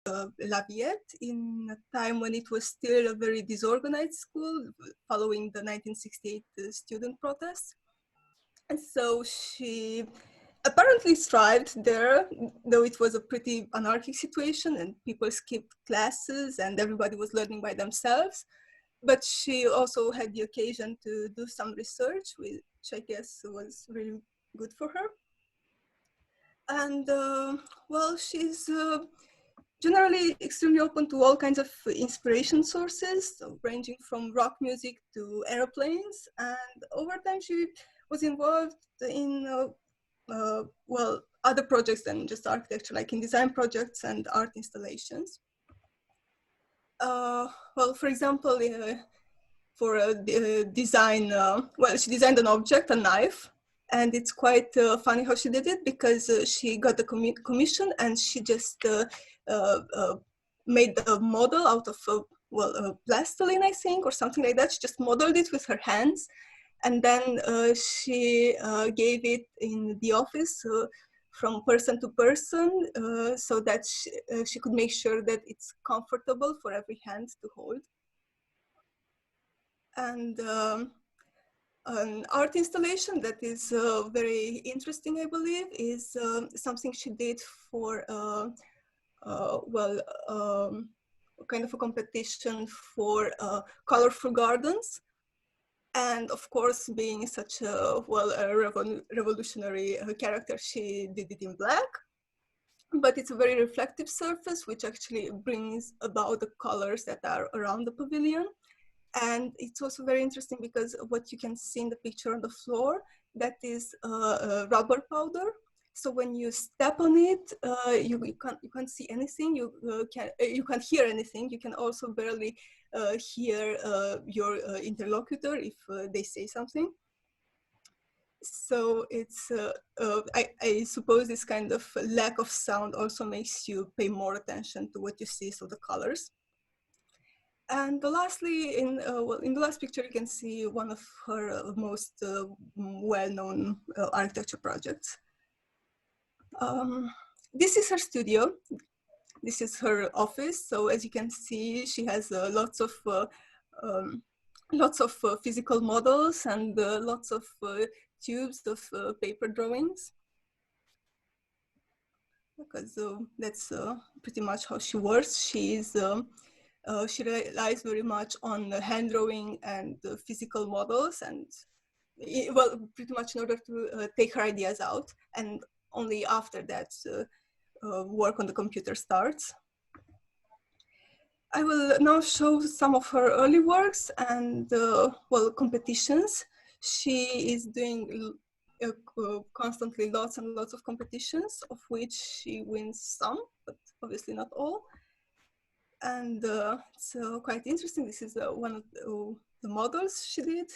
Lafayette in a time when it was still a very disorganized school following the 1968 student protests. And so she apparently thrived there, though it was a pretty anarchic situation and people skipped classes and everybody was learning by themselves. But she also had the occasion to do some research, which I guess was really good for her. And well, she's generally extremely open to all kinds of inspiration sources, so ranging from rock music to airplanes. And over time, she was involved in well, other projects than just architecture, like in design projects and art installations. Well, for example, for a design, well, she designed an object, a knife, and it's quite funny how she did it, because she got the commission and she just made a model out of, well, plastoline, I think, or something like that. She just modeled it with her hands. And then she gave it in the office from person to person, so that she could make sure that it's comfortable for every hand to hold. And an art installation that is very interesting, I believe, is something she did for, well, kind of a competition for colorful gardens. And of course, being such a, well, a revolutionary character, she did it in black. But it's a very reflective surface, which actually brings about the colors that are around the pavilion. And it's also very interesting because what you can see in the picture on the floor, that is rubber powder. So when you step on it, you can't see anything. You can't hear anything. You can also barely hear your interlocutor if they say something. So it's I suppose this kind of lack of sound also makes you pay more attention to what you see, so the colors. And lastly, well, in the last picture, you can see one of her most well-known architecture projects. This is her studio. This is her office. So as you can see, she has lots of physical models and lots of tubes of paper drawings. Because that's pretty much how she works. She relies very much on hand drawing and physical models, and well, pretty much in order to take her ideas out, and only after that work on the computer starts. I will now show some of her early works and well, competitions. She is doing constantly lots and lots of competitions, of which she wins some, but obviously not all. And it's quite interesting. This is one of the models she did.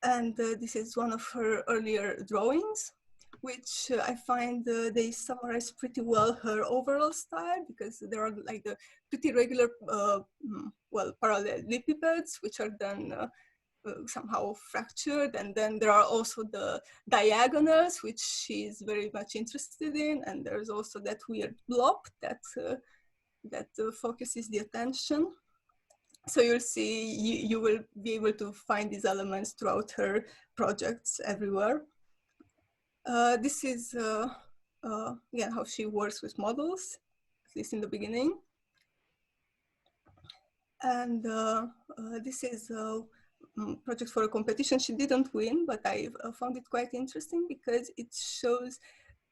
And this is one of her earlier drawings, which I find they summarize pretty well her overall style, because there are like the pretty regular, well, parallelepipeds, which are then somehow fractured. And then there are also the diagonals, which she's very much interested in. And there's also that weird blob that focuses the attention. So you'll see, you will be able to find these elements throughout her projects everywhere. This is, again, how she works with models, at least in the beginning. And this is a project for a competition she didn't win, but I found it quite interesting because it shows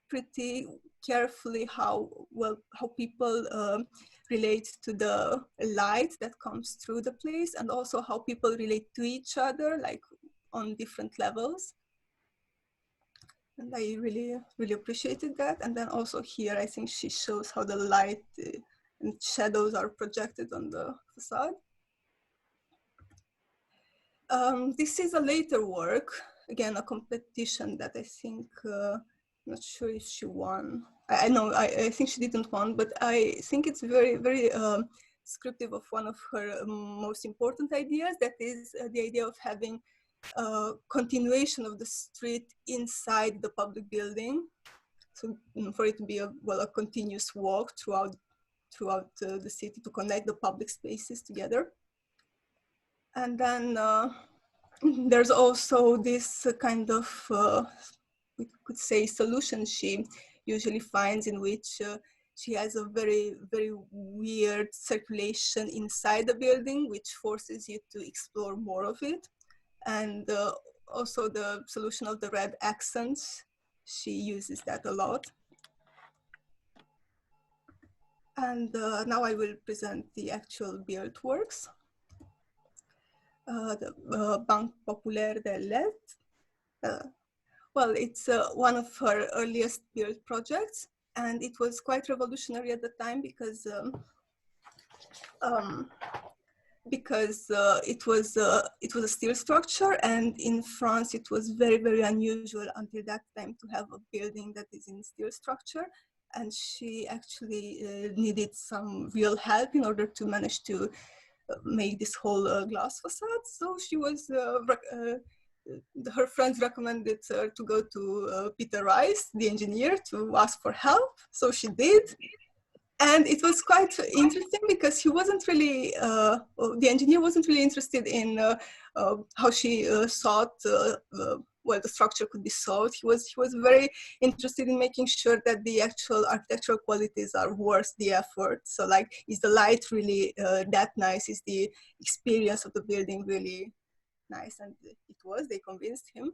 pretty carefully how people relate to the light that comes through the place, and also how people relate to each other, like on different levels. And I really, really appreciated that. And then also here, I think she shows how the light and shadows are projected on the facade. This is a later work, again, a competition that I think, not sure if she won. I think she didn't won, but I think it's very, very descriptive of one of her most important ideas. That is the idea of having a continuation of the street inside the public building. for it to be a continuous walk throughout the city to connect the public spaces together. And then there's also this kind of, we could say, solution she usually finds, in which she has a very, very weird circulation inside the building, which forces you to explore more of it. And also the solution of the red accents, she uses that a lot. And now I will present the actual built works. The Banque Populaire de l'Est. Well, it's one of her earliest built projects, and it was quite revolutionary at the time because it was a steel structure, and in France it was very, very unusual until that time to have a building that is in steel structure. And she actually needed some real help in order to manage to make this whole glass facade. So she was, her friends recommended her to go to Peter Rice, the engineer, to ask for help. So she did. And it was quite interesting because he wasn't really, the engineer wasn't really interested in how she thought well, the structure could be solved. He was very interested in making sure that the actual architectural qualities are worth the effort. So like, is the light really that nice? Is the experience of the building really nice? And it was, they convinced him.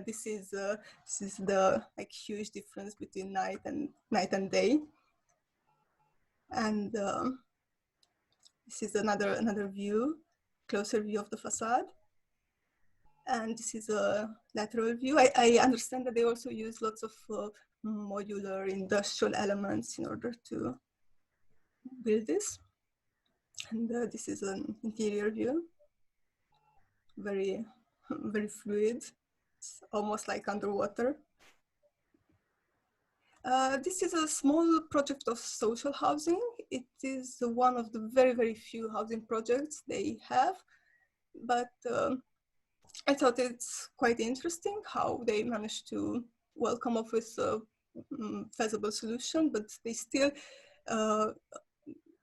This is the like huge difference between night and day. And this is another view, closer view of the facade. And this is a lateral view. I understand that they also use lots of modular industrial elements in order to build this. And this is an interior view, very, very fluid. It's almost like underwater. This is a small project of social housing. It is one of the very, very few housing projects they have, but I thought it's quite interesting how they managed to, well, come up with a feasible solution, but they still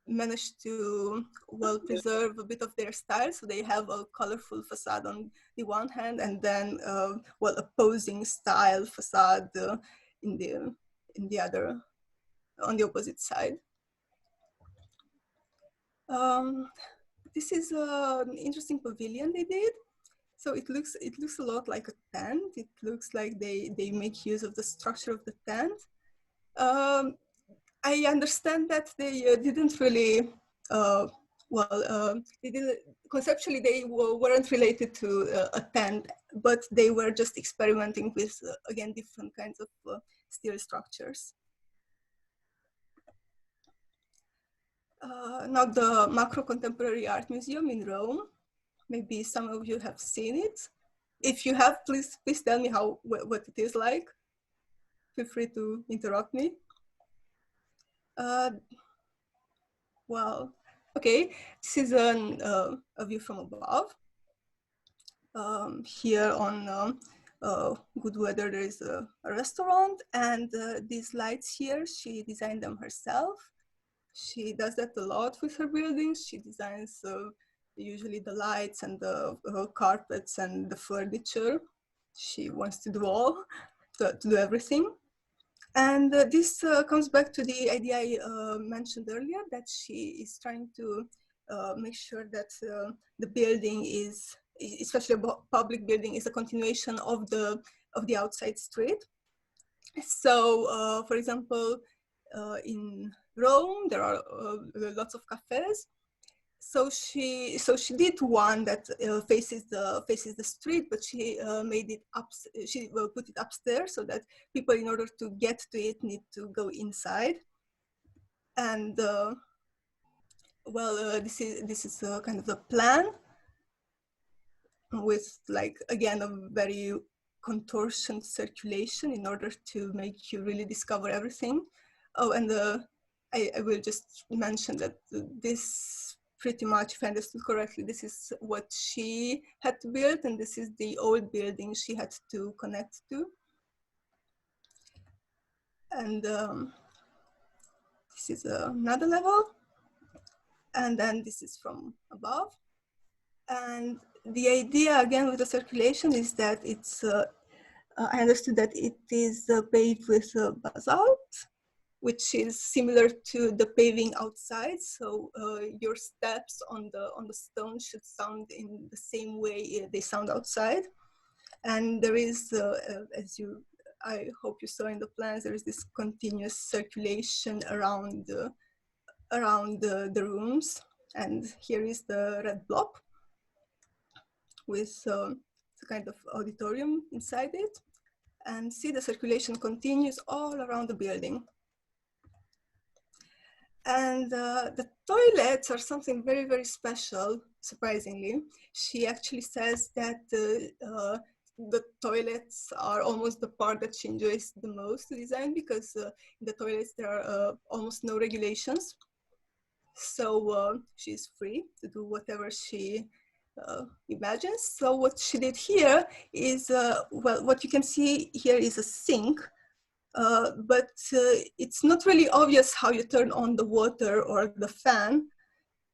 managed to, well, preserve a bit of their style. So they have a colorful facade on the one hand, and then, well, opposing style facade in the other, on the opposite side. This is an interesting pavilion they did. So it looks a lot like a tent. It looks like they make use of the structure of the tent. I understand that they didn't really, they didn't, conceptually they weren't related to a tent, but they were just experimenting with, again, different kinds of steel structures. Now the Macro Contemporary Art Museum in Rome. Maybe some of you have seen it. If you have, please tell me what it is like. Feel free to interrupt me. Well, okay, this is a view from above. Here on good weather, there is a restaurant, and these lights here, she designed them herself. She does that a lot with her buildings. She designs usually the lights and the carpets and the furniture. She wants to do all, to do everything. And this comes back to the idea I mentioned earlier, that she is trying to make sure that the building is, especially a public building, is a continuation of the outside street. So, for example, in Rome, there are lots of cafes. So she did one that faces the street, but she made it up. She put it upstairs so that people, in order to get to it, need to go inside. And well, this is kind of a plan with, like, again, a very contortion circulation in order to make you really discover everything. Oh, and I will just mention that this, pretty much, if I understood correctly, this is what she had to build, and this is the old building she had to connect to. And this is another level. And then this is from above. And the idea again with the circulation is that it's, I understood that it is paved with basalt, which is similar to the paving outside. So your steps on the stone should sound in the same way they sound outside. And there is, I hope you saw in the plans, there is this continuous circulation around the rooms. And here is the red blob with a kind of auditorium inside it. And see, the circulation continues all around the building. And the toilets are something very, very special, surprisingly. She actually says that the toilets are almost the part that she enjoys the most to design, because in the toilets there are almost no regulations. So she's free to do whatever she imagines. So what she did here is, well, what you can see here is a sink. But it's not really obvious how you turn on the water or the fan,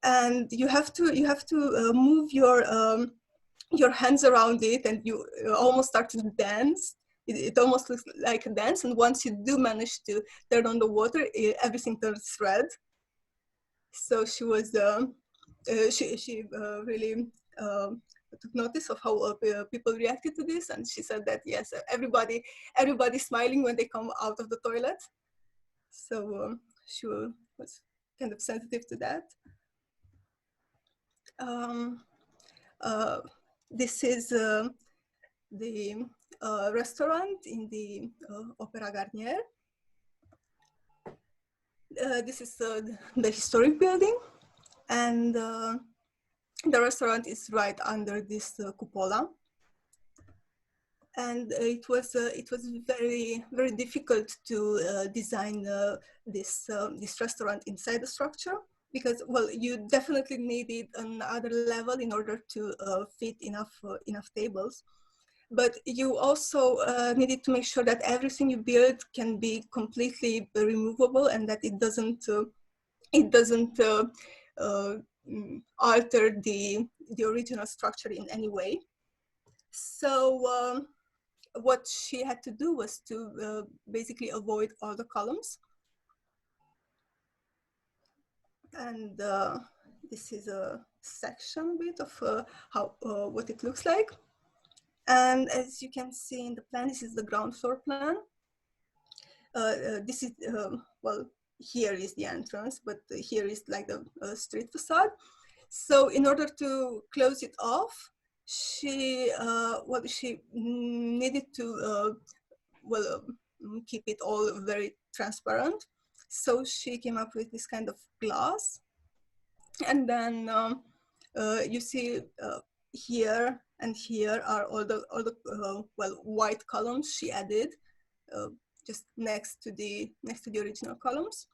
and you have to move your hands around it, and you almost start to dance. It almost looks like a dance, and once you do manage to turn on the water, everything turns red. So she was she really took notice of how people reacted to this, and she said that yes, everybody's smiling when they come out of the toilet. So she was kind of sensitive to that. This is the restaurant in the Opera Garnier. This is the historic building, and the restaurant is right under this cupola. And it was very, very difficult to design this restaurant inside the structure, because, well, you definitely needed another level in order to fit enough tables. But you also needed to make sure that everything you build can be completely removable, and that it doesn't alter the original structure in any way. So what she had to do was to basically avoid all the columns. And this is a section bit of how what it looks like. And as you can see in the plan, this is the ground floor plan. This is, well, here is the entrance, but here is like the street facade. So in order to close it off, she she needed to keep it all very transparent. So she came up with this kind of glass, and then you see here and here are all the white columns she added just next to the original columns.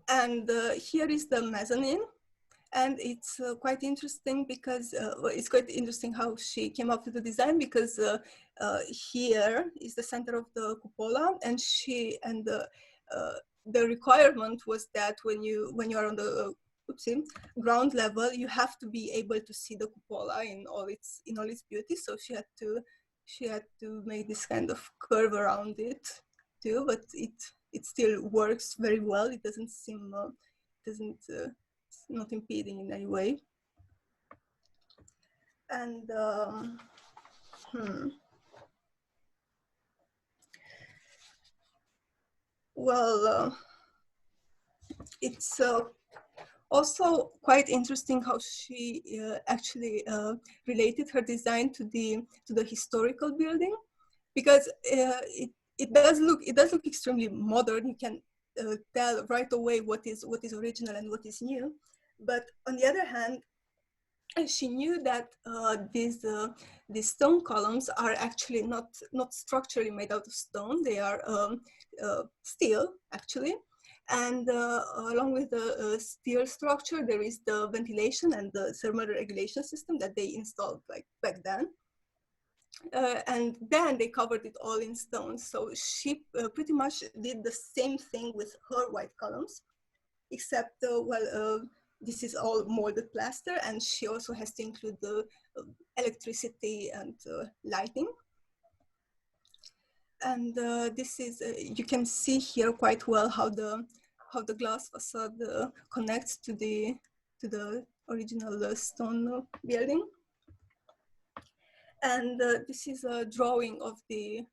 And here is the mezzanine. And it's quite interesting because it's quite interesting how she came up with the design, because here is the center of the cupola, and the requirement was that when you are on the ground level, you have to be able to see the cupola in all its beauty. So she had to make this kind of curve around it too, but it still works very well. It doesn't seem it's not impeding in any way. And well, it's also quite interesting how she actually related her design to the historical building, because it does look extremely modern. You can tell right away what is original and what is new. But on the other hand, she knew that these stone columns are actually not structurally made out of stone. They are steel, actually. And along with the steel structure, there is the ventilation and the thermal regulation system that they installed like back then. And then they covered it all in stone. So she pretty much did the same thing with her white columns, except, this is all molded plaster, and she also has to include the electricity and lighting. And this is, you can see here quite well how the glass facade connects to the original stone building. And this is a drawing of the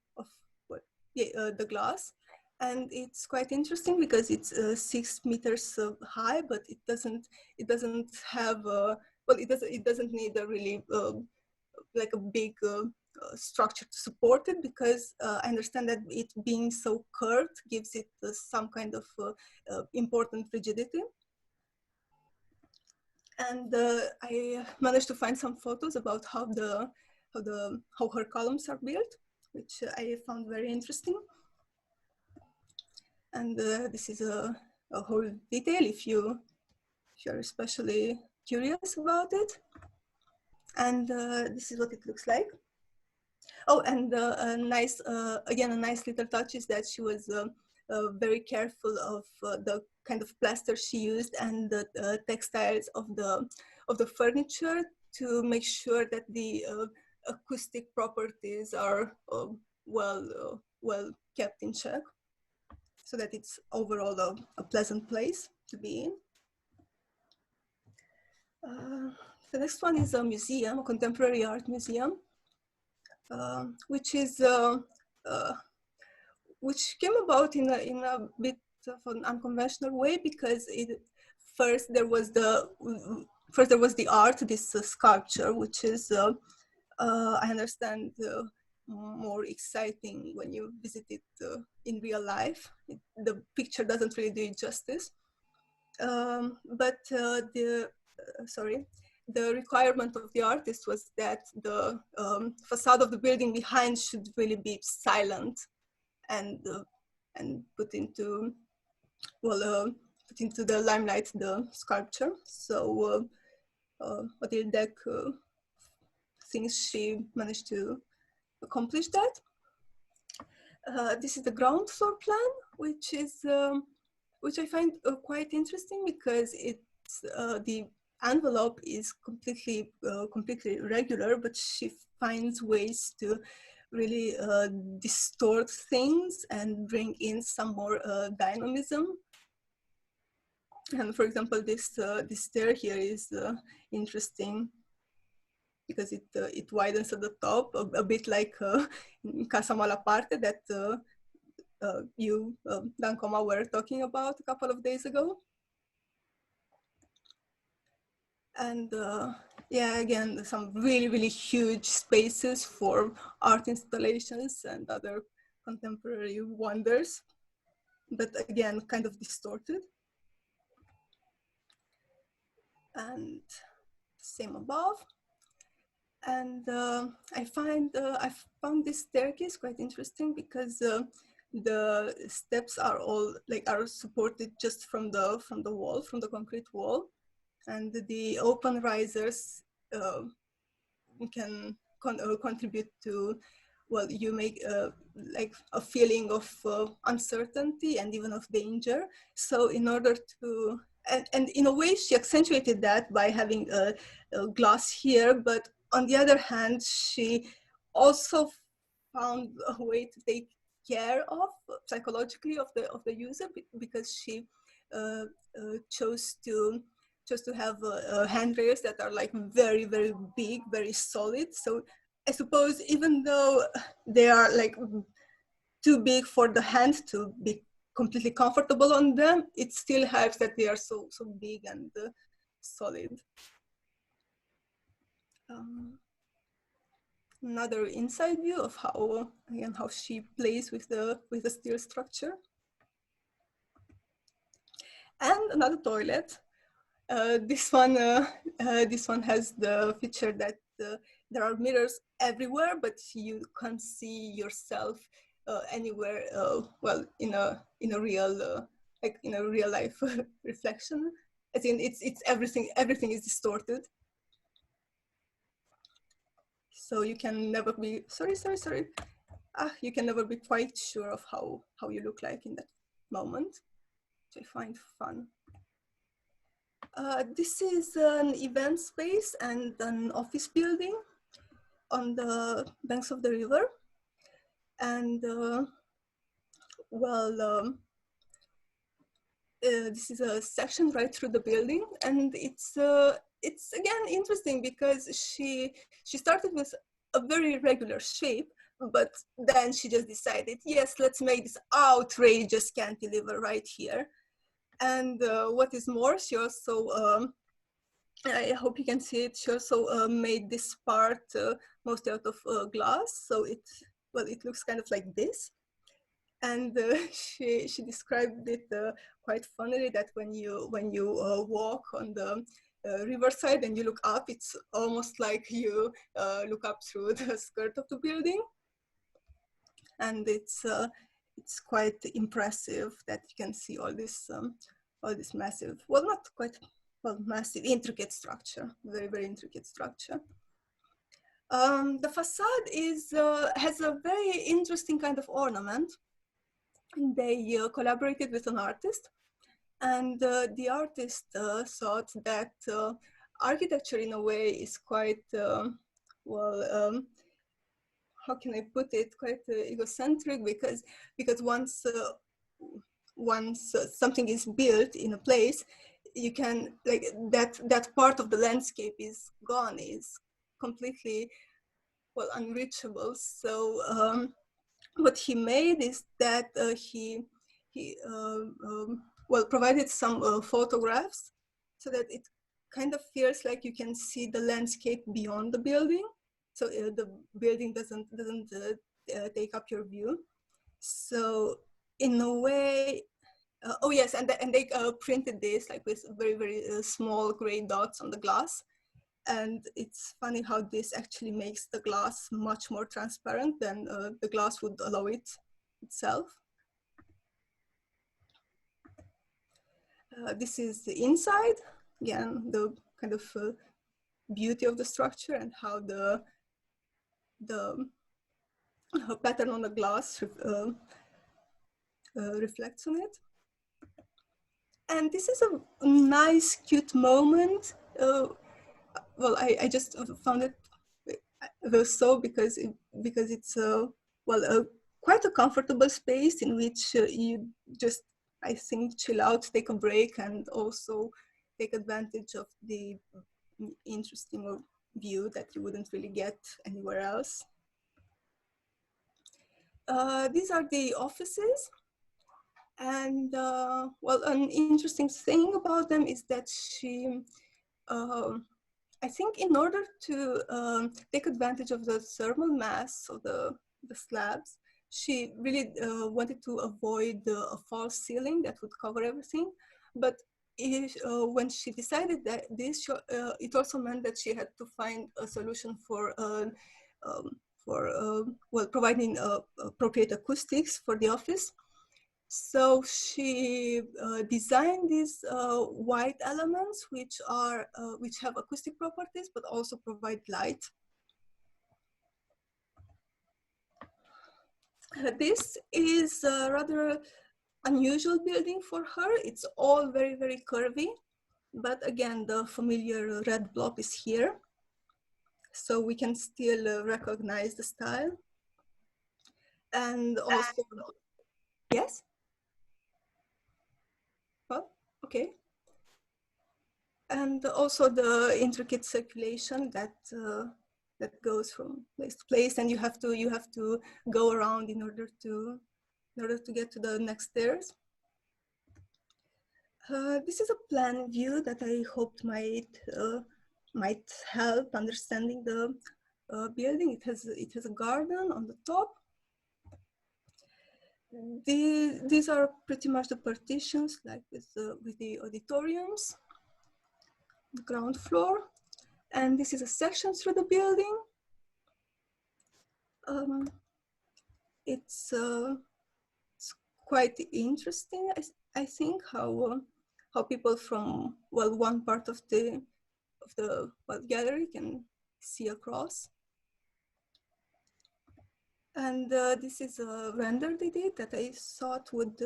glass, and it's quite interesting because it's 6 meters high, but it doesn't have it doesn't need a really like a big structure to support it, because I understand that it being so curved gives it some kind of important rigidity. And I managed to find some photos about how her columns are built, which I found very interesting. And this is a whole detail if you're especially curious about it. And this is what it looks like. Oh, and a nice little touch is that she was very careful of the kind of plaster she used and the textiles of the furniture to make sure that the acoustic properties are well kept in check, so that it's overall a pleasant place to be in. The next one is a museum, a contemporary art museum, which came about in a bit of an unconventional way, because first there was the art, this sculpture, which is I understand more exciting when you visit it in real life. The picture doesn't really do it justice, but the requirement of the artist was that the facade of the building behind should really be silent and put into the limelight the sculpture. So ODILE DECQ thinks she managed to accomplish that. This is the ground floor plan, which I find quite interesting, because it's the envelope is completely irregular, but she finds ways to really distort things and bring in some more dynamism. And for example, this stair here is interesting because it widens at the top, a bit like in Casa Malaparte that you, Dan Coma, were talking about a couple of days ago. And yeah, again, some really huge spaces for art installations and other contemporary wonders, but again, kind of distorted. And same above. And I found this staircase quite interesting, because the steps are all are supported just from the wall, from the concrete wall, and the open risers can contribute to, well, you make like a feeling of uncertainty and even of danger. So in order to, and in a way she accentuated that by having a glass here, but on the other hand, she also found a way to take care of psychologically of the user, because she chose to have handrails that are like very big, very solid. So I suppose even though they are like too big for the hand to be completely comfortable on them, it still helps that they are so big and solid. Another inside view of how she plays with the steel structure. And another toilet. This one has the feature that there are mirrors everywhere, but you can't see yourself anywhere. Well, in a real like in a real life reflection. As in, it's everything is distorted. So you can never be, sorry. You can never be quite sure of how you look like in that moment, which I find fun. This is an event space and an office building on the banks of the river. And this is a section right through the building, and it's again interesting because she started with a very regular shape, but then she just decided, yes, let's make this outrageous cantilever right here. And what is more, she also I hope you can see it. She also made this part mostly out of glass, so it looks kind of like this. And she described it quite funnily that when you walk on the riverside and you look up, it's almost like you look up through the skirt of the building, and it's quite impressive that you can see all this massive, well, not quite, well, massive, intricate structure, very intricate structure. The facade has a very interesting kind of ornament. They collaborated with an artist, and the artist thought that architecture in a way is quite, how can I put it, quite egocentric, because once something is built in a place, you can, like, that part of the landscape is gone, is completely, well, unreachable. So what he made is that he provided some photographs so that it kind of feels like you can see the landscape beyond the building. So the building doesn't take up your view. So in a way, oh yes, and they printed this like with very small gray dots on the glass. And it's funny how this actually makes the glass much more transparent than the glass would allow it itself. This is the inside, again, the kind of beauty of the structure and how the pattern on the glass reflects on it. And this is a nice, cute moment. Well, I just found it so because it's quite a comfortable space in which you just, I think, chill out, take a break, and also take advantage of the interesting view that you wouldn't really get anywhere else. These are the offices. And well, an interesting thing about them is that she, I think in order to take advantage of the thermal mass of the slabs, she really wanted to avoid a false ceiling that would cover everything. But when she decided that this, it also meant that she had to find a solution for well, providing appropriate acoustics for the office. So she designed these white elements, which have acoustic properties, but also provide light. This is a rather unusual building for her. It's all very curvy, but again, the familiar red blob is here, so we can still recognize the style. And also, yes? Well, okay. And also the intricate circulation that that goes from place to place, and you have to go around in order to get to the next stairs. This is a plan view that I hoped might help understanding the building. It has a garden on the top. These are pretty much the partitions, like with the auditoriums, the ground floor. And this is a section through the building. It's quite interesting, I think, how people from, well, one part of the gallery can see across. And this is a render they did that I thought would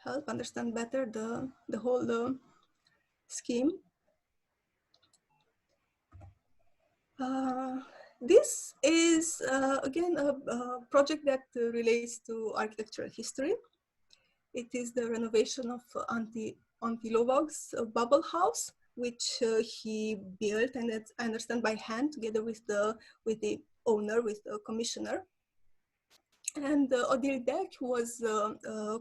help understand better the whole scheme. This is, again, a project that relates to architectural history. It is the renovation of Antti Lovag's bubble house, which he built, and it's, I understand, by hand together with the owner, with the commissioner. And ODILE DECQ was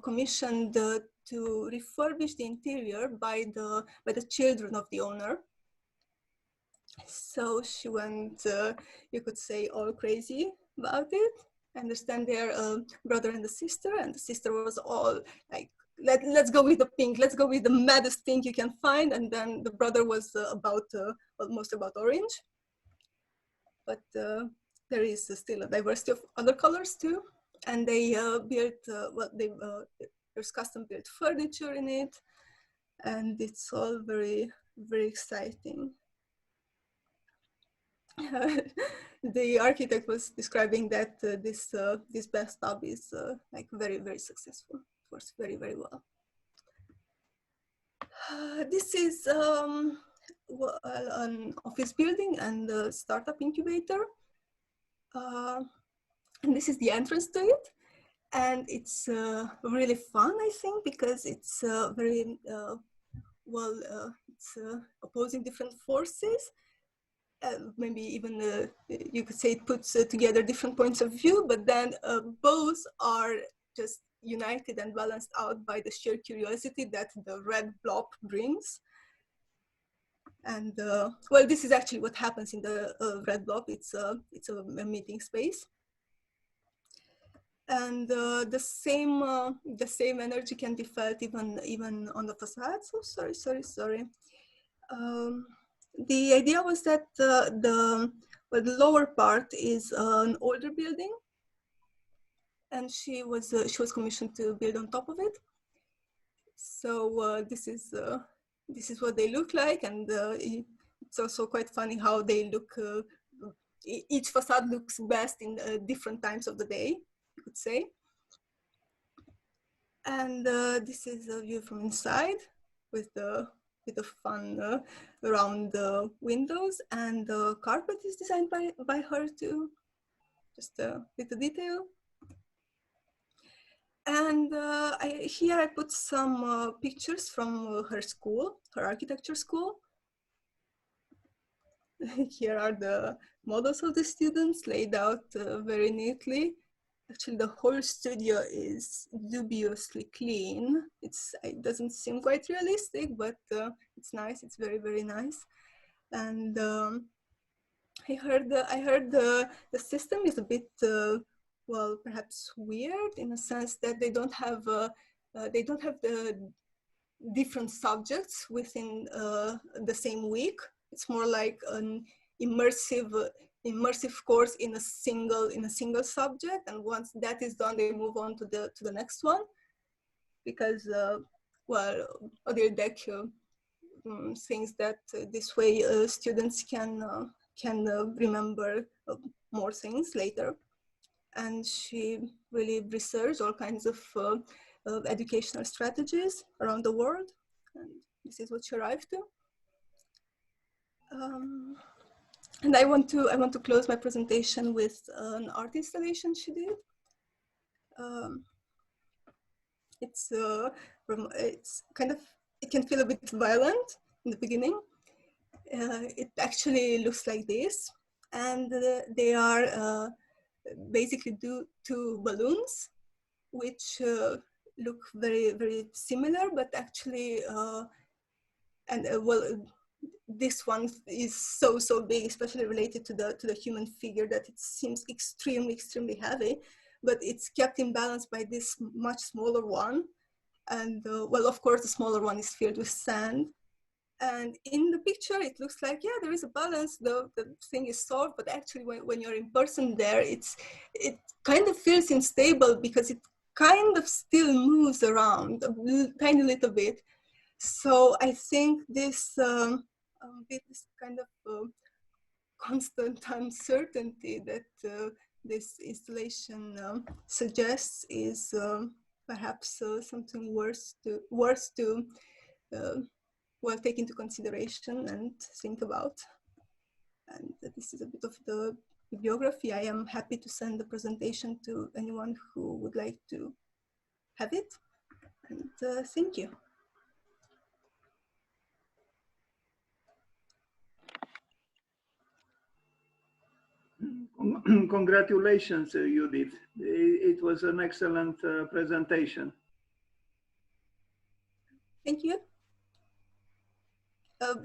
commissioned to refurbish the interior by the children of the owner. So she went, you could say, all crazy about it. I understand they're a brother and a sister, and the sister was all like, let's go with the pink, let's go with the maddest pink you can find. And then the brother was almost about orange. But there is still a diversity of other colors too. And they built, there's custom built furniture in it. And it's all very, very exciting. The architect was describing that this bathtub is like very, very successful. It works very, very well. This is an office building and a startup incubator. And this is the entrance to it. And it's really fun, I think, because it's very, it's opposing different forces. Maybe even you could say it puts together different points of view, but then both are just united and balanced out by the sheer curiosity that the red blob brings. And well, this is actually what happens in the red blob. It's a meeting space. And the same energy can be felt even on the facade. So sorry. The idea was that the lower part is an older building, and she was commissioned to build on top of it. So this is what they look like, and it's also quite funny how they look. Each facade looks best in different times of the day, you could say. And this is a view from inside with the fun around the windows, and the carpet is designed by her too, just a little detail. And here I put some pictures from her school, her architecture school. Here are the models of the students laid out very neatly. Actually, the whole studio is dubiously clean. It doesn't seem quite realistic, but it's nice. It's very, very nice. And I heard the system is a bit well, perhaps weird in a sense that they don't have the different subjects within the same week. It's more like an immersive course in a single subject, and once that is done, they move on to the next one, because well, ODILE DECQ thinks that this way students can remember more things later. And she really researched all kinds of educational strategies around the world, and this is what she arrived to. And I want to close my presentation with an art installation she did. It's kind of, it can feel a bit violent in the beginning. It actually looks like this, and they are basically two balloons, which look very, very similar, but actually, well, this one is so big, especially related to the human figure, that it seems extremely heavy, but it's kept in balance by this much smaller one. And well, of course, the smaller one is filled with sand. And in the picture, it looks like, yeah, there is a balance, the thing is solved, but actually when you're in person there, it kind of feels unstable, because it kind of still moves around a tiny little bit. So I think this kind of constant uncertainty that this installation suggests is perhaps something worth to well, take into consideration and think about. And this is a bit of the bibliography. I am happy to send the presentation to anyone who would like to have it. And thank you. Congratulations, Judith. It was an excellent presentation. Thank you.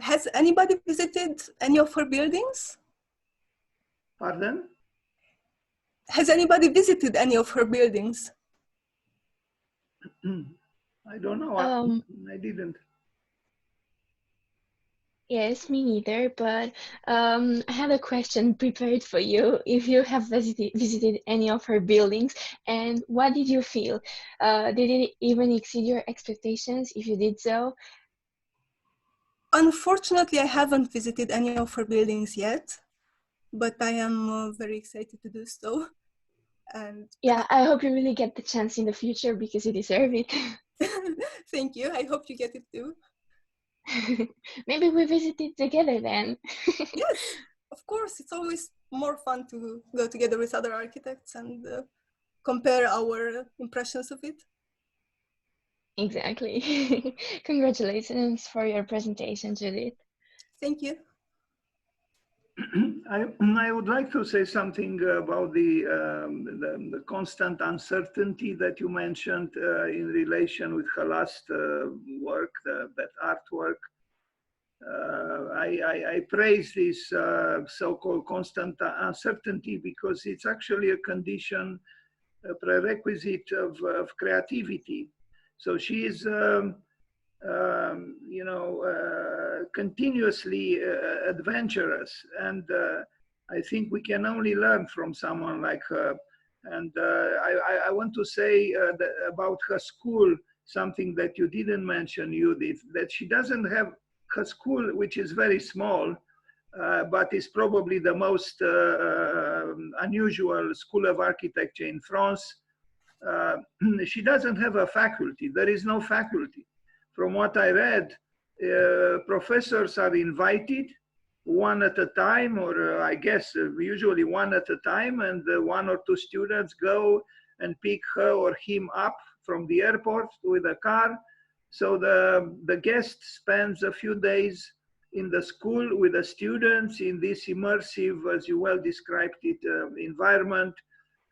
Has anybody visited any of her buildings? Pardon? Has anybody visited any of her buildings? I don't know. I didn't. Yes, me neither, but I had a question prepared for you. If you have visited any of her buildings, and what did you feel? Did it even exceed your expectations if you did so? Unfortunately, I haven't visited any of her buildings yet, but I am very excited to do so. And yeah, I hope you really get the chance in the future because you deserve it. Thank you. I hope you get it too. Maybe we visit it together then. Yes, of course. It's always more fun to go together with other architects and compare our impressions of it. Exactly. Congratulations for your presentation, Judith. Thank you. I would like to say something about the constant uncertainty that you mentioned in relation with her last work, that artwork. I praise this so-called constant uncertainty because it's actually a condition, a prerequisite of creativity. So she is, you know, continuously adventurous, and I think we can only learn from someone like her. And I want to say about her school something that you didn't mention, Judith, that she doesn't have her school, which is very small, but is probably the most unusual school of architecture in France. She doesn't have a faculty. There is no faculty. From what I read, professors are invited one at a time, or I guess usually one at a time, and one or two students go and pick her or him up from the airport with a car. So the guest spends a few days in the school with the students in this immersive, as you well described it, environment,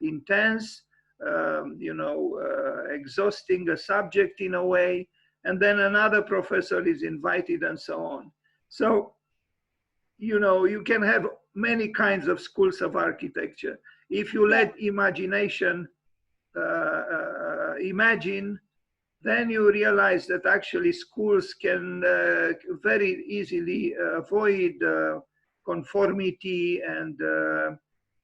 intense, you know, exhausting a subject in a way, and then another professor is invited and so on. So, you know, you can have many kinds of schools of architecture. If you let imagination imagine, then you realize that actually schools can very easily avoid conformity and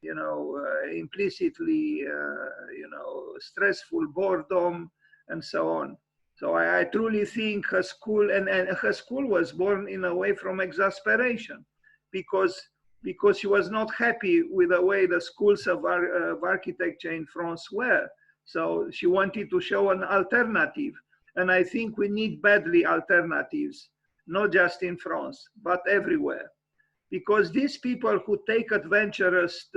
you know, implicitly, you know, stressful boredom and so on. So I truly think her school, and her school was born in a way from exasperation, because she was not happy with the way the schools of architecture in France were. So she wanted to show an alternative. And I think we need badly alternatives, not just in France, but everywhere. Because these people who take adventurous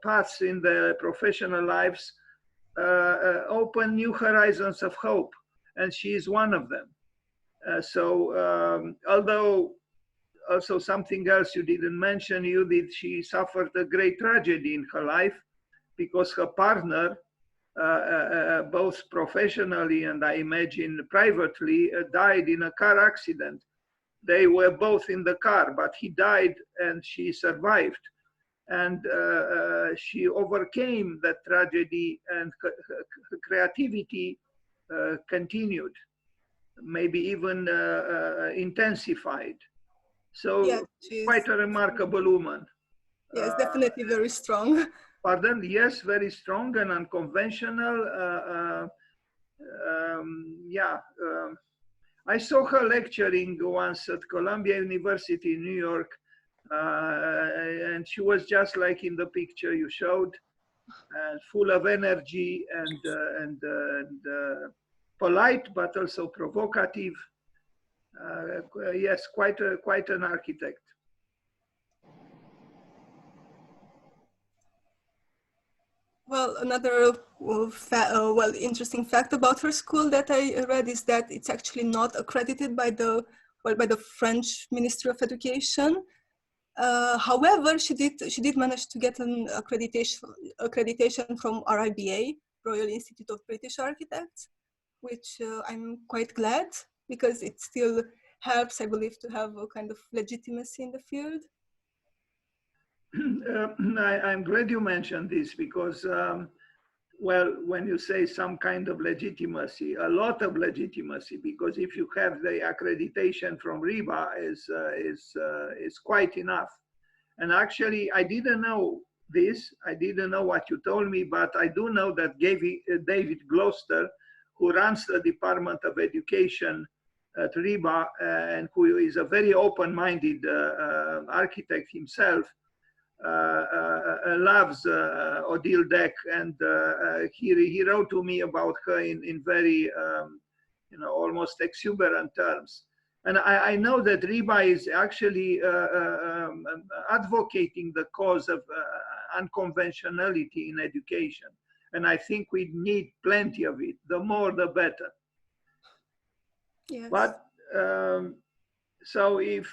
paths in their professional lives open new horizons of hope. And she is one of them. Although also something else you didn't mention, Judith, she suffered a great tragedy in her life because her partner, both professionally and I imagine privately, died in a car accident. They were both in the car, but he died and she survived. And she overcame that tragedy, and her creativity continued, maybe even intensified. So Yeah, quite a remarkable woman. Yes, definitely very strong. Pardon? Yes, very strong and unconventional. I saw her lecturing once at Columbia University in New York. And she was just like in the picture you showed, full of energy and polite, but also provocative. Yes, quite an architect. Well, another interesting fact about her school that I read is that it's actually not accredited by the French Ministry of Education. However, she did manage to get an accreditation from RIBA, Royal Institute of British Architects, which I'm quite glad, because it still helps, I believe, to have a kind of legitimacy in the field. I'm glad you mentioned this, because well, when you say some kind of legitimacy, a lot of legitimacy, because if you have the accreditation from RIBA is quite enough. And actually, I didn't know this. I didn't know what you told me, but I do know that David Gloucester, who runs the Department of Education at RIBA, and who is a very open-minded architect himself, loves ODILE DECQ, and he wrote to me about her in very almost exuberant terms. And I know that RIBA is actually advocating the cause of unconventionality in education, and I think we need plenty of it. The more, the better. Yes. But so if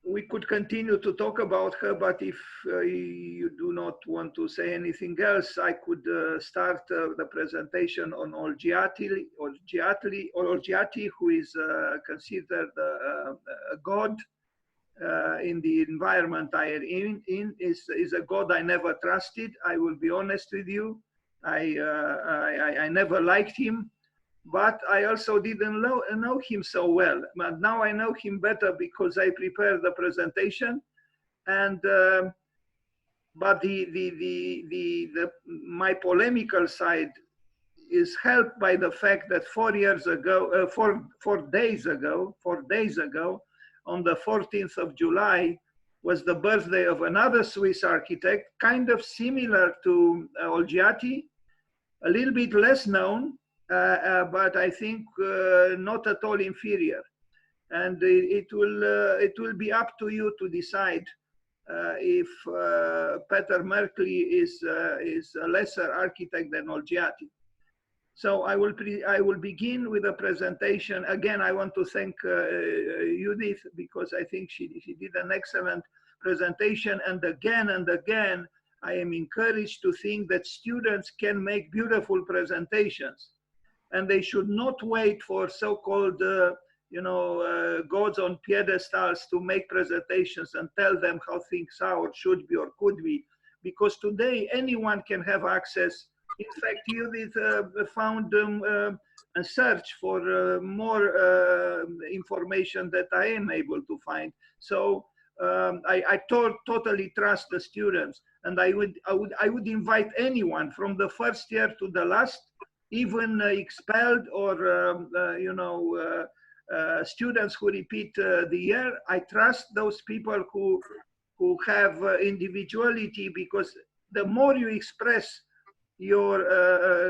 we could continue to talk about her, but if you do not want to say anything else, I could start the presentation on OLGIATI, who is considered a god in the environment I am in, is a god I never trusted. I will be honest with you. I never liked him. But I also didn't know him so well. But now I know him better because I prepared the presentation, and but my polemical side is helped by the fact that 4 days ago, on the 14th of July, was the birthday of another Swiss architect, kind of similar to OLGIATI, a little bit less known. But I think not at all inferior, and it will be up to you to decide if Peter MARKLI is a lesser architect than OLGIATI. So I will begin with a presentation. Again, I want to thank Judith, because I think she did an excellent presentation, and again I am encouraged to think that students can make beautiful presentations. And they should not wait for so-called, gods on pedestals to make presentations and tell them how things are or should be or could be. Because today, anyone can have access. In fact, Judith found a search for more information that I am able to find. So I totally trust the students. And I would invite anyone from the first year to the last, even expelled or students who repeat the year. I trust those people who have individuality, because the more you express your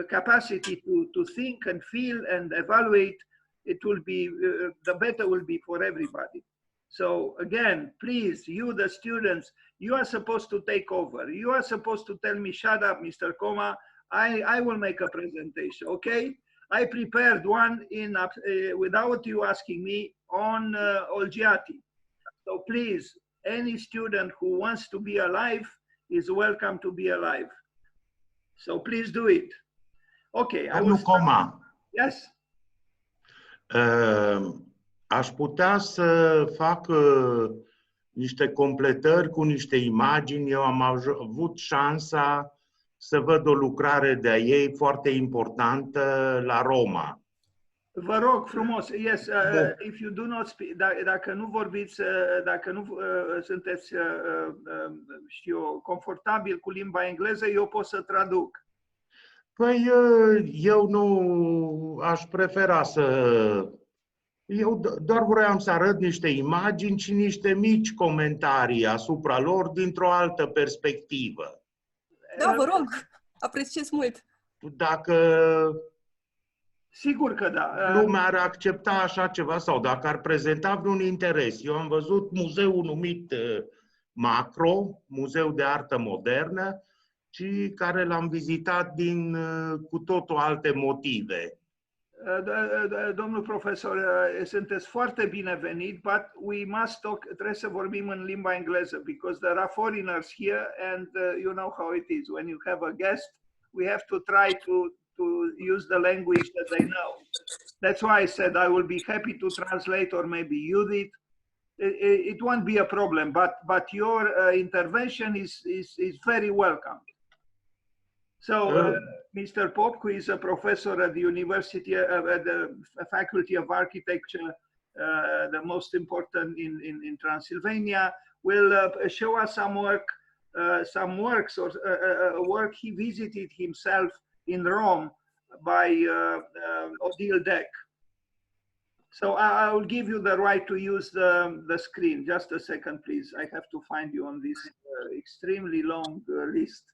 capacity to think and feel and evaluate, it will be the better will be for everybody. So again, please, you the students, you are supposed to take over. You are supposed to tell me, shut up, Mr. Coma. I will make a presentation, okay? I prepared one without you asking me on OLGIATI. So please, any student who wants to be alive is welcome to be alive. So please do it. Okay. Domnul Coma. Yes. Aș putea să fac niște completări cu niște imagini. Eu am avut șansa să văd o lucrare de-a ei foarte importantă la Roma. Vă rog frumos, yes, if you do not speak, dacă nu vorbiți, dacă nu sunteți, știu, confortabil cu limba engleză, eu pot să traduc. Păi eu nu aș prefera să Eu doar vroiam să arăt niște imagini și niște mici comentarii asupra lor dintr-o altă perspectivă. Da, vă rog, apreciez mult. Dacă Sigur că da. lumea ar accepta așa ceva sau dacă ar prezenta vreun interes. Eu am văzut muzeul numit Macro, Muzeu de Artă Modernă, și care l-am vizitat din cu totul alte motive. Domnul profesor, sunteți foarte binevenit, but we must talk, trebuie să vorbim în limba engleză, because there are foreigners here and you know how it is. When you have a guest, we have to try to use the language that they know. That's why I said I will be happy to translate, or maybe Judith. It won't be a problem, but your intervention is very welcome. So, Mr. Pop, who is a professor at the University, at the Faculty of Architecture, the most important in Transylvania, will show us some works, or a work he visited himself in Rome by ODILE DECQ. So I will give you the right to use the screen. Just a second, please. I have to find you on this extremely long list.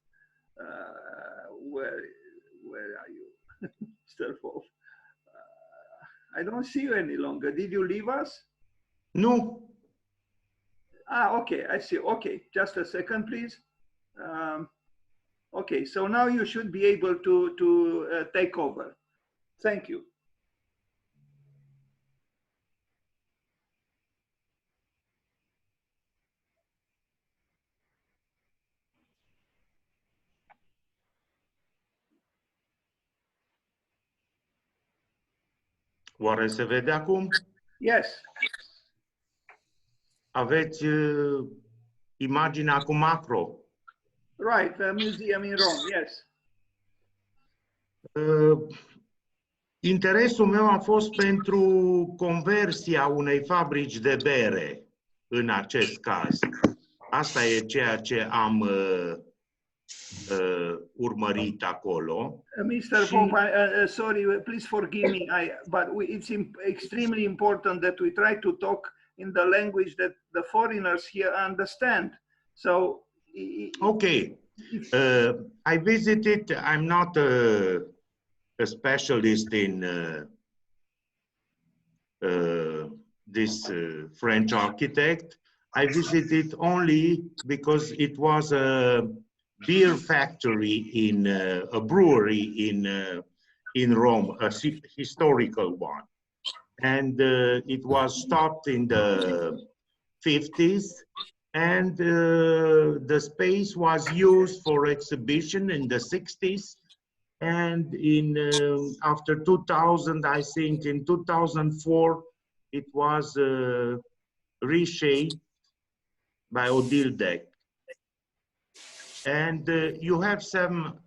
Where are you, Mr. Pope? I don't see you any longer. Did you leave us? Nu. Okay, I see. Okay, just a second, please. Okay, so now you should be able to take over. Thank you. Oare se vede acum? Yes. Aveți imaginea cu Macro. Right, the museum in Rome, yes. Interesul meu a fost pentru conversia unei fabrici de bere în acest caz. Asta e ceea ce am urmărit acolo. Mr. Pope, sorry, please forgive me, but it's extremely important that we try to talk in the language that the foreigners here understand. So, okay. I visited, I'm not a specialist in this French architect. I visited only because it was a beer factory in a brewery in Rome, a historical one. And it was stopped in the 50s. And the space was used for exhibition in the 60s. And in after 2000, I think in 2004, it was reshaped by ODILE DECQ. And you have some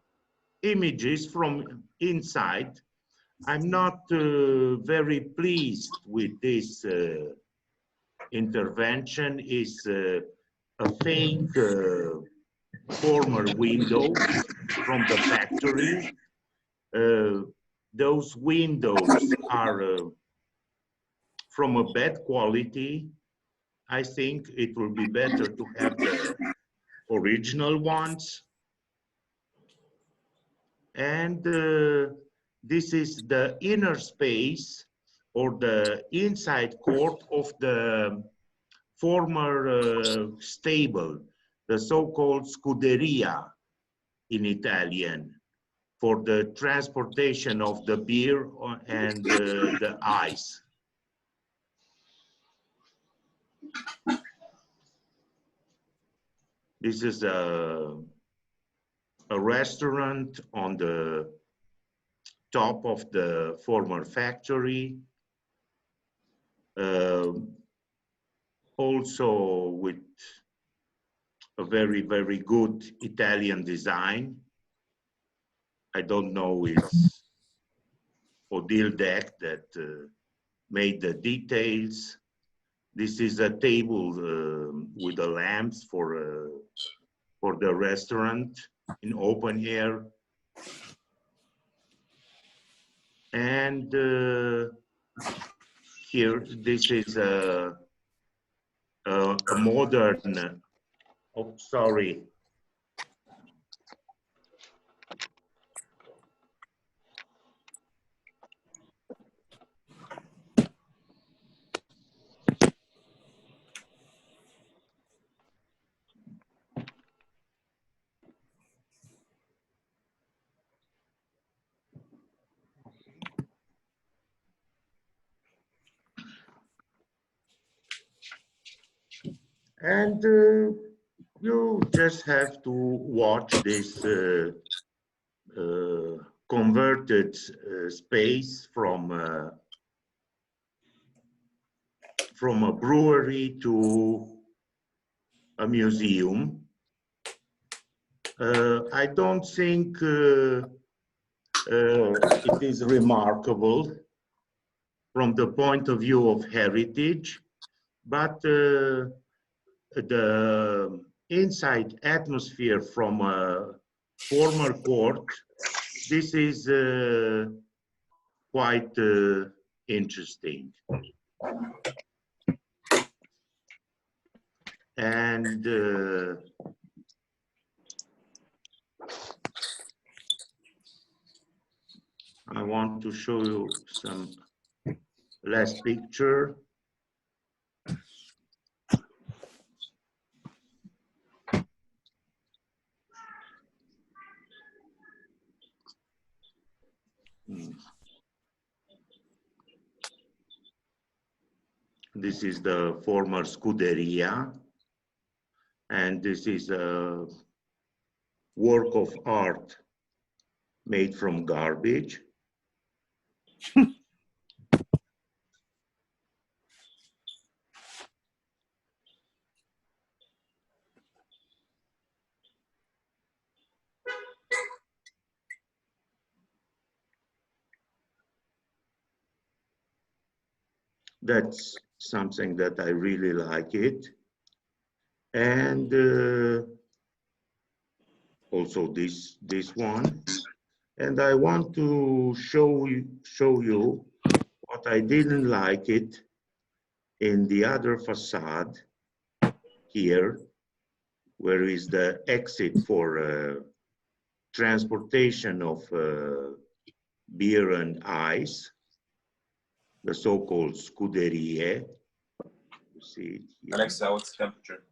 images from inside. I'm not very pleased with this intervention. Is a fake former window from the factory. Those windows are from a bad quality. I think it will be better to have the original ones. And this is the inner space or the inside court of the former stable, the so-called scuderia in Italian, for the transportation of the beer and the ice. This is a restaurant on the top of the former factory. Also with a very, very good Italian design. I don't know if ODILE DECQ that made the details. This is a table with the lamps for the restaurant in open air. And here, this is a modern, oh, sorry. And you just have to watch this converted space from a brewery to a museum. I don't think it is remarkable from the point of view of heritage, but the inside atmosphere from a former court, this is quite interesting. And I want to show you some last picture. This is the former Scuderia, and this is a work of art made from garbage. That's something that I really like it. And also this one. And I want to show you what I didn't like it in the other facade here, where is the exit for transportation of beer and ice, the so-called scuderie. You see it here. Alexa, what's the temperature?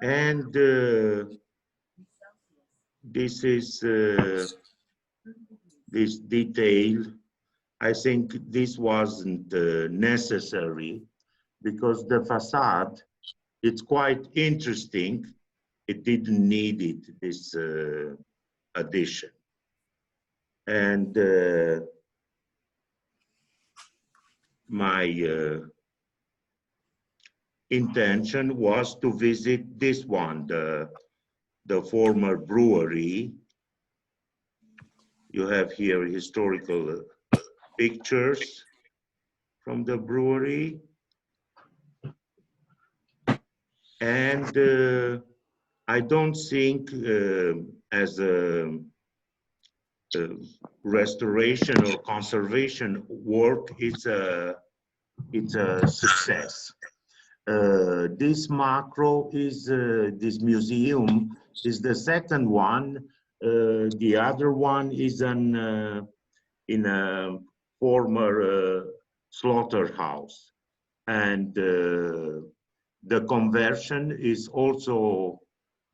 And this is this detail. I think this wasn't necessary because the facade, it's quite interesting. It didn't need it, this addition. And my intention was to visit this one, the former brewery. You have here historical pictures from the brewery. And I don't think as a restoration or conservation work, it's a success. This macro is, this museum is the second one. The other one is in a former slaughterhouse. And the conversion is also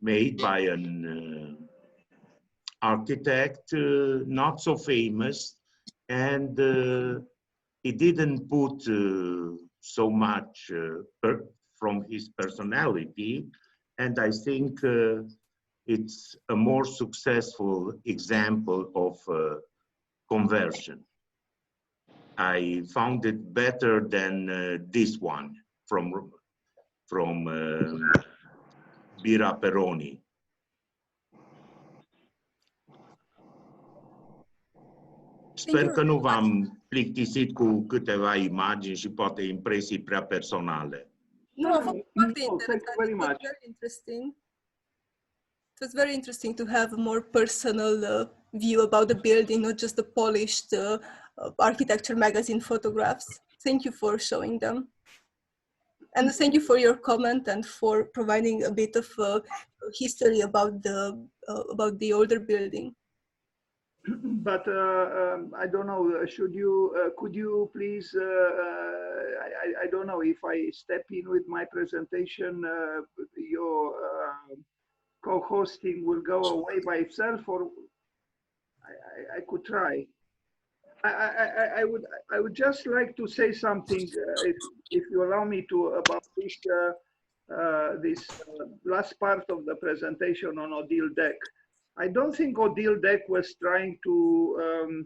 made by an architect, not so famous, and he didn't put so much from his personality, and I think it's a more successful example of conversion. I found it better than this one from Bira Peroni. Sper că nu v-am plictisit cu câteva imagini și poate impresii prea personale. No, a fost foarte interesant. Thank you very much. Very interesting. It was very interesting to have a more personal view about the building, not just the polished architecture magazine photographs. Thank you for showing them. And thank you for your comment and for providing a bit of history about the older building. But I don't know, could you please, I don't know if I step in with my presentation, your co-hosting will go away by itself, or I could try. I would just like to say something, if you allow me to, about this last part of the presentation on ODILE-DECQ. I don't think ODILE-DECQ was trying to.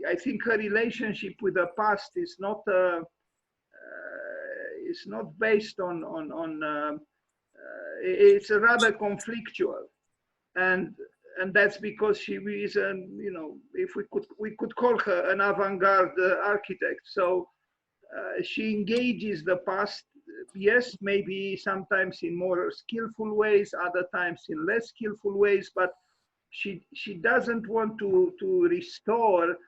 I think her relationship with the past is not based on. It's rather conflictual, and that's because she is you know, if we could call her an avant-garde architect. So she engages the past, yes, maybe sometimes in more skillful ways, other times in less skillful ways, but she doesn't want to restore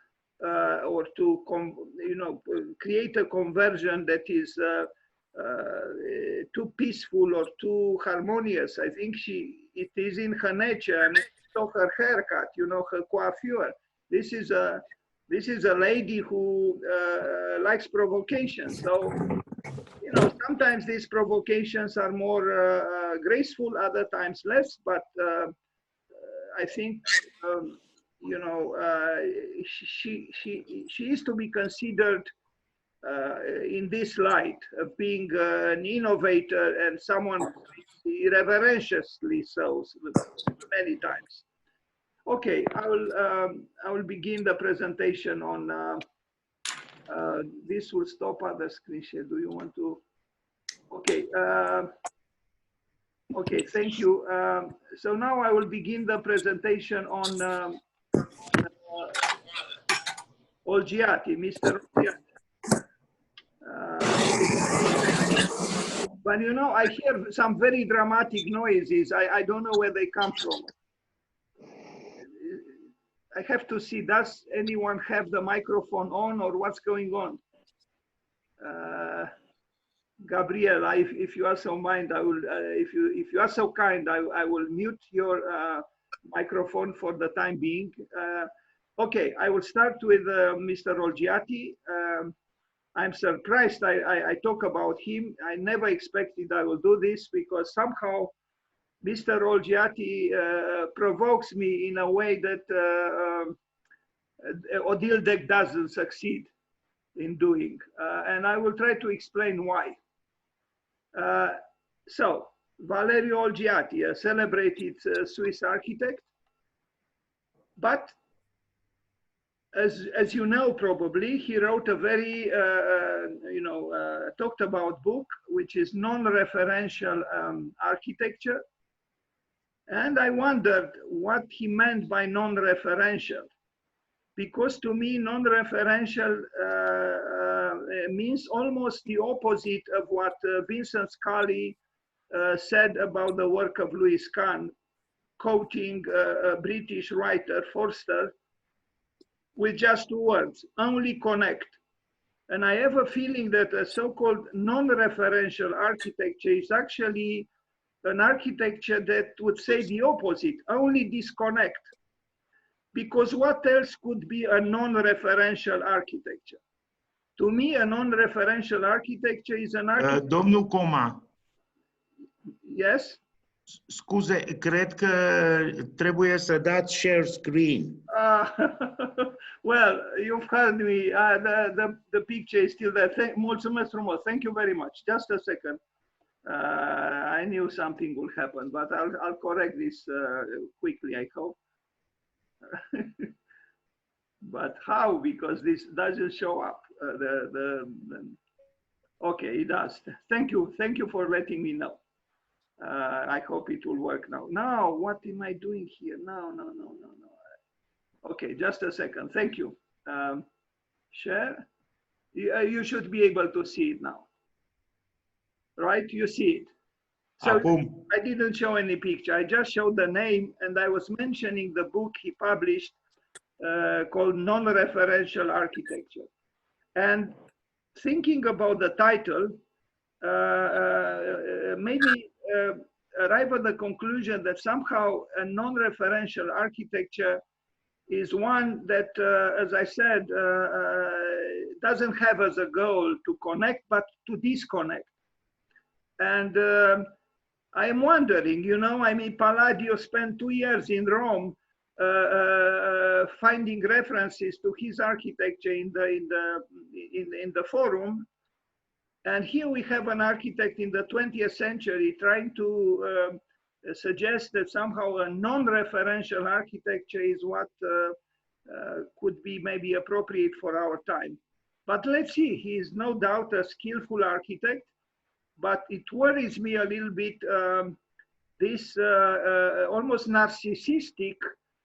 or to create a conversion that is too peaceful or too harmonious. I think it is in her nature. I mean, so her haircut, you know, her coiffure. This is a lady who likes provocation. So, you know, sometimes these provocations are more graceful, other times less. But I think, you know, she is to be considered in this light of being an innovator and someone irreverentiously so many times. Okay, I will begin the presentation on. This will stop other screen share. Do you want to? Okay. Okay. Thank you. So now I will begin the presentation on OLGIATI, Mr. OLGIATI. But you know, I hear some very dramatic noises. I don't know where they come from. I have to see, does anyone have the microphone on or what's going on? Gabriela, if you are so kind, I will, if you are so kind, I will mute your microphone for the time being. Okay, I will start with Mr. OLGIATI. I'm surprised I talk about him. I never expected I will do this because somehow Mr. OLGIATI provokes me in a way that ODILE-DECQ doesn't succeed in doing. And I will try to explain why. So, Valerio OLGIATI, a celebrated Swiss architect, but as you know, probably, he wrote a very, talked about book, which is non-referential architecture. And I wondered what he meant by non-referential, because to me, non-referential means almost the opposite of what Vincent Scully said about the work of Louis Kahn, quoting a British writer, Forster, with just two words, only connect. And I have a feeling that a so-called non-referential architecture is actually an architecture that would say the opposite, only disconnect. Because what else could be a non-referential architecture? To me, a non-referential architecture is an architecture... Domnul Coma. Yes? Scuze, cred că trebuie să dați share screen. Well, you've heard me. The picture is still there. Mulțumesc frumos. Thank you very much. Just a second. I knew something would happen, but I'll correct this quickly, I hope. But how? Because this doesn't show up. Okay, it does. Thank you for letting me know. I hope it will work now. Now, what am I doing here? No. Okay, just a second. Thank you. Share. You should be able to see it now. Right? You see it. So Acum, I didn't show any picture. I just showed the name, and I was mentioning the book he published called Non-Referential Architecture. And thinking about the title made me arrive at the conclusion that somehow a non-referential architecture is one that, as I said, doesn't have as a goal to connect, but to disconnect. And I am wondering, you know, I mean, Palladio spent 2 years in Rome finding references to his architecture in the Forum. And here we have an architect in the 20th century trying to suggest that somehow a non-referential architecture is what could be maybe appropriate for our time. But let's see, he is no doubt a skillful architect, but it worries me a little bit, this almost narcissistic,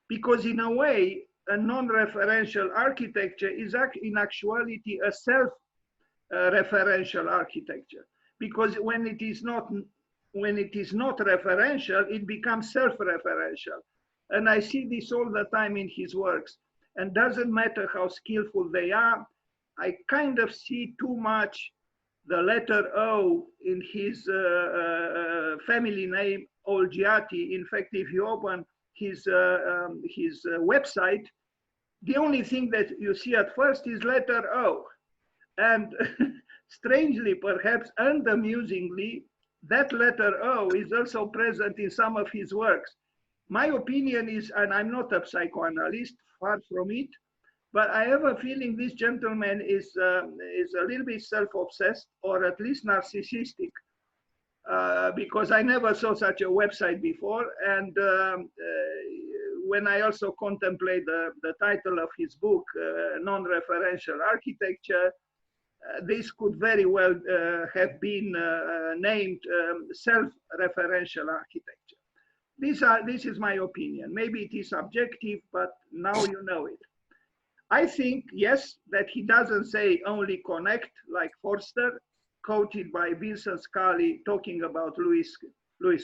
because in a way, a non-referential architecture is in actuality a self-referential architecture, because when it is not referential, it becomes self-referential. And I see this all the time in his works. And doesn't matter how skillful they are, I kind of see too much the letter O in his family name, OLGIATI. In fact, if you open his website, the only thing that you see at first is letter O. And strangely, perhaps unamusingly, that letter O is also present in some of his works. My opinion is, and I'm not a psychoanalyst, far from it, but I have a feeling this gentleman is a little bit self-obsessed, or at least narcissistic, because I never saw such a website before. And when I also contemplate the title of his book, Non-Referential Architecture, this could very well have been named self-referential architecture. This is my opinion. Maybe it is subjective, but now you know it. I think, yes, that he doesn't say only connect, like Forster, quoted by Vincent Scully talking about Louis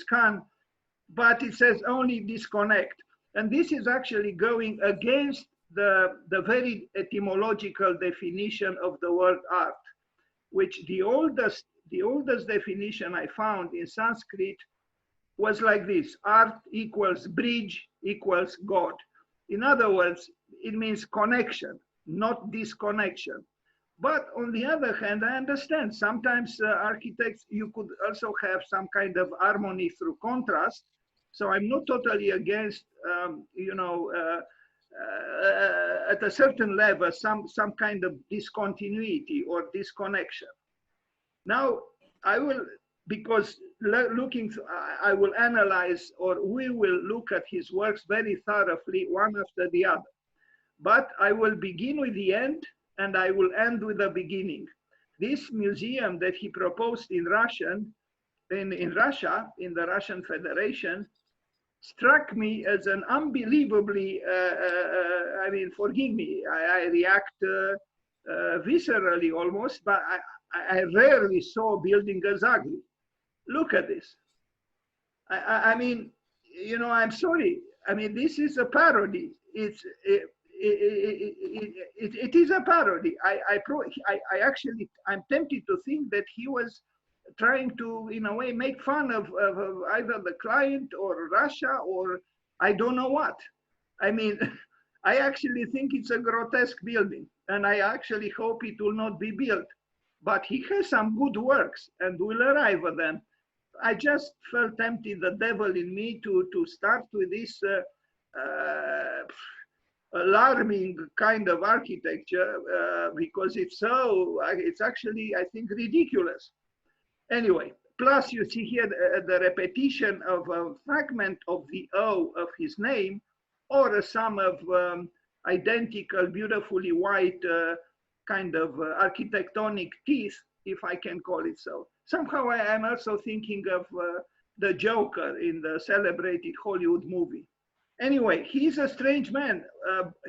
Kahn, but it says only disconnect. And this is actually going against the very etymological definition of the word art, which the oldest definition I found in Sanskrit was like this: art equals bridge equals God. In other words, it means connection, not disconnection. But on the other hand, I understand sometimes architects, you could also have some kind of harmony through contrast. So I'm not totally against, you know, at a certain level, some kind of discontinuity or disconnection. Now, I will, because I will analyze, or we will look at his works very thoroughly, one after the other. But I will begin with the end, and I will end with the beginning. This museum that he proposed in Russia, in the Russian Federation, struck me as an unbelievably, I mean, forgive me, I react viscerally almost, but I rarely saw a building as ugly. Look at this. I mean, you know, I'm sorry. I mean, this is a parody. It is a parody. I'm tempted to think that he was trying to, in a way, make fun of either the client or Russia or I don't know what. I mean, I actually think it's a grotesque building, and I actually hope it will not be built. But he has some good works, and we'll arrive at them. I just felt tempted, the devil in me, to start with this alarming kind of architecture because it's actually, I think, ridiculous. Anyway, plus you see here the repetition of a fragment of the O of his name, or a sum of identical, beautifully white kind of architectonic teeth, if I can call it so. Somehow I am also thinking of the Joker in the celebrated Hollywood movie. Anyway, he's a strange man.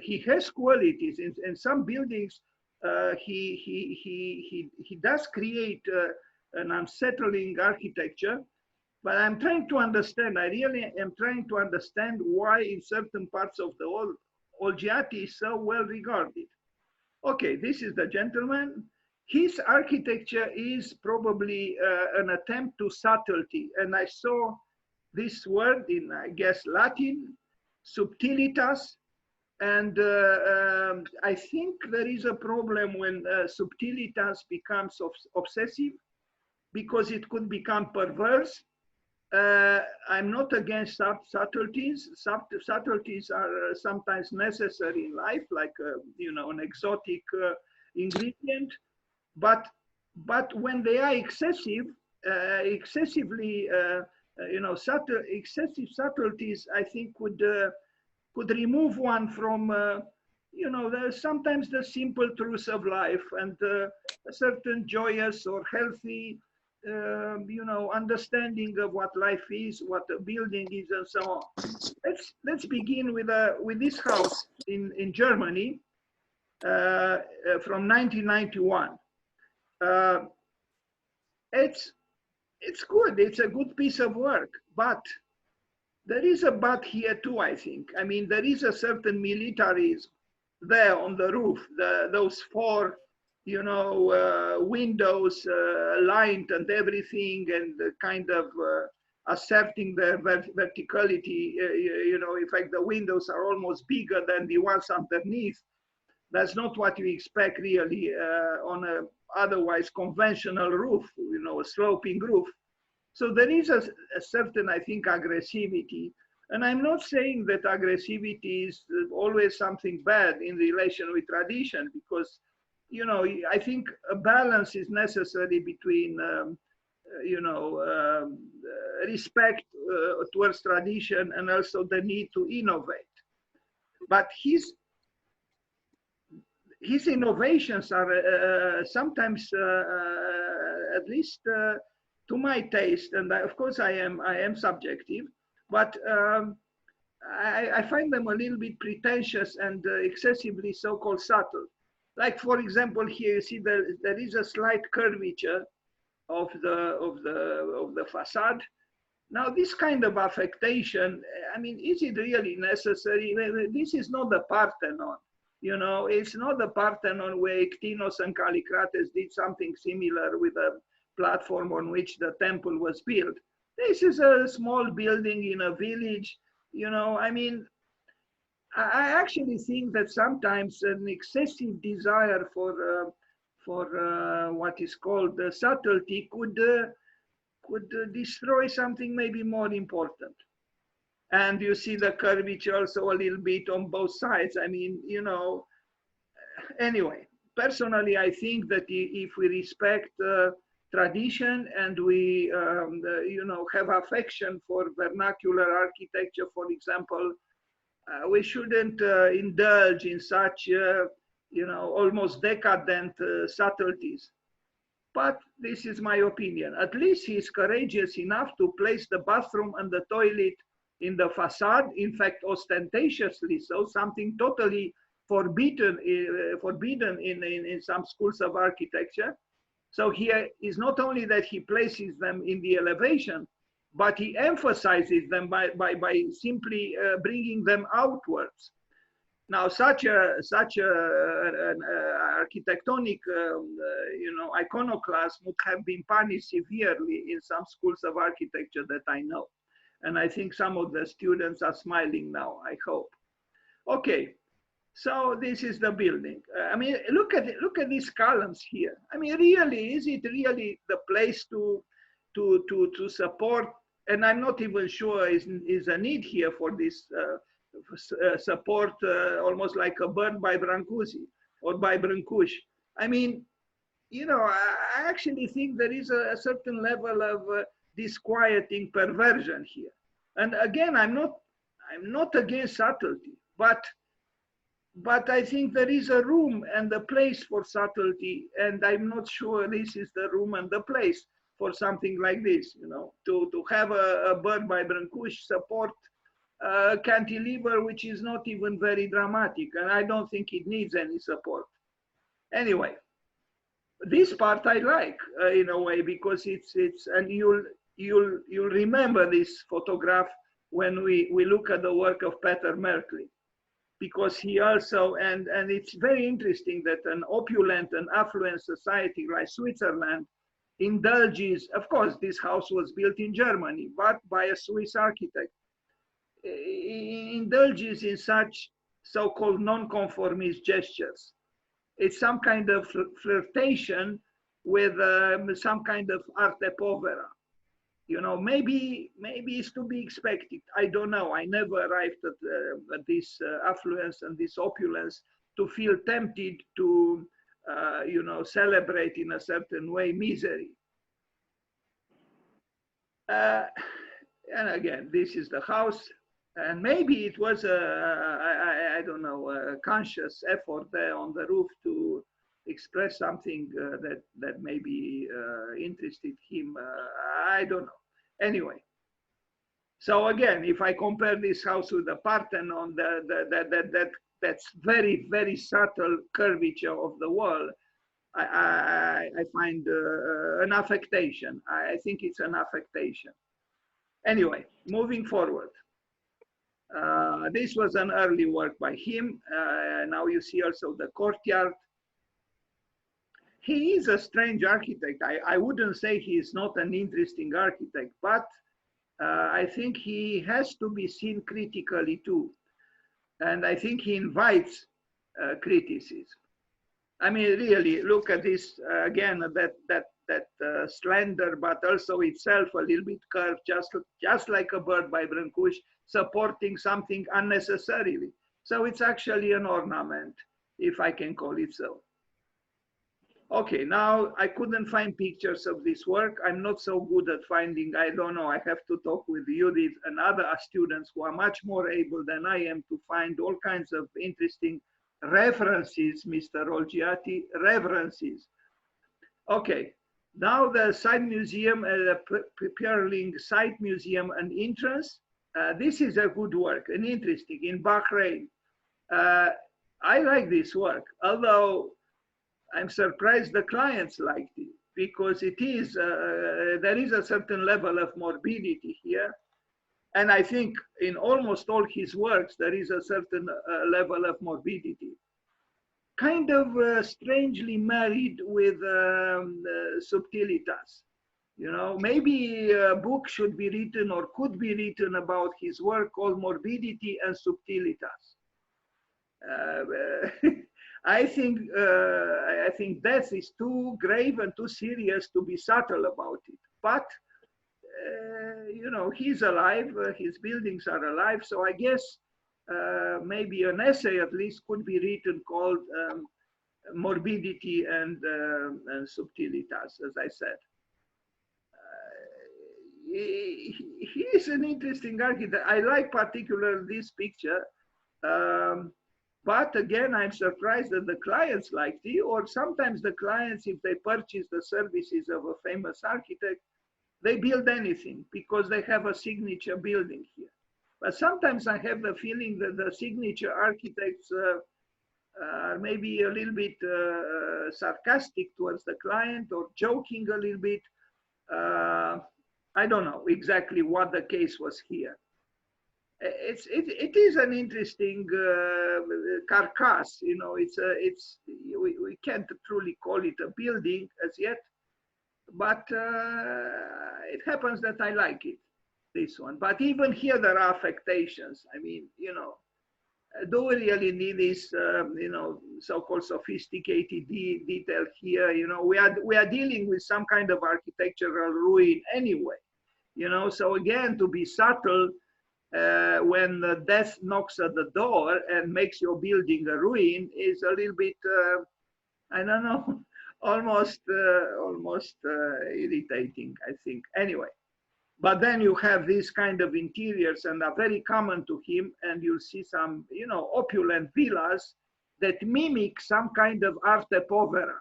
He has qualities. In some buildings, he does create an unsettling architecture. But I'm trying to understand, I really am trying to understand why in certain parts of the world, OLGIATI is so well regarded. Okay, this is the gentleman. His architecture is probably an attempt to subtlety. And I saw this word in, I guess, Latin, subtilitas. And I think there is a problem when subtilitas becomes obsessive, because it could become perverse. I'm not against subtleties. Subtleties are sometimes necessary in life, like you know, an exotic ingredient. But when they are excessive, excessively, you know, excessive subtleties, I think could remove one from you know, sometimes the simple truths of life and a certain joyous or healthy you know, understanding of what life is, what a building is, and so on. Let's begin with this house in Germany from 1991. It's good. It's a good piece of work, but there is a but here too, I think. I mean, there is a certain militarism there on the roof. Those four, you know, windows lined and everything, and kind of asserting their verticality. You know, in fact, the windows are almost bigger than the ones underneath. That's not what you expect really on a otherwise conventional roof, you know, a sloping roof. So there is a certain, I think, aggressivity. And I'm not saying that aggressivity is always something bad in relation with tradition, because, you know, I think a balance is necessary between, you know, respect towards tradition and also the need to innovate. But his innovations are sometimes, at least to my taste, and of course I am subjective, but I find them a little bit pretentious and excessively so-called subtle. Like, for example, here you see there is a slight curvature of the facade. Now, this kind of affectation, I mean, is it really necessary? This is not the Parthenon. You know, it's not the Parthenon where Ectinos and Callicrates did something similar with a platform on which the temple was built. This is a small building in a village. You know, I mean, I actually think that sometimes an excessive desire for what is called subtlety could destroy something maybe more important. And you see the curvature also a little bit on both sides. I mean, you know, anyway, personally, I think that if we respect tradition and we, you know, have affection for vernacular architecture, for example, we shouldn't indulge in such, you know, almost decadent subtleties. But this is my opinion. At least he's courageous enough to place the bathroom and the toilet in the facade, in fact, ostentatiously so, something totally forbidden in some schools of architecture. So here is not only that he places them in the elevation, but he emphasizes them by simply bringing them outwards. Now, such an architectonic, you know, iconoclasm would have been punished severely in some schools of architecture that I know. And I think some of the students are smiling now, I hope. Okay, so this is the building. I mean, look at these columns here. I mean, really, is it really the place to support? And I'm not even sure is a need here for this support, almost like a bird by Brancusi or by Brancusi. I mean, you know, I actually think there is a certain level of disquieting perversion here. And again, I'm not against subtlety, but I think there is a room and a place for subtlety, and I'm not sure this is the room and the place for something like this, you know, to have a bird by Brancusi support cantilever, which is not even very dramatic, and I don't think it needs any support. Anyway, this part I like in a way, because it's and you'll remember this photograph when we look at the work of Peter MARKLI, because he also, and it's very interesting that an opulent and affluent society like Switzerland indulges, of course, this house was built in Germany, but by a Swiss architect, indulges in such so-called non-conformist gestures. It's some kind of flirtation with some kind of arte povera. You know, maybe it's to be expected. I don't know. I never arrived at this affluence and this opulence to feel tempted to, you know, celebrate in a certain way misery. And again, this is the house. And maybe it was I don't know, a conscious effort there on the roof to express something that maybe interested him. I don't know. Anyway, so again, if I compare this house with the Parthenon, that's very, very subtle curvature of the wall, I find an affectation. I think it's an affectation. Anyway, moving forward. This was an early work by him. Now you see also the courtyard. He is a strange architect. I wouldn't say he is not an interesting architect, but I think he has to be seen critically too. And I think he invites criticism. I mean, really, look at this again, that slender, but also itself a little bit curved, just like a bird by Brancusi, supporting something unnecessarily. So it's actually an ornament, if I can call it so. Okay, now I couldn't find pictures of this work. I'm not so good at finding, I don't know, I have to talk with Judith and other students who are much more able than I am to find all kinds of interesting references, Mr. Olgiati, references. Okay, now the side museum, the Perling side museum and entrance. This is a good work and interesting in Bahrain. I like this work, although I'm surprised the clients liked it, because it is, there is a certain level of morbidity here. And I think in almost all his works, there is a certain level of morbidity. Kind of strangely married with subtilitas. You know, maybe a book should be written or could be written about his work called Morbidity and Subtilitas. I think death is too grave and too serious to be subtle about it. But you know, he's alive. His buildings are alive. So I guess maybe an essay at least could be written called Morbidity and Subtilitas, as I said. He is an interesting architect. I like particularly this picture. But again, I'm surprised that the clients liked it, or sometimes the clients, if they purchase the services of a famous architect, they build anything because they have a signature building here. But sometimes I have the feeling that the signature architects are maybe a little bit sarcastic towards the client or joking a little bit. I don't know exactly what the case was here. It is an interesting carcass, you know. We can't truly call it a building as yet, but it happens that I like it, this one. But even here there are affectations. I mean, you know, do we really need this, you know, so-called sophisticated detail here? You know, we are dealing with some kind of architectural ruin anyway, you know. So again, to be subtle. When death knocks at the door and makes your building a ruin is a little bit, I don't know, almost irritating, I think. Anyway, but then you have these kind of interiors and are very common to him, and you'll see some, you know, opulent villas that mimic some kind of arte povera.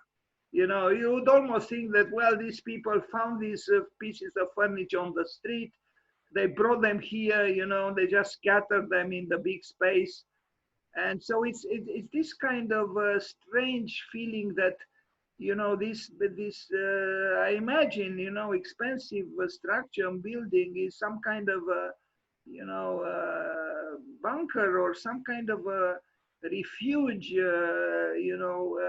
You know, you would almost think that, well, these people found these pieces of furniture on the street. They brought them here, you know, they just scattered them in the big space. And so it's this kind of strange feeling that you know, I imagine, you know, expensive structure and building is some kind of a, you know, bunker or some kind of a refuge, you know,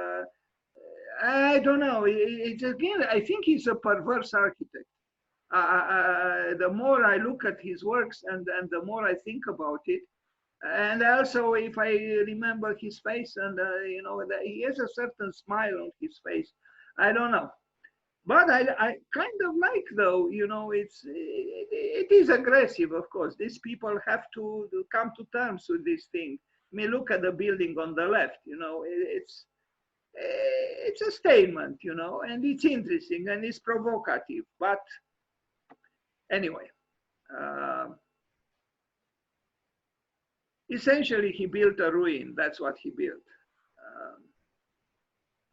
I don't know. It's again, I think he's a perverse architect. The more I look at his works and the more I think about it, and also if I remember his face and you know, that he has a certain smile on his face. I don't know, but I kind of like, though, you know, it is aggressive, of course. These people have to come to terms with this thing. I mean, look at the building on the left, you know, it's a statement, you know, and it's interesting and it's provocative. But anyway, essentially he built a ruin. That's what he built.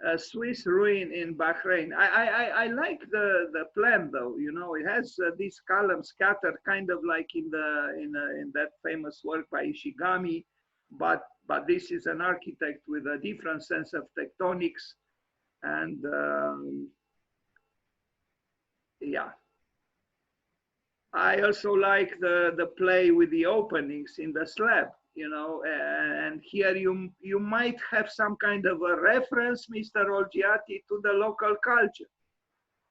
A Swiss ruin in Bahrain. I like the plan, though. You know, it has these columns scattered, kind of like in that famous work by Ishigami, but this is an architect with a different sense of tectonics, and yeah. I also like the play with the openings in the slab, you know, and here you might have some kind of a reference, Mr. Olgiati, to the local culture.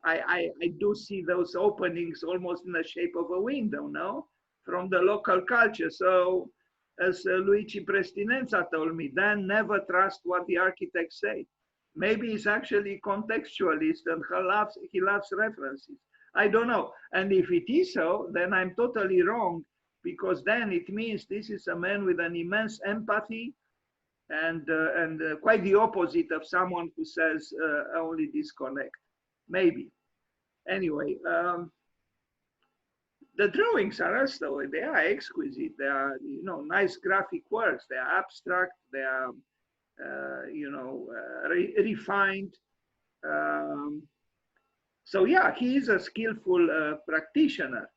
I do see those openings almost in the shape of a window, no, from the local culture. So as Luigi Prestinenza told me, Dan, never trust what the architects say. Maybe he's actually contextualist and he loves references. I don't know. And if it is so, then I'm totally wrong, because then it means this is a man with an immense empathy and quite the opposite of someone who says only disconnect. Maybe. Anyway, the drawings are also, they are exquisite. They are, you know, nice graphic works. They are abstract. They are, you know, refined. So yeah, he is a skillful practitioner.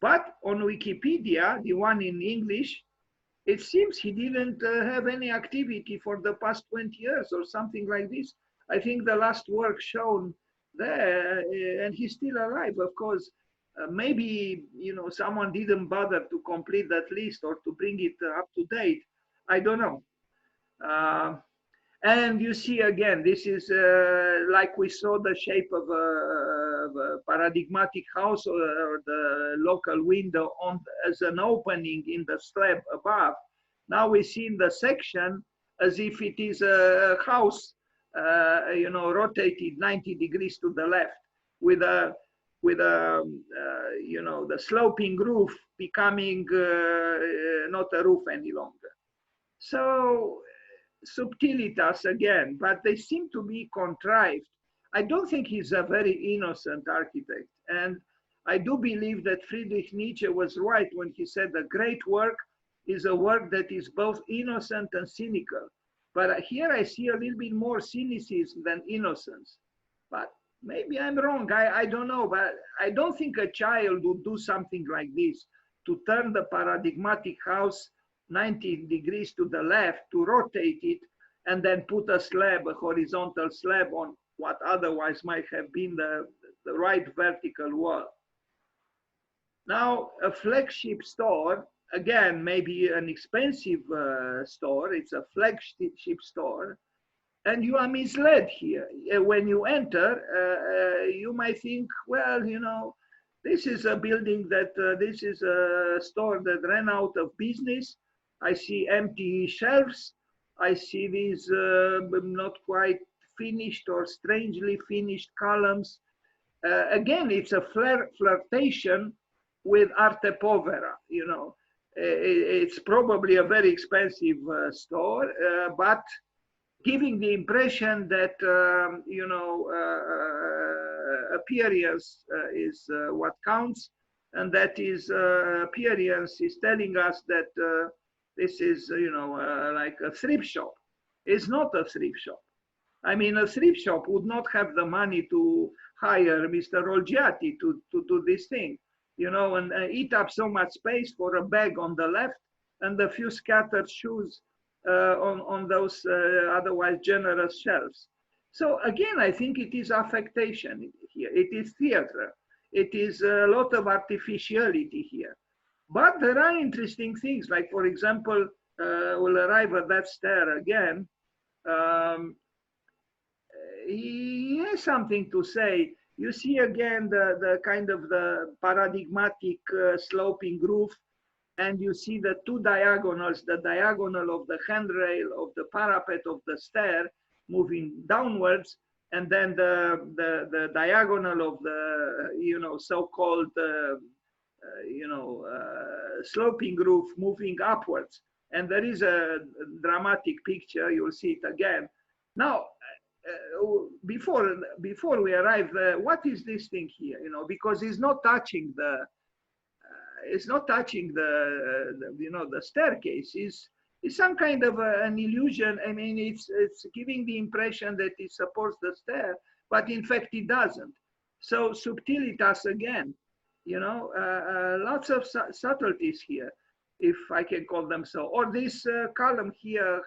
But on Wikipedia, the one in English, it seems he didn't have any activity for the past 20 years or something like this. I think the last work shown there, and he's still alive, of course. Maybe, you know, someone didn't bother to complete that list or to bring it up to date. I don't know. And you see, again, this is like we saw the shape of a paradigmatic house or the local window as an opening in the slab above. Now we see in the section as if it is a house, you know, rotated 90 degrees to the left with a you know, the sloping roof becoming not a roof any longer. So subtilitas again, but they seem to be contrived. I don't think he's a very innocent architect. And I do believe that Friedrich Nietzsche was right when he said that great work is a work that is both innocent and cynical. But here I see a little bit more cynicism than innocence. But maybe I'm wrong, I don't know, but I don't think a child would do something like this, to turn the paradigmatic house 90 degrees to the left, to rotate it, and then put a slab, a horizontal slab on what otherwise might have been the right vertical wall. Now, a flagship store, again, maybe an expensive store, it's a flagship store, and you are misled here. When you enter, you might think, well, you know, this is a building that, this is a store that ran out of business. I see empty shelves. I see these not quite finished or strangely finished columns. Again, it's a flirtation with arte povera, you know. It's probably a very expensive store, but giving the impression that, you know, appearance is what counts, and that is appearance is telling us that this is, you know, like a thrift shop. It's not a thrift shop. I mean, a thrift shop would not have the money to hire Mr. Olgiati to do this thing, you know, and eat up so much space for a bag on the left and a few scattered shoes on those otherwise generous shelves. So again, I think it is affectation here. It is theater. It is a lot of artificiality here. But there are interesting things, like for example, we'll arrive at that stair again. Um, he has something to say. You see again the kind of the paradigmatic sloping roof, and you see the two diagonals, the diagonal of the handrail of the parapet of the stair moving downwards, and then the diagonal of the, you know, so-called, sloping roof moving upwards. And there is a dramatic picture, you'll see it again. Now, before we arrive there, what is this thing here? You know, because it's not touching the the staircase. Is some kind of an illusion. I mean, it's giving the impression that it supports the stair, but in fact it doesn't. So subtilitas again, you know, lots of subtleties here, if I can call them so. Or this column here,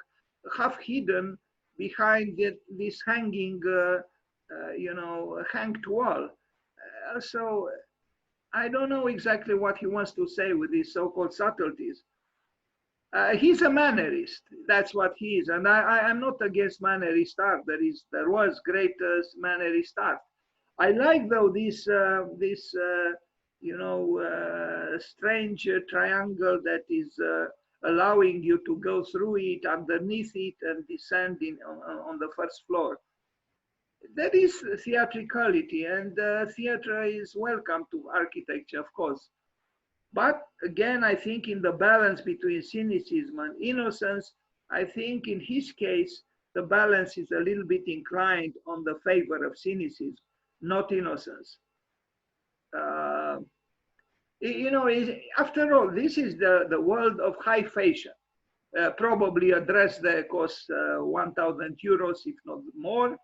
half hidden behind this hanging, hanged wall. So I don't know exactly what he wants to say with these so-called subtleties. He's a mannerist. That's what he is, and I'm not against mannerist art. There was great mannerist art. I like though this strange triangle that is allowing you to go through it, underneath it, and descend on the first floor. That is theatricality, and theater is welcome to architecture, of course. But again, I think in the balance between cynicism and innocence, I think in his case, the balance is a little bit inclined on the favor of cynicism, not innocence. After all, this is the world of high fashion. Probably a dress that costs 1,000 euros, if not more.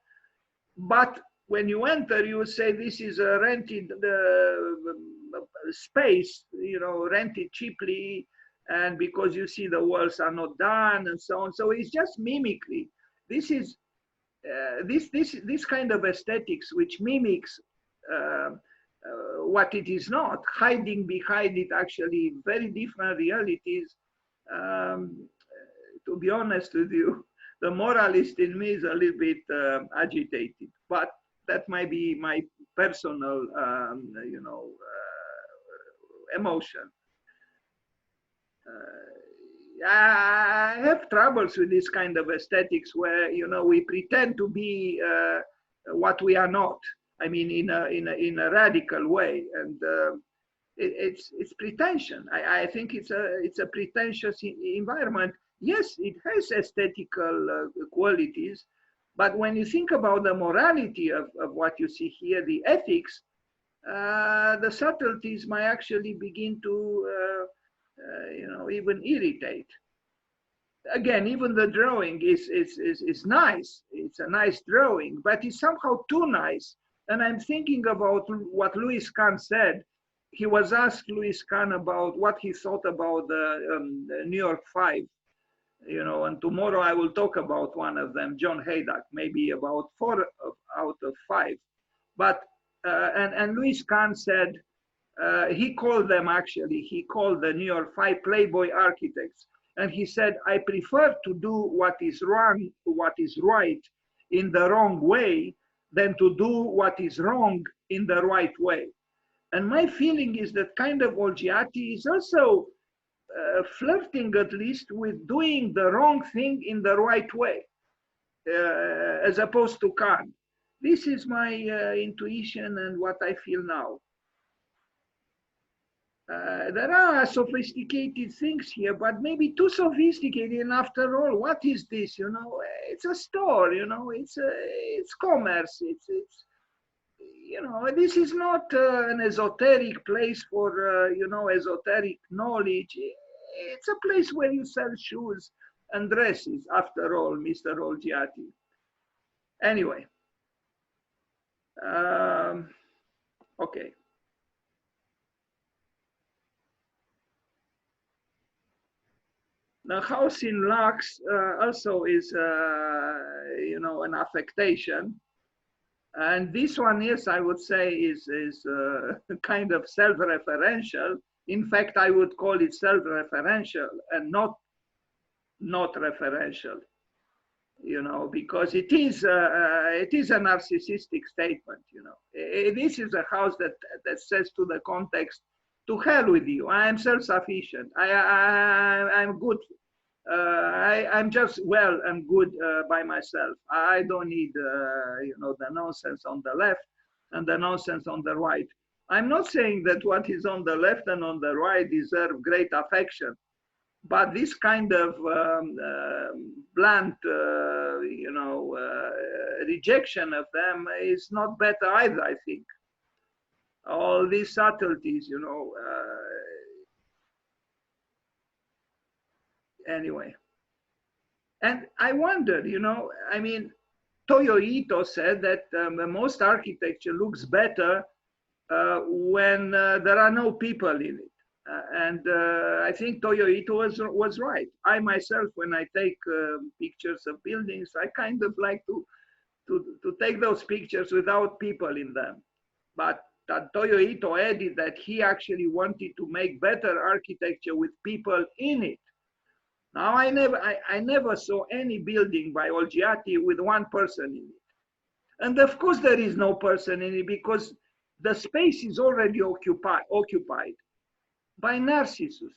But when you enter, you say this is a rented space, you know, rented cheaply, and because you see the walls are not done and so on. So it's just mimicry. This is this kind of aesthetics which mimics what it is not, hiding behind it actually very different realities. To be honest with you, the moralist in me is a little bit agitated, but that might be my personal, emotion. I have troubles with this kind of aesthetics where, you know, we pretend to be what we are not. I mean, in a radical way, and it's pretension. I think it's a pretentious environment. Yes, it has aesthetical qualities, but when you think about the morality of what you see here, the ethics, the subtleties might actually begin to, even irritate. Again, even the drawing is nice. It's a nice drawing, but it's somehow too nice. And I'm thinking about what Louis Kahn said. He was asked, Louis Kahn, about what he thought about the New York Five, you know, and tomorrow I will talk about one of them, John Haydock, maybe about 4 out of 5. But, and Louis Kahn said, he called the New York Five Playboy architects. And he said, I prefer to do what is wrong, what is right in the wrong way than to do what is wrong in the right way. And my feeling is that kind of Olgiati is also flirting at least with doing the wrong thing in the right way, as opposed to Kant. This is my intuition and what I feel now. There are sophisticated things here, but maybe too sophisticated. And after all, what is this? You know, it's a store. You know, it's commerce. It's you know, this is not an esoteric place for esoteric knowledge. It's a place where you sell shoes and dresses. After all, Mr. Olgiati. Anyway, okay. The house in Lux also is, you know, an affectation. And this one, yes, I would say is kind of self-referential. In fact, I would call it self-referential and not referential, you know, because it is a narcissistic statement, you know. This is a house that says to the context, to hell with you. I am self-sufficient. I'm good. I'm just well and good by myself. I don't need, you know, the nonsense on the left and the nonsense on the right. I'm not saying that what is on the left and on the right deserve great affection, but this kind of blunt, you know, rejection of them is not better either, I think. All these subtleties, you know, anyway. And I wondered, you know, I mean, Toyo Ito said that most architecture looks better when there are no people in it. And I think Toyo Ito was right. I myself, when I take pictures of buildings, I kind of like to take those pictures without people in them. But Toyo Ito added that he actually wanted to make better architecture with people in it. Now, I never saw any building by OLGIATI with one person in it. And of course there is no person in it because the space is already occupied by Narcissus,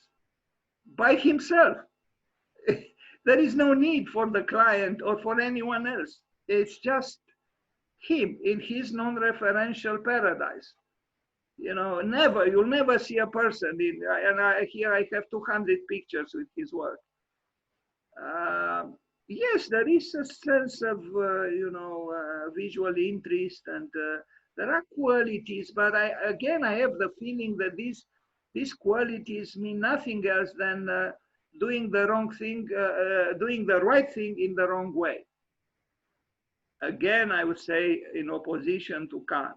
by himself. There is no need for the client or for anyone else. It's just him in his non-referential paradise. You know, you'll never see a person in, and here I have 200 pictures with his work. Yes, there is a sense of, you know, visual interest, and there are qualities, but again, I have the feeling that these qualities mean nothing else than doing the wrong thing, doing the right thing in the wrong way. Again, I would say in opposition to Kant.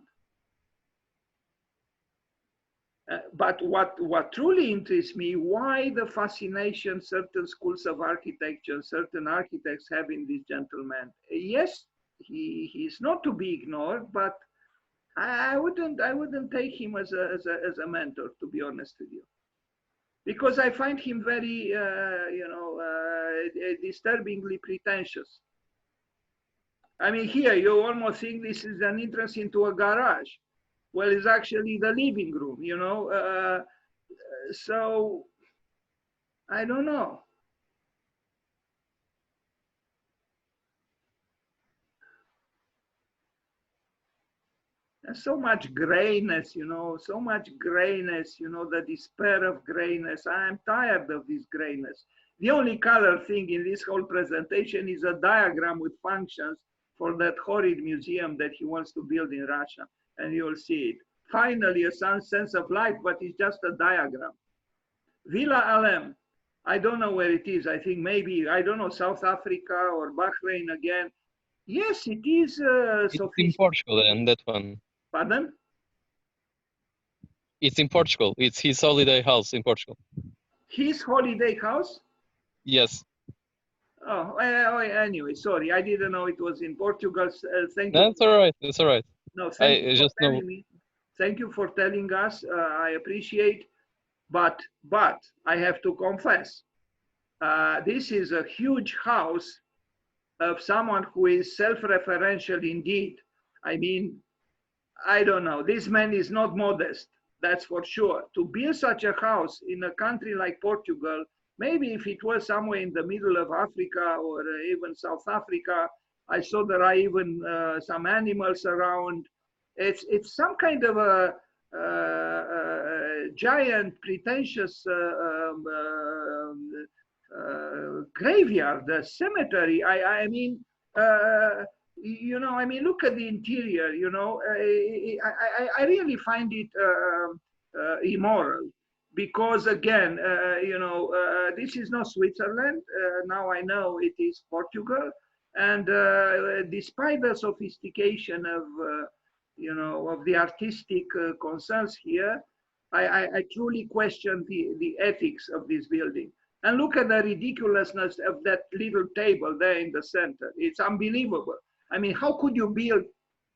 But what truly interests me, why the fascination certain schools of architecture, certain architects have in this gentleman. Yes, he's not to be ignored, but I wouldn't take him as a mentor, to be honest with you, because I find him very, you know, disturbingly pretentious. I mean, here you almost think this is an entrance into a garage. Well, it's actually the living room, you know. So I don't know. There's so much grayness, you know, so much grayness, you know, the despair of grayness. I'm tired of this grayness. The only color thing in this whole presentation is a diagram with functions for that horrid museum that he wants to build in Russia, and you'll see it. Finally, some sense of life, but it's just a diagram. Villa Alem, I don't know where it is. I think maybe, I don't know, South Africa or Bahrain again. Yes, it is. It's in Portugal, and that one. Pardon? It's in Portugal. It's his holiday house in Portugal. His holiday house? Yes. Oh, anyway, sorry, I didn't know it was in Portugal. Thank you. That's all right. That's all right. No, thank you just for know. telling me. Thank you for telling us. I appreciate. But I have to confess, this is a huge house of someone who is self-referential indeed. I mean, I don't know. This man is not modest, that's for sure. To build such a house in a country like Portugal, maybe if it was somewhere in the middle of Africa or even South Africa, I saw there are even some animals around. It's some kind of a giant, pretentious graveyard, a cemetery. I mean, you know, I mean, look at the interior, you know. I really find it immoral because, again, you know, this is not Switzerland. Now I know it is Portugal. And despite the sophistication of, you know, of the artistic concerns here, I truly question the ethics of this building. And look at the ridiculousness of that little table there in the center. It's unbelievable. I mean, how could you build?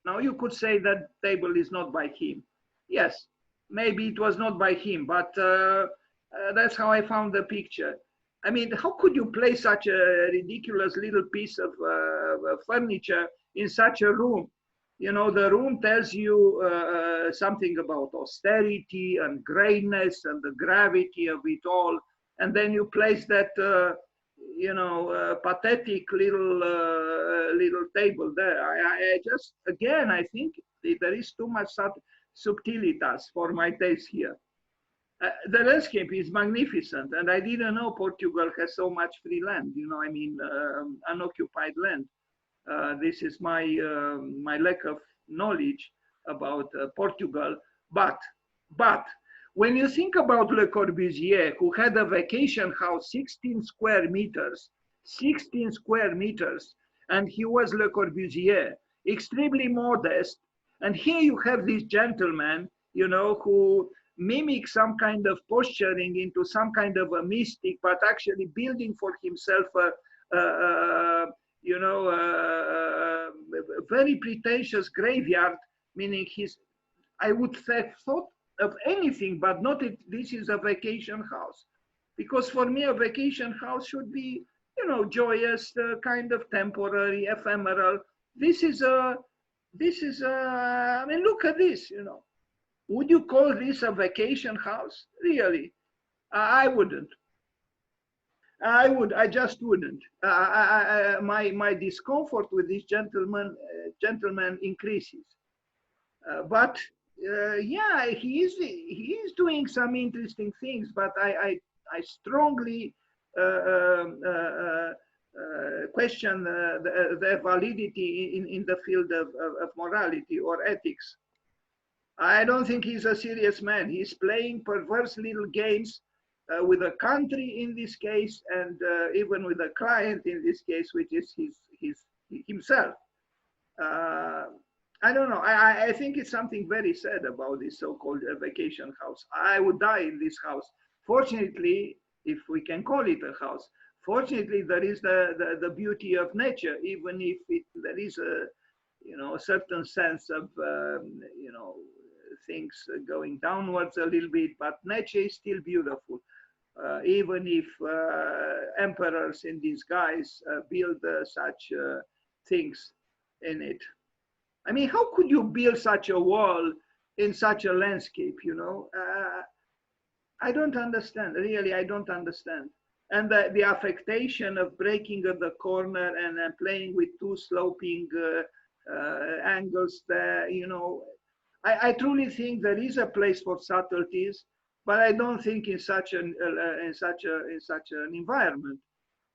Now you could say that table is not by him. Yes, maybe it was not by him, but that's how I found the picture. I mean, how could you place such a ridiculous little piece of furniture in such a room? You know, the room tells you something about austerity and greatness and the gravity of it all. And then you place that, you know, pathetic little table there. I just, again, I think there is too much subtilitas for my taste here. The landscape is magnificent, and I didn't know Portugal has so much free land. You know, I mean, unoccupied land. This is my my lack of knowledge about Portugal. But when you think about Le Corbusier, who had a vacation house, 16 square meters, 16 square meters, and he was Le Corbusier, extremely modest. And here you have this gentleman, you know, who mimics some kind of posturing into some kind of a mystic, but actually building for himself a you know, a very pretentious graveyard, meaning I would have thought of anything, but not if this is a vacation house. Because for me, a vacation house should be, you know, joyous, kind of temporary, ephemeral. This is I mean, look at this, you know. Would you call this a vacation house? Really? I wouldn't. I just wouldn't. My discomfort with this gentleman increases. But yeah, he is doing some interesting things. But I strongly question the validity in the field of morality or ethics. I don't think he's a serious man. He's playing perverse little games with a country in this case, and even with a client in this case, which is himself. I don't know. I think it's something very sad about this so-called vacation house. I would die in this house. Fortunately, if we can call it a house, fortunately there is the beauty of nature, even if there is a, you know, a certain sense of you know, things going downwards a little bit, but nature is still beautiful. Even if emperors in disguise build such things in it. I mean, how could you build such a wall in such a landscape, you know? I don't understand, really, I don't understand. And the affectation of breaking at the corner and playing with two sloping angles there, you know. I truly think there is a place for subtleties, but I don't think in such an environment.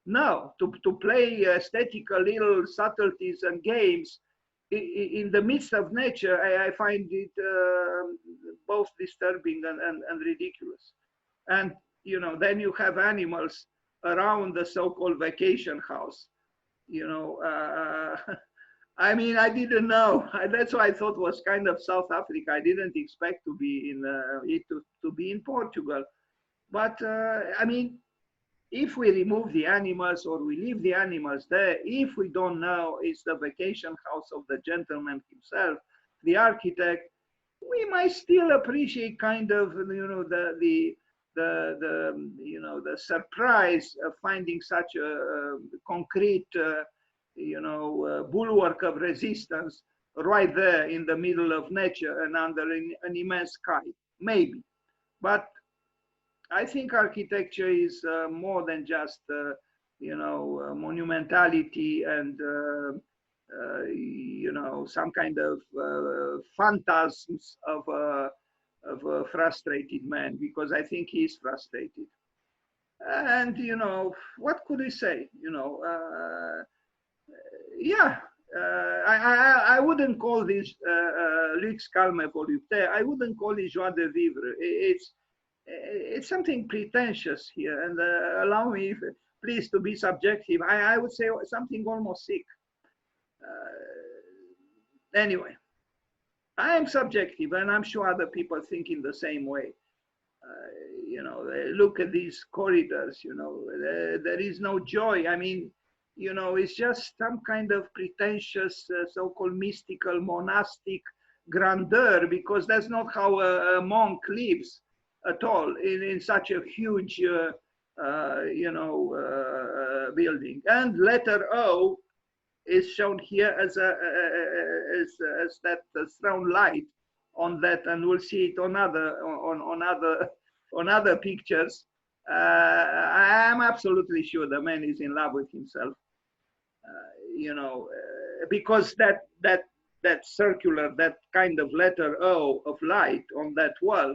No, to play aesthetical little subtleties and games in the midst of nature, I find it both disturbing and ridiculous. And you know, then you have animals around the so-called vacation house. You know, I mean, I didn't know. That's why I thought was kind of South Africa. I didn't expect to be in to be in Portugal. But I mean, if we remove the animals or we leave the animals there, if we don't know it's the vacation house of the gentleman himself, the architect, we might still appreciate kind of, you know, the you know, the surprise of finding such a concrete you know, bulwark of resistance right there in the middle of nature and under an immense sky, maybe. But I think architecture is more than just, you know, monumentality and, you know, some kind of phantasms of a frustrated man, because I think he's frustrated. And, you know, what could we say? You know, yeah, I wouldn't call this luxe, calme, volupté. I wouldn't call it joie de vivre. It's something pretentious here, and allow me, please, to be subjective. I would say something almost sick. Anyway, I am subjective, and I'm sure other people think in the same way. You know, look at these corridors, you know, there is no joy. I mean, you know, it's just some kind of pretentious, so-called mystical, monastic grandeur, because that's not how a monk lives at all in such a huge, you know, building. And letter O is shown here as that strong light on that, and we'll see it on other pictures. I am absolutely sure the man is in love with himself. You know, because that circular, that kind of letter O of light on that wall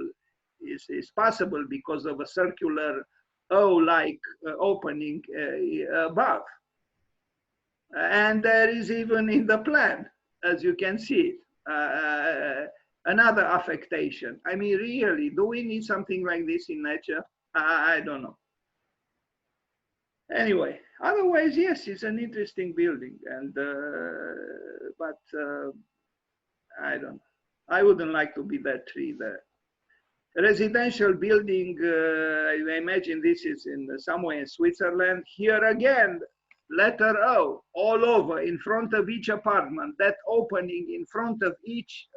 is possible because of a circular O-like opening above. And there is even in the plan, as you can see, another affectation. I mean, really, do we need something like this in nature? I don't know. Anyway, otherwise, yes, it's an interesting building, and but I don't know. I wouldn't like to be that tree there. Residential building, I imagine this is in somewhere in Switzerland. Here again, letter O all over in front of each apartment, that opening in front of each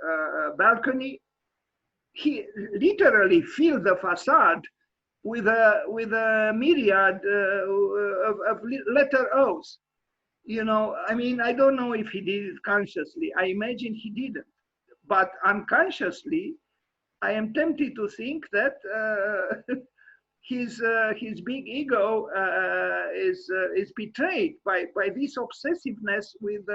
balcony. He literally filled the facade with a myriad of letter O's. You know, I mean, I don't know if he did it consciously. I imagine he didn't, but unconsciously, I am tempted to think that his big ego is betrayed by this obsessiveness with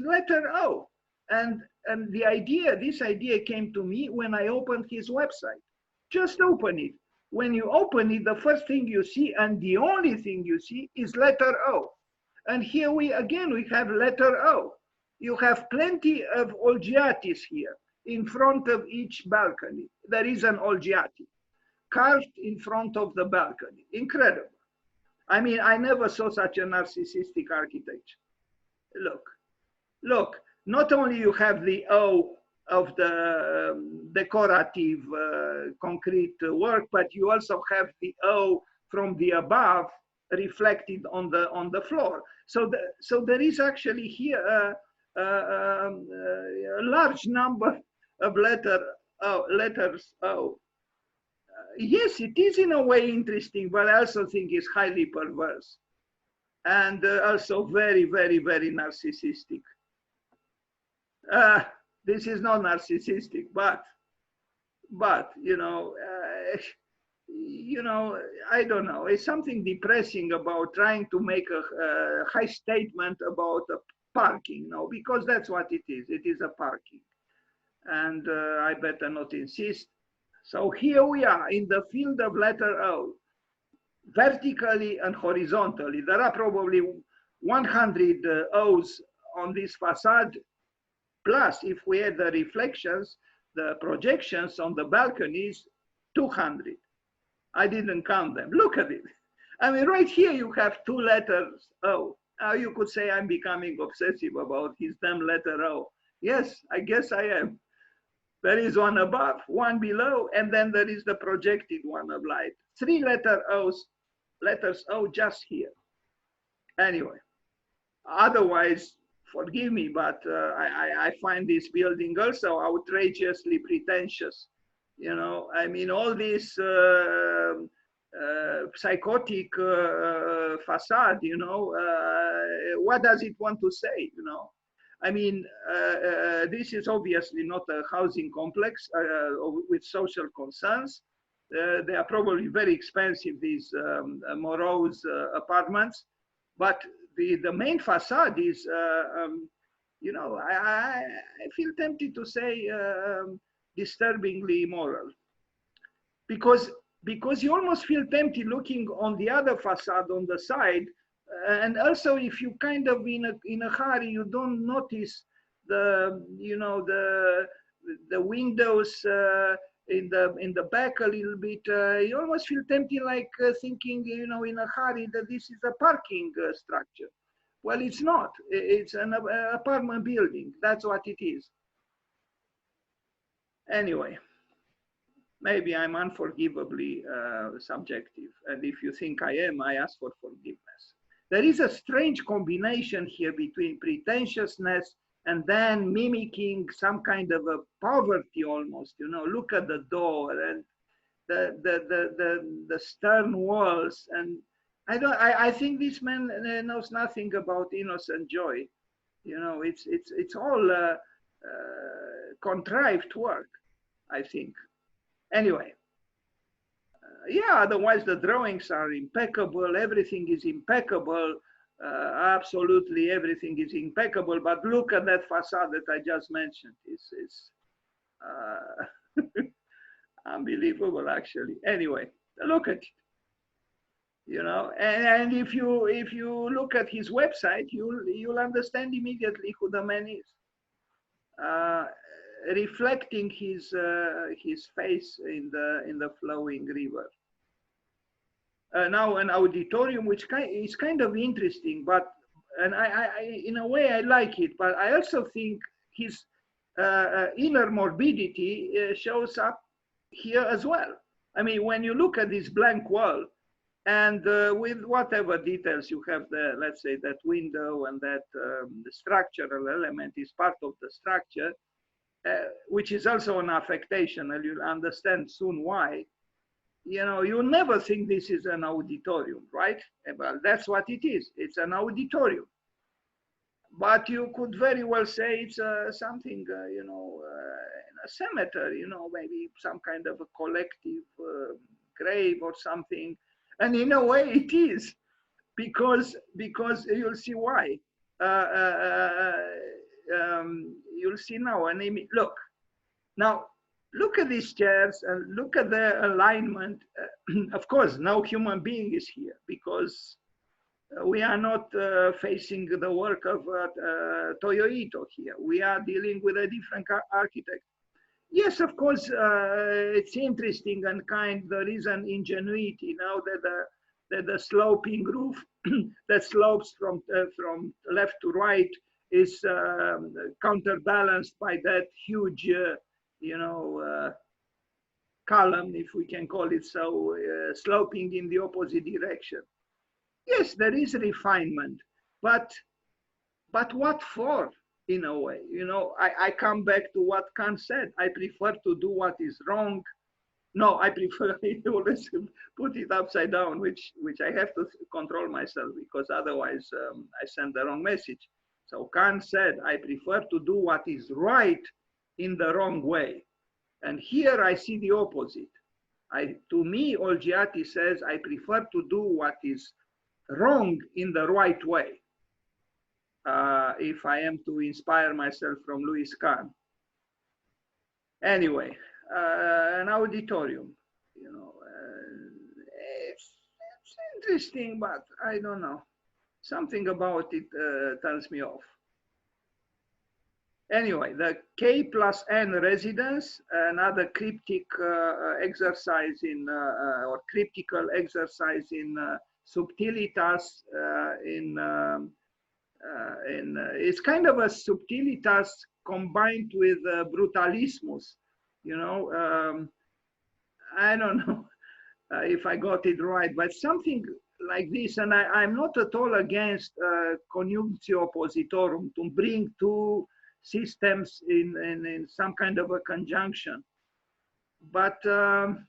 letter O, and this idea came to me when I opened his website. Just open it. When you open it, the first thing you see and the only thing you see is letter O, and here we have letter O. You have plenty of OLGIATIs here. In front of each balcony, there is an OLGIATI carved in front of the balcony. Incredible. I mean, I never saw such a narcissistic architecture. Look, not only you have the O of the decorative concrete work, but you also have the O from the above reflected on the floor. So there is actually here a large number of letters O. Yes, it is in a way interesting, but I also think it's highly perverse and also very, very, very narcissistic. This is not narcissistic, but you know, I don't know. It's something depressing about trying to make a high statement about parking, no, because that's what it is. It is a parking. And I better not insist. So here we are in the field of letter O, vertically and horizontally. There are probably 100 O's on this facade. Plus, if we add the reflections, the projections on the balconies, 200. I didn't count them. Look at it. I mean, right here you have 2 letters O. Now you could say I'm becoming obsessive about his damn letter O. Yes, I guess I am. There is one above, one below, and then there is the projected one of light. 3 letters O just here. Anyway, otherwise, forgive me, but I find this building also outrageously pretentious. You know, I mean, all this psychotic facade, you know, what does it want to say, you know? I mean, this is obviously not a housing complex with social concerns. They are probably very expensive, these morose apartments, but the main facade is, you know, I feel tempted to say disturbingly immoral, because you almost feel tempted looking on the other facade on the side. And also, if you kind of in a hurry, you don't notice the, you know, the windows in the back a little bit. You almost feel tempted, like thinking, you know, in a hurry, that this is a parking structure. Well, it's not. It's an apartment building. That's what it is. Anyway, maybe I'm unforgivably subjective. And if you think I am, I ask for forgiveness. There is a strange combination here between pretentiousness and then mimicking some kind of a poverty almost, you know, look at the door and the stern walls. And I think this man knows nothing about innocent joy. You know, it's all contrived work, I think. Anyway, yeah, otherwise the drawings are impeccable, everything is impeccable, absolutely everything is impeccable, but look at that facade that I just mentioned. It's unbelievable, actually. Anyway, look at it. You know, and if you look at his website, you'll understand immediately who the man is. Reflecting his face in the flowing river. Now an auditorium, which is kind of interesting, but and I in a way I like it, but I also think his inner morbidity shows up here as well. I mean, when you look at this blank wall, and with whatever details you have there, let's say that window and that the structural element is part of the structure, which is also an affectation, and you'll understand soon why. You know, you never think this is an auditorium, right? Well, that's what it is. It's an auditorium. But you could very well say it's something, you know, in a cemetery, you know, maybe some kind of a collective grave or something. And in a way it is, because you'll see why. You'll see now. And look, now look at these chairs and look at the alignment. Of course, no human being is here because we are not facing the work of Toyo Ito here. We are dealing with a different architect. Yes, of course, it's interesting and kind. There is an ingenuity now that the sloping roof that slopes from left to right is counterbalanced by that huge, you know, column, if we can call it so, sloping in the opposite direction. Yes, there is refinement, but what for? In a way, you know, I come back to what Kant said. I prefer to do what is wrong. No, I prefer to always put it upside down, which I have to control myself, because otherwise I send the wrong message. So Kant said, I prefer to do what is right in the wrong way. And here I see the opposite. To me, Olgiati says, I prefer to do what is wrong in the right way. If I am to inspire myself from Louis Kahn. Anyway, an auditorium, you know, it's interesting, but I don't know. Something about it turns me off. Anyway, the K+N residence, another cryptic exercise in, or cryptical exercise in subtilitas, it's kind of a subtilitas combined with brutalismus, you know. I don't know if I got it right, but something like this. And I'm not at all against conjunctio oppositorum, to bring two systems in some kind of a conjunction. But I'm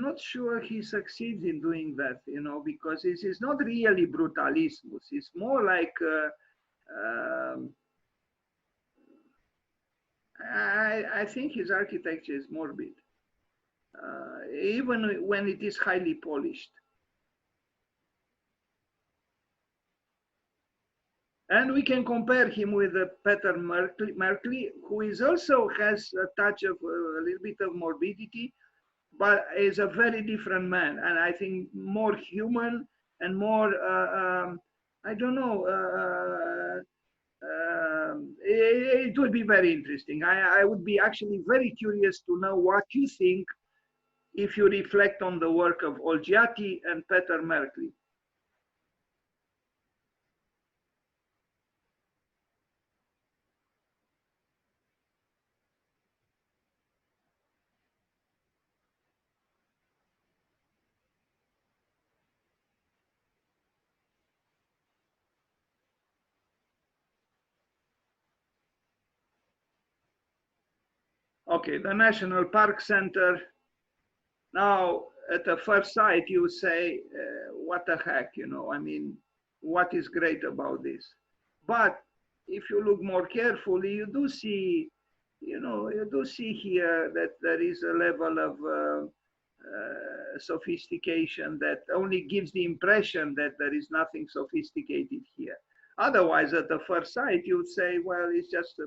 not sure he succeeds in doing that, you know, because this is not really brutalismus. It's more like I think his architecture is morbid, even when it is highly polished. And we can compare him with Peter Markli, who is also has a touch of a little bit of morbidity, but is a very different man, and I think more human and more, I don't know, it would be very interesting. I would be actually very curious to know what you think if you reflect on the work of Olgiati and Peter Markli. Okay, the National Park Center. Now, at the first sight, you say, what the heck, you know, I mean, what is great about this? But if you look more carefully, you do see, you know, you do see here that there is a level of sophistication that only gives the impression that there is nothing sophisticated here. Otherwise, at the first sight, you would say, well, it's just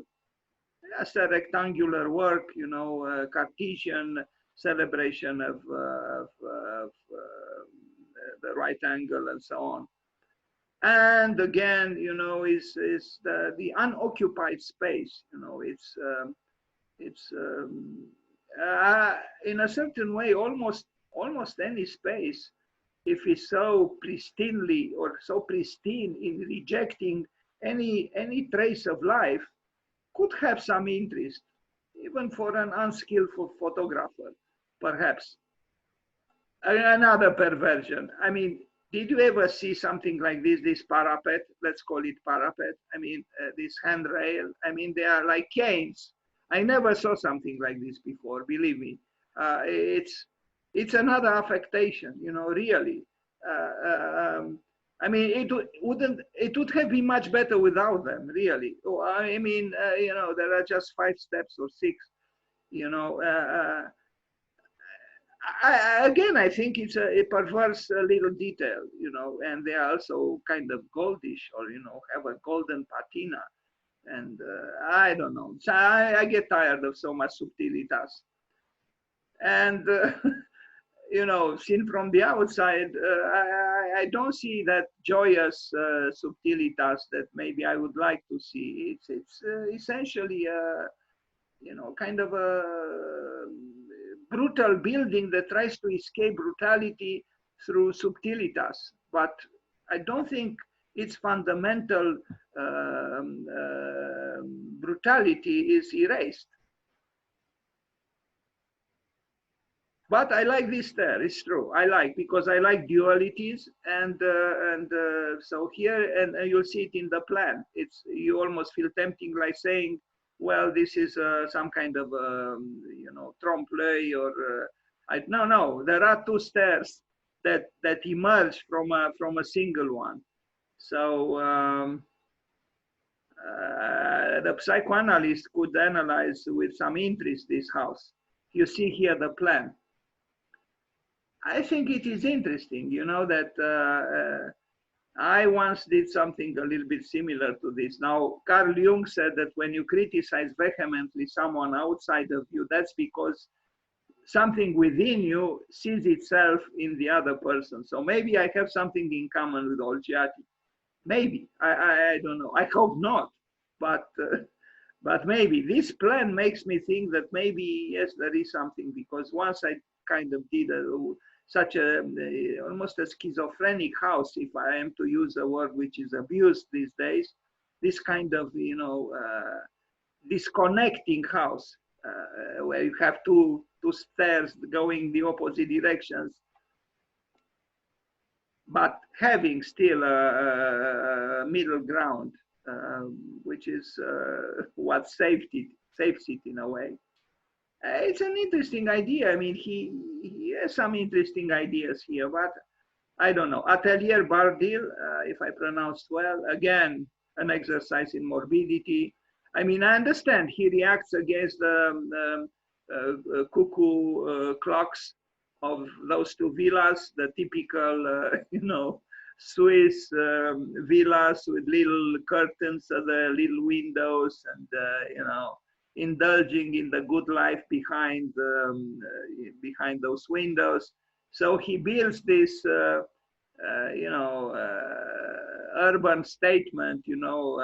a rectangular work, you know, Cartesian celebration of the right angle and so on. And again, you know, is the unoccupied space, you know, it's in a certain way, almost any space, if it's so pristinely or so pristine in rejecting any trace of life, could have some interest, even for an unskillful photographer, perhaps. Another perversion. I mean, did you ever see something like this parapet? Let's call it parapet. I mean, this handrail. I mean, they are like canes. I never saw something like this before, believe me. It's another affectation, you know, really. I mean, it would have been much better without them, really. I mean, you know, there are just 5 steps or 6, you know. Again, I think it's a perverse little detail, you know, and they are also kind of goldish, or, you know, have a golden patina. And I don't know. So I get tired of so much subtilitas. And you know, seen from the outside, I don't see that joyous subtilitas that maybe I would like to see. It's essentially you know, kind of a brutal building that tries to escape brutality through subtilitas. But I don't think its fundamental brutality is erased. But I like this there, it's true. I like, because I like dualities, and so here, and you'll see it in the plan. You almost feel tempting, like saying, well, this is some kind of, you know, trompe-l'oeil, or no. There are 2 stairs that emerge from a single one. So the psychoanalyst could analyze with some interest this house. You see here the plan. I think it is interesting, you know, that I once did something a little bit similar to this. Now, Carl Jung said that when you criticize vehemently someone outside of you, that's because something within you sees itself in the other person. So maybe I have something in common with OLGIATI. Maybe, I don't know. I hope not, but maybe. This plan makes me think that maybe, yes, there is something, because once I kind of did such a almost a schizophrenic house, if I am to use a word which is abused these days, this kind of, you know, disconnecting house, where you have two stairs going the opposite directions, but having still a middle ground, which is what saves it in a way. It's an interesting idea. I mean, he has some interesting ideas here, but I don't know. Atelier Bardil, if I pronounced well, again, an exercise in morbidity. I mean, I understand he reacts against the cuckoo clocks of those 2 villas, the typical, you know, Swiss villas with little curtains at the little windows, and, you know, indulging in the good life behind those windows. So he builds this, you know, urban statement, you know,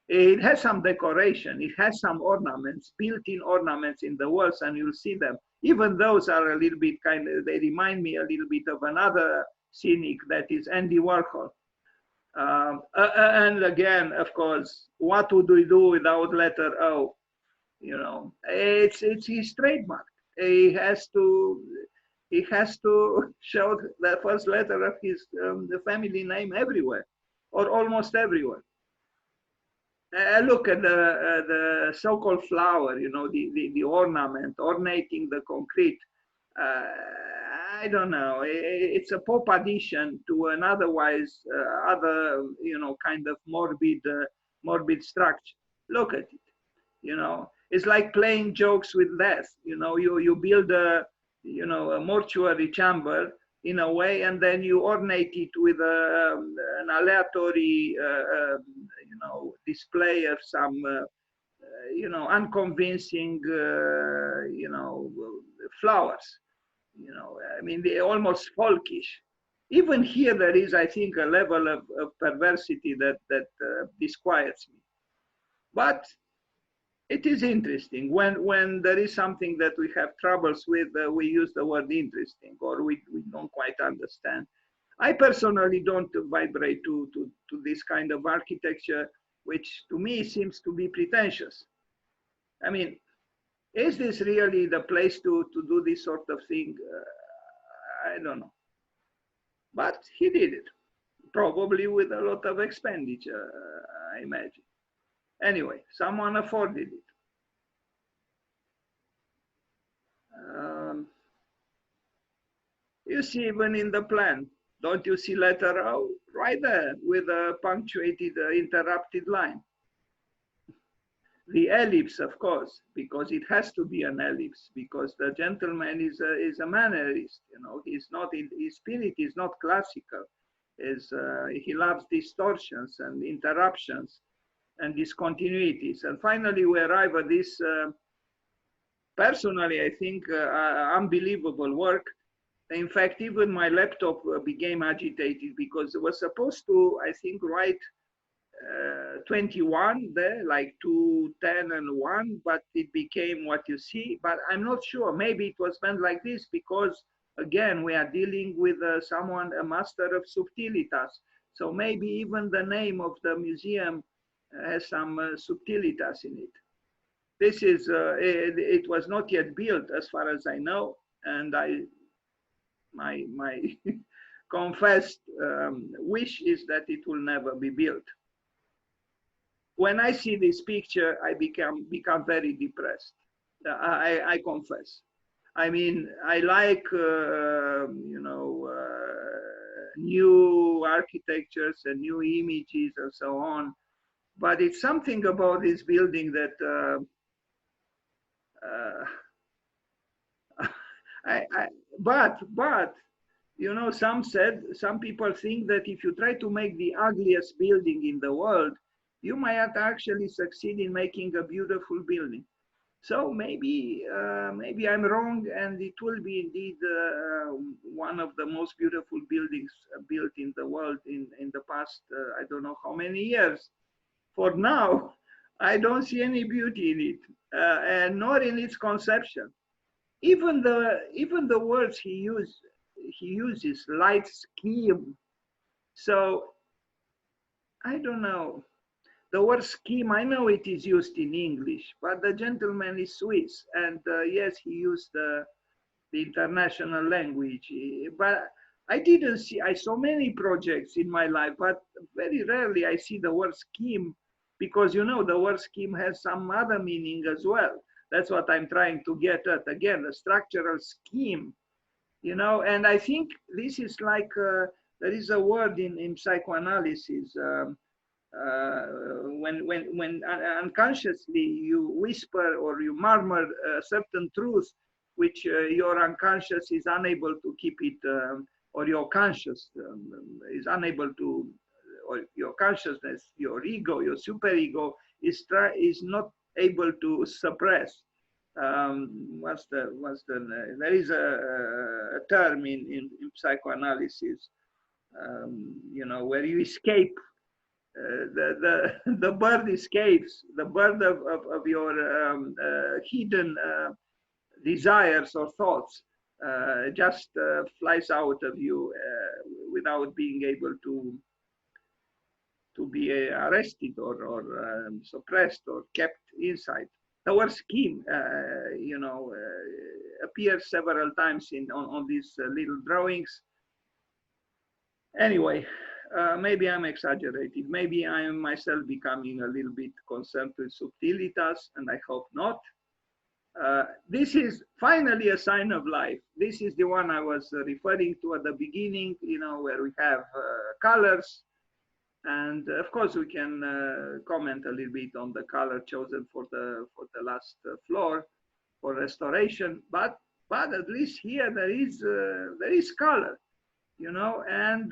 it has some decoration, it has some ornaments, built-in ornaments in the walls, and you'll see them. Even those are a little bit they remind me a little bit of another cynic, that is Andy Warhol. And again, of course, what would we do without letter O? You know, it's his trademark. He has to show the first letter of his the family name everywhere, or almost everywhere. Look at the so-called flower, you know, the ornament, ornating the concrete. I don't know. It's a pop addition to an otherwise other, you know, kind of morbid structure. Look at it. You know, it's like playing jokes with death. You know, you build a, you know, a mortuary chamber in a way, and then you ornate it with an aleatory, you know, display of some, you know, unconvincing, you know, flowers. You know, I mean, they're almost folkish. Even here, there is, I think, a level of perversity that disquiets me. But it is interesting when there is something that we have troubles with, we use the word interesting, or we don't quite understand. I personally don't vibrate to this kind of architecture, which to me seems to be pretentious. I mean, is this really the place to do this sort of thing? I don't know. But he did it, probably with a lot of expenditure, I imagine. Anyway, someone afforded it. You see, even in the plan, don't you see letter O? Right there with a punctuated, interrupted line. The ellipse, of course, because it has to be an ellipse, because the gentleman is a mannerist. You know, he's not, his spirit is not classical. He loves distortions and interruptions and discontinuities. And finally, we arrive at this, personally, I think, unbelievable work. In fact, even my laptop became agitated because it was supposed to, I think, write 21 there, like 2, 10, and 1, but it became what you see. But I'm not sure. Maybe it was meant like this because, again, we are dealing with someone, a master of subtilitas. So maybe even the name of the museum has some subtilitas in it. This is, it was not yet built as far as I know, and my confessed wish is that it will never be built. When I see this picture, I become very depressed. I confess. I mean, I like, you know, new architectures and new images and so on, but it's something about this building that but you know, some people think that if you try to make the ugliest building in the world, you might actually succeed in making a beautiful building. So maybe I'm wrong, and it will be indeed one of the most beautiful buildings built in the world in the past I don't know how many years. For now, I don't see any beauty in it, and nor in its conception. Even the words he uses, light scheme. So I don't know. The word scheme, I know it is used in English, but the gentleman is Swiss, and yes, he used the international language. But I didn't see. I saw many projects in my life, but very rarely I see the word scheme, because you know the word scheme has some other meaning as well. That's what I'm trying to get at. Again, the structural scheme, you know. And I think this is like there is a word in psychoanalysis. When unconsciously you whisper or you murmur certain truths, which your unconscious is unable to keep it, or your conscious is unable to, or your consciousness, your ego, your superego is not able to suppress. There is a term in psychoanalysis, you know, where you escape. The bird escapes, the bird of your hidden desires or thoughts just flies out of you without being able to be arrested or suppressed or kept inside. The word scheme, you know, appears several times on these little drawings. Anyway, maybe I'm exaggerated. Maybe I am myself becoming a little bit concerned with subtilitas, and I hope not. This is finally a sign of life. This is the one I was referring to at the beginning, you know, where we have colors. And of course, we can comment a little bit on the color chosen for the last floor for restoration. But at least here there is color, you know, and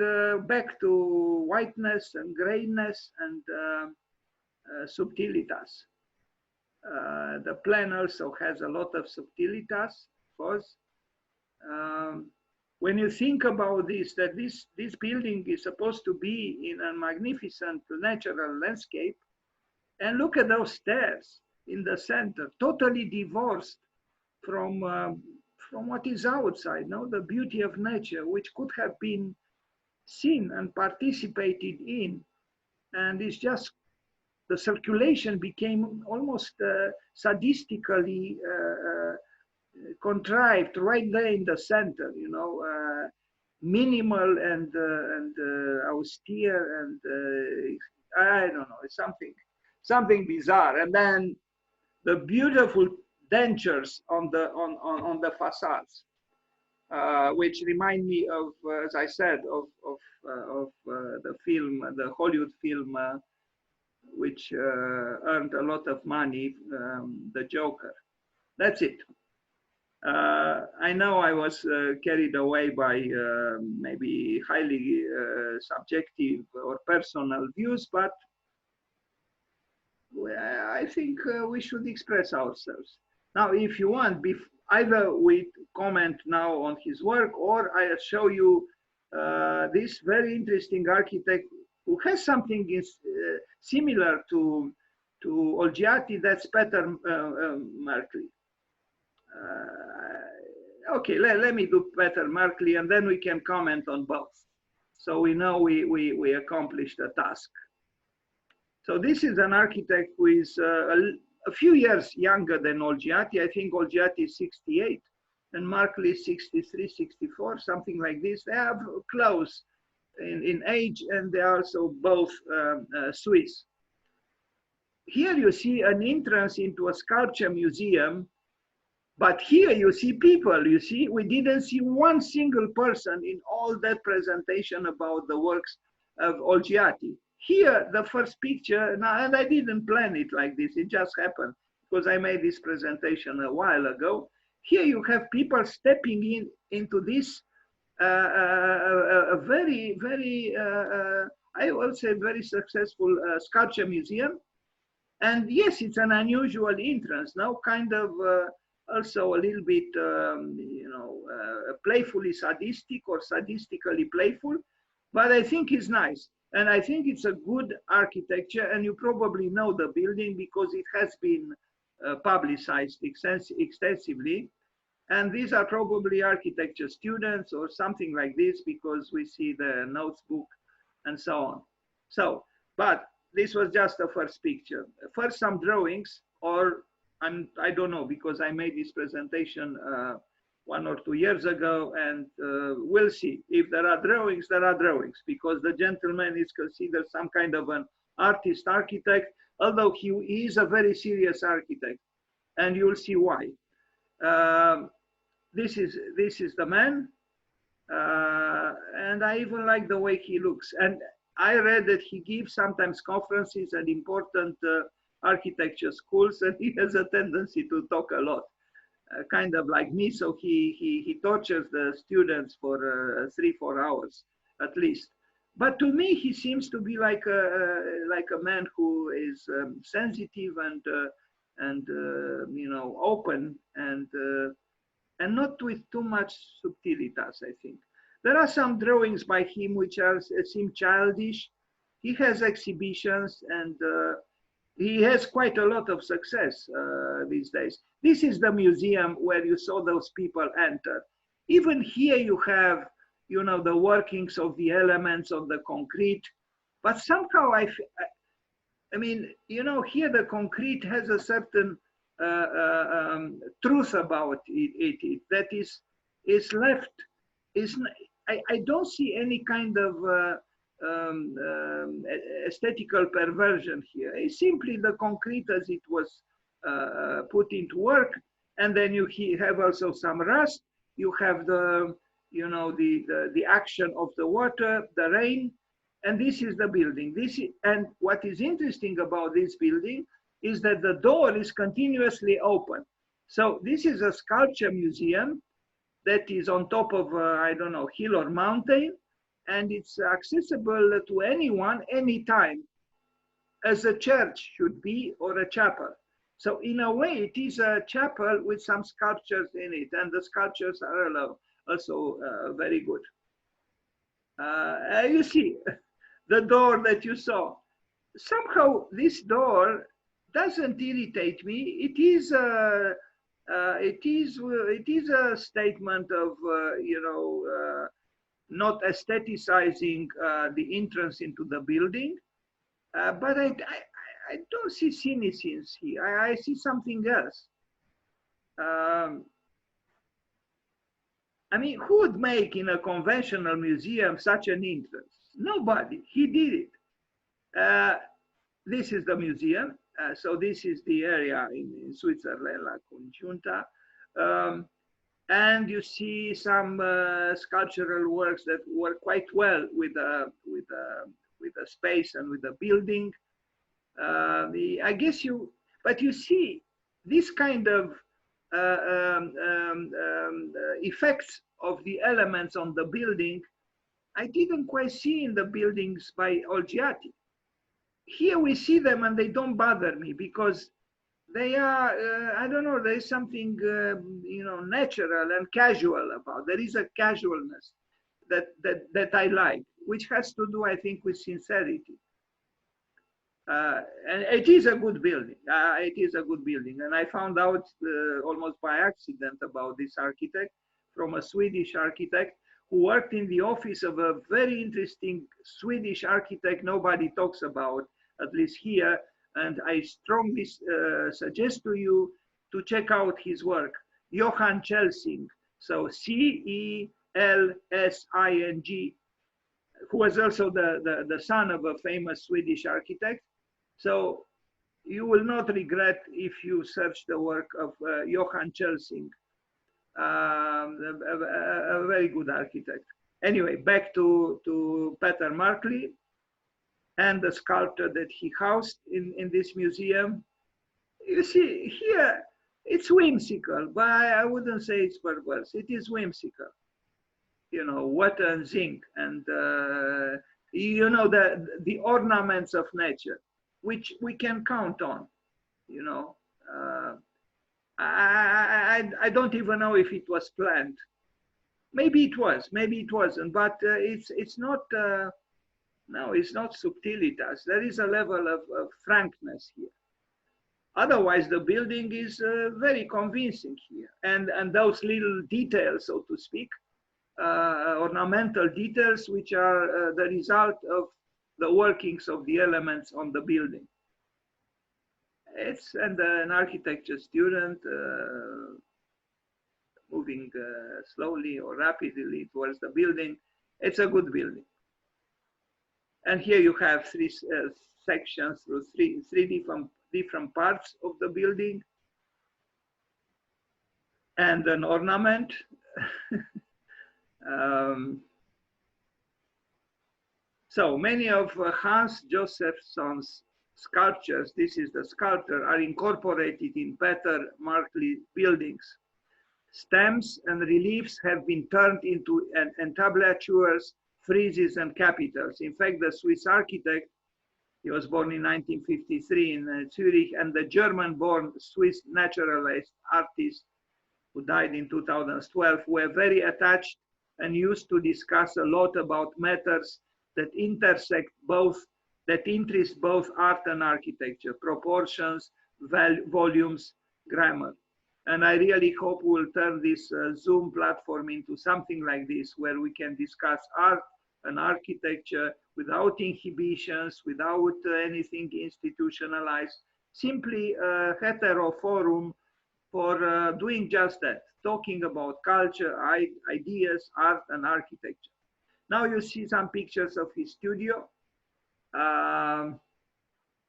back to whiteness and grayness and subtilitas. The plan also has a lot of subtilitas, of course. When you think about this, that this building is supposed to be in a magnificent natural landscape, and look at those stairs in the center, totally divorced from what is outside, no? The beauty of nature, which could have been seen and participated in, and it's just the circulation became almost sadistically contrived right there in the center, you know, minimal and austere, and I don't know, it's something bizarre. And then the beautiful dentures on the facades, which remind me of, as I said, of the film, the Hollywood film, which earned a lot of money, The Joker. That's it. I know I was carried away by maybe highly subjective or personal views, but I think we should express ourselves. Now, if you want, either we comment now on his work, or I show you this very interesting architect who has something similar to Olgiati, that's Peter Markli. Okay, let me do Peter Markli, and then we can comment on both. So we know we accomplished the task. So this is an architect who is a few years younger than Olgiati. I think Olgiati is 68 and Markli is 63, 64, something like this. They are close in age, and they are also both Swiss. Here you see an entrance into a sculpture museum, but here you see people. You see, we didn't see one single person in all that presentation about the works of Olgiati. Here, the first picture, now, and I didn't plan it like this, it just happened because I made this presentation a while ago. Here you have people stepping into this a very, very, I will say very successful sculpture museum. And yes, it's an unusual entrance, now kind of also a little bit, you know, playfully sadistic or sadistically playful, but I think it's nice. And I think it's a good architecture, and you probably know the building because it has been publicized extensively. And these are probably architecture students or something like this, because we see the notes book and so on. So, but this was just the first picture. First, some drawings, or I don't know, because I made this presentation 1 or 2 years ago, and we'll see. If there are drawings, there are drawings, because the gentleman is considered some kind of an artist architect, although he is a very serious architect, and you'll see why. This is the man, and I even like the way he looks. And I read that he gives sometimes conferences at important architecture schools, and he has a tendency to talk a lot. Kind of like me, so he tortures the students for 3-4 hours at least. But to me, he seems to be like a man who is sensitive and you know, open, and not with too much subtilitas. I think there are some drawings by him which seem childish. He has exhibitions, and he has quite a lot of success these days. This is the museum where you saw those people enter. Even here you have, you know, the workings of the elements of the concrete. But somehow I mean, you know, here the concrete has a certain truth about it that is left. I don't see any kind of aesthetical perversion here. It's simply the concrete as it was put into work, and then you have also some rust. You have the, you know, the action of the water, the rain, and this is the building. And what is interesting about this building is that the door is continuously open. So this is a sculpture museum that is on top of, I don't know, hill or mountain, and it's accessible to anyone, anytime, as a church should be, or a chapel. So in a way, it is a chapel with some sculptures in it, and the sculptures are also very good. You see, the door that you saw, somehow this door doesn't irritate me. It is a statement of, you know, not aestheticizing the entrance into the building, but I don't see cynicism here. I see something else. I mean, who would make in a conventional museum such an entrance? Nobody. He did it. This is the museum. So this is the area in Switzerland, La Congiunta. And you see some sculptural works that work quite well with the space and with the building. I guess but you see this kind of effects of the elements on the building, I didn't quite see in the buildings by Olgiati. Here we see them and they don't bother me because they are, I don't know, there is something, you know, natural and casual about. There is a casualness that I like, which has to do, I think, with sincerity. And it is a good building. It is a good building. And I found out almost by accident about this architect from a Swedish architect who worked in the office of a very interesting Swedish architect nobody talks about, at least here. And I strongly suggest to you to check out his work, Johan Celsing. So C-E-L-S-I-N-G, who was also the son of a famous Swedish architect. So you will not regret if you search the work of Johan Celsing, a very good architect. Anyway, back to Peter Markley and the sculptor that he housed in this museum. You see, here it's whimsical, but I wouldn't say it's perverse. It is whimsical. You know, water and zinc, and you know, the ornaments of nature, which we can count on. You know, I don't even know if it was planned. Maybe it was, maybe it wasn't, but it's not. No, it's not subtilitas. There is a level of frankness here. Otherwise, the building is very convincing here, and those little details, so to speak, ornamental details, which are the result of the workings of the elements on the building. It's an architecture student moving slowly or rapidly towards the building. It's a good building. And here you have three sections through three different parts of the building, and an ornament. So many of Hans Josephson's sculptures, this is the sculptor, are incorporated in Peter Markley buildings. Stems and reliefs have been turned into entablatures, friezes, and capitals. In fact, the Swiss architect, he was born in 1953 in Zurich, and the German-born Swiss naturalist artist who died in 2012 were very attached and used to discuss a lot about matters that intersect both, that interest both art and architecture, proportions, volumes, grammar. And I really hope we'll turn this Zoom platform into something like this, where we can discuss art and architecture without inhibitions, without anything institutionalized, simply a hetero forum for doing just that, talking about culture, ideas, art, and architecture. Now you see some pictures of his studio. I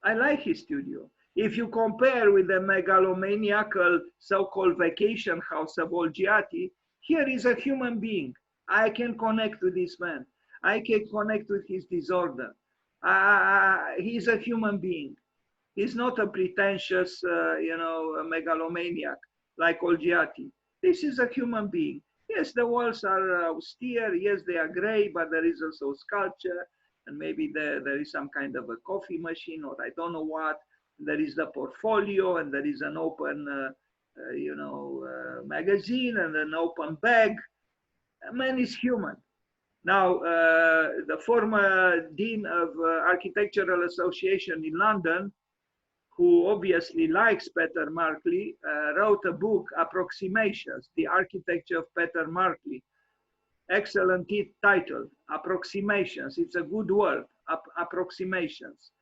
like his studio. If you compare with the megalomaniacal so-called vacation house of OLGIATI, here is a human being. I can connect with this man. I can connect with his disorder. He's a human being. He's not a pretentious, a megalomaniac like OLGIATI. This is a human being. Yes, the walls are austere. Yes, they are gray, but there is also sculpture. And maybe there is some kind of a coffee machine, or I don't know what. There is the portfolio, and there is an open, magazine, and an open bag. Man is human. Now, the former dean of Architectural Association in London, who obviously likes Peter Markley, wrote a book, Approximations, The Architecture of Peter Markley. Excellent title, Approximations. It's a good word, Approximations.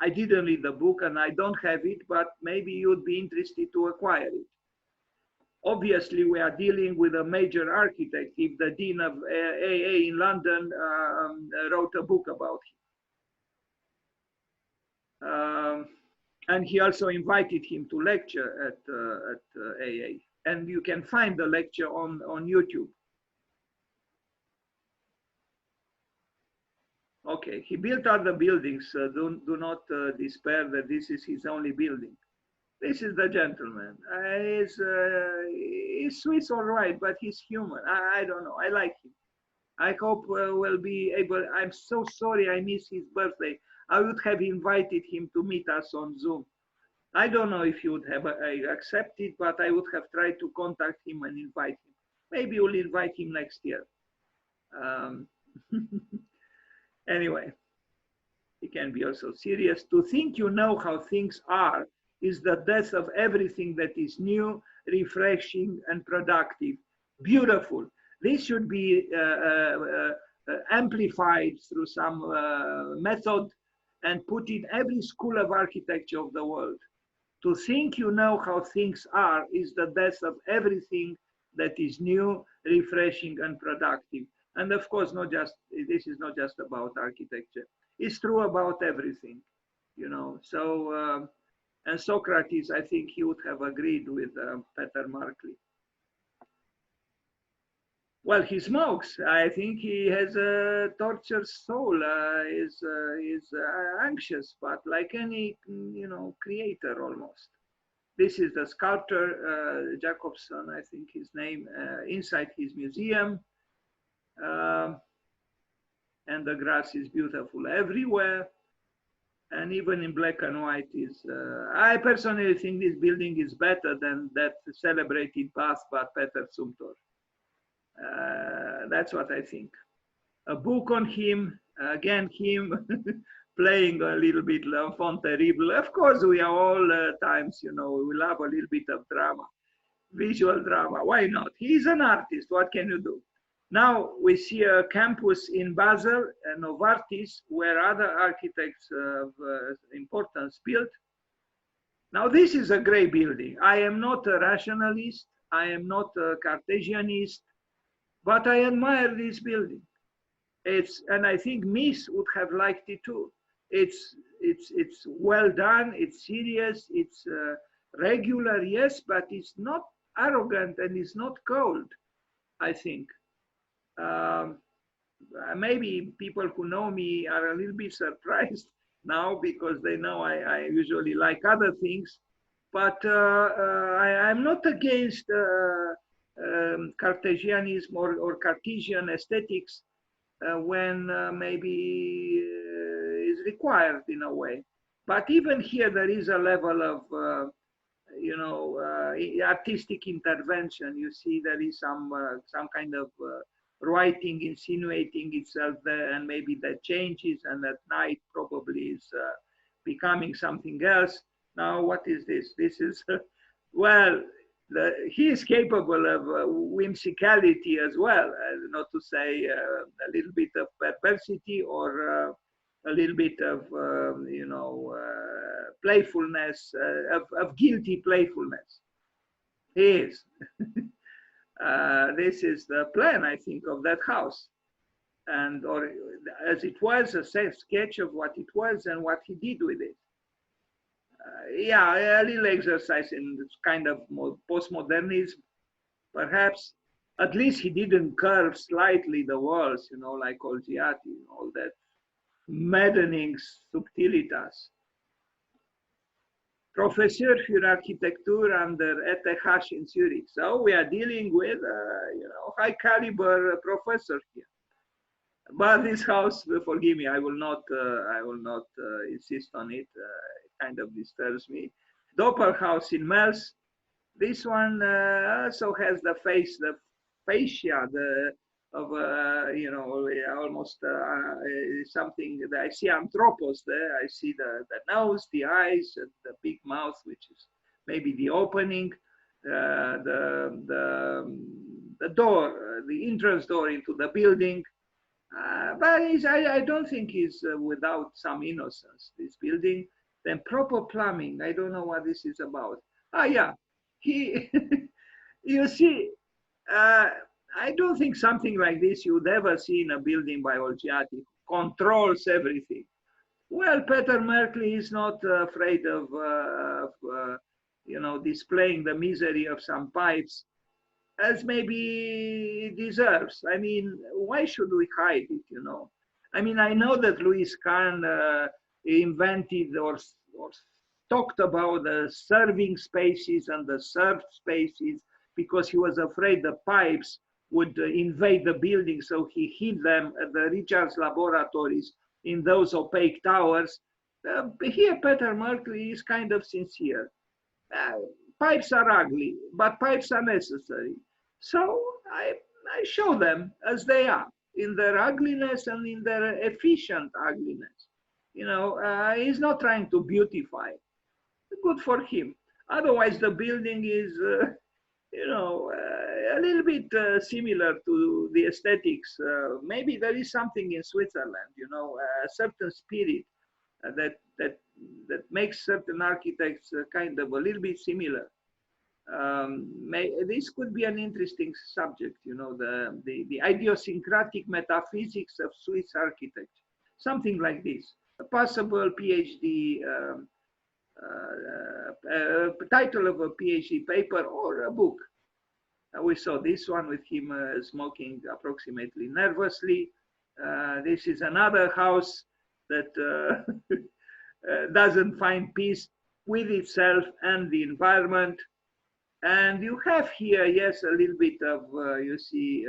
I didn't read the book and I don't have it, but maybe you'd be interested to acquire it. Obviously, we are dealing with a major architect. If the Dean of AA in London wrote a book about him. And he also invited him to lecture at AA. And you can find the lecture on YouTube. Okay, he built other buildings. Do not despair that this is his only building. This is the gentleman. He's Swiss, all right, but he's human. I don't know. I like him. I hope we'll be able. I'm so sorry I missed his birthday. I would have invited him to meet us on Zoom. I don't know if he would have accepted, but I would have tried to contact him and invite him. Maybe we'll invite him next year. Anyway, he can be also serious. To think you know how things are is the death of everything that is new, refreshing, and productive. Beautiful. This should be amplified through some method and put in every school of architecture of the world. To think you know how things are is the death of everything that is new, refreshing, and productive. And of course, this is not just about architecture. It's true about everything, you know. So, and Socrates, I think he would have agreed with Peter Markley. Well, he smokes. I think he has a tortured soul. Is anxious, but like any creator almost. This is the sculptor Jacobson, I think his name, inside his museum, and the grass is beautiful everywhere, and even in black and white is. I personally think this building is better than that celebrated bath by Peter Zumthor. That's what I think. A book on him, again, him playing a little bit l'enfant terrible. Of course, we are all times, we love a little bit of drama, visual drama. Why not? He's an artist. What can you do? Now we see a campus in Basel, Novartis, where other architects of importance built. Now this is a great building. I am not a rationalist. I am not a Cartesianist. But I admire this building. And I think Mies would have liked it too. It's well done, it's serious, it's regular, yes, but it's not arrogant and it's not cold, I think. Maybe people who know me are a little bit surprised now because they know I usually like other things, but I'm not against Cartesianism or Cartesian aesthetics when maybe is required in a way. But even here there is a level of artistic intervention. You see there is some kind of writing insinuating itself there, and maybe that changes, and at night probably is becoming something else. Now what is this? This is well, he is capable of whimsicality as well, not to say a little bit of perversity or a little bit of playfulness, of guilty playfulness. He is. This is the plan, I think, of that house. and or as it was, a sketch of what it was and what he did with it. Yeah, a little exercise in this kind of postmodernism, perhaps. At least he didn't curve slightly the walls, you know, like Olgiati, all that maddening subtilitas. Professor für Architektur an der ETH in Zurich. So we are dealing with, you know, high caliber professor here. But this house, forgive me, I will not insist on it. It kind of disturbs me. Doppelhaus in Mels. This one also has the fascia, of you know, almost something that I see anthropos there. I see the nose, the eyes, the big mouth, which is maybe the opening, the door, the entrance door into the building. But I don't think he's without some innocence, this building. Then proper plumbing, I don't know what this is about. Ah, yeah, he, you see, I don't think something like this you would ever see in a building by Olgiati, controls everything. Well, Peter MARKLI is not afraid of you know, displaying the misery of some pipes, as maybe it deserves. I mean, why should we hide it, you know? I mean, I know that Louis Kahn invented or talked about the serving spaces and the served spaces because he was afraid the pipes would invade the building, so he hid them at the Richards laboratories in those opaque towers. Here, Peter MARKLI is kind of sincere. Pipes are ugly, but pipes are necessary. So I show them as they are, in their ugliness and in their efficient ugliness. You know, he's not trying to beautify. Good for him. Otherwise, the building is, you know, a little bit similar to the aesthetics. Maybe there is something in Switzerland, you know, a certain spirit that makes certain architects kind of a little bit similar. This could be an interesting subject, you know, the idiosyncratic metaphysics of Swiss architecture, something like this. A possible PhD, title of a PhD paper or a book. We saw this one with him smoking approximately nervously. This is another house that doesn't find peace with itself and the environment. And you have here, yes, a little bit of, you see,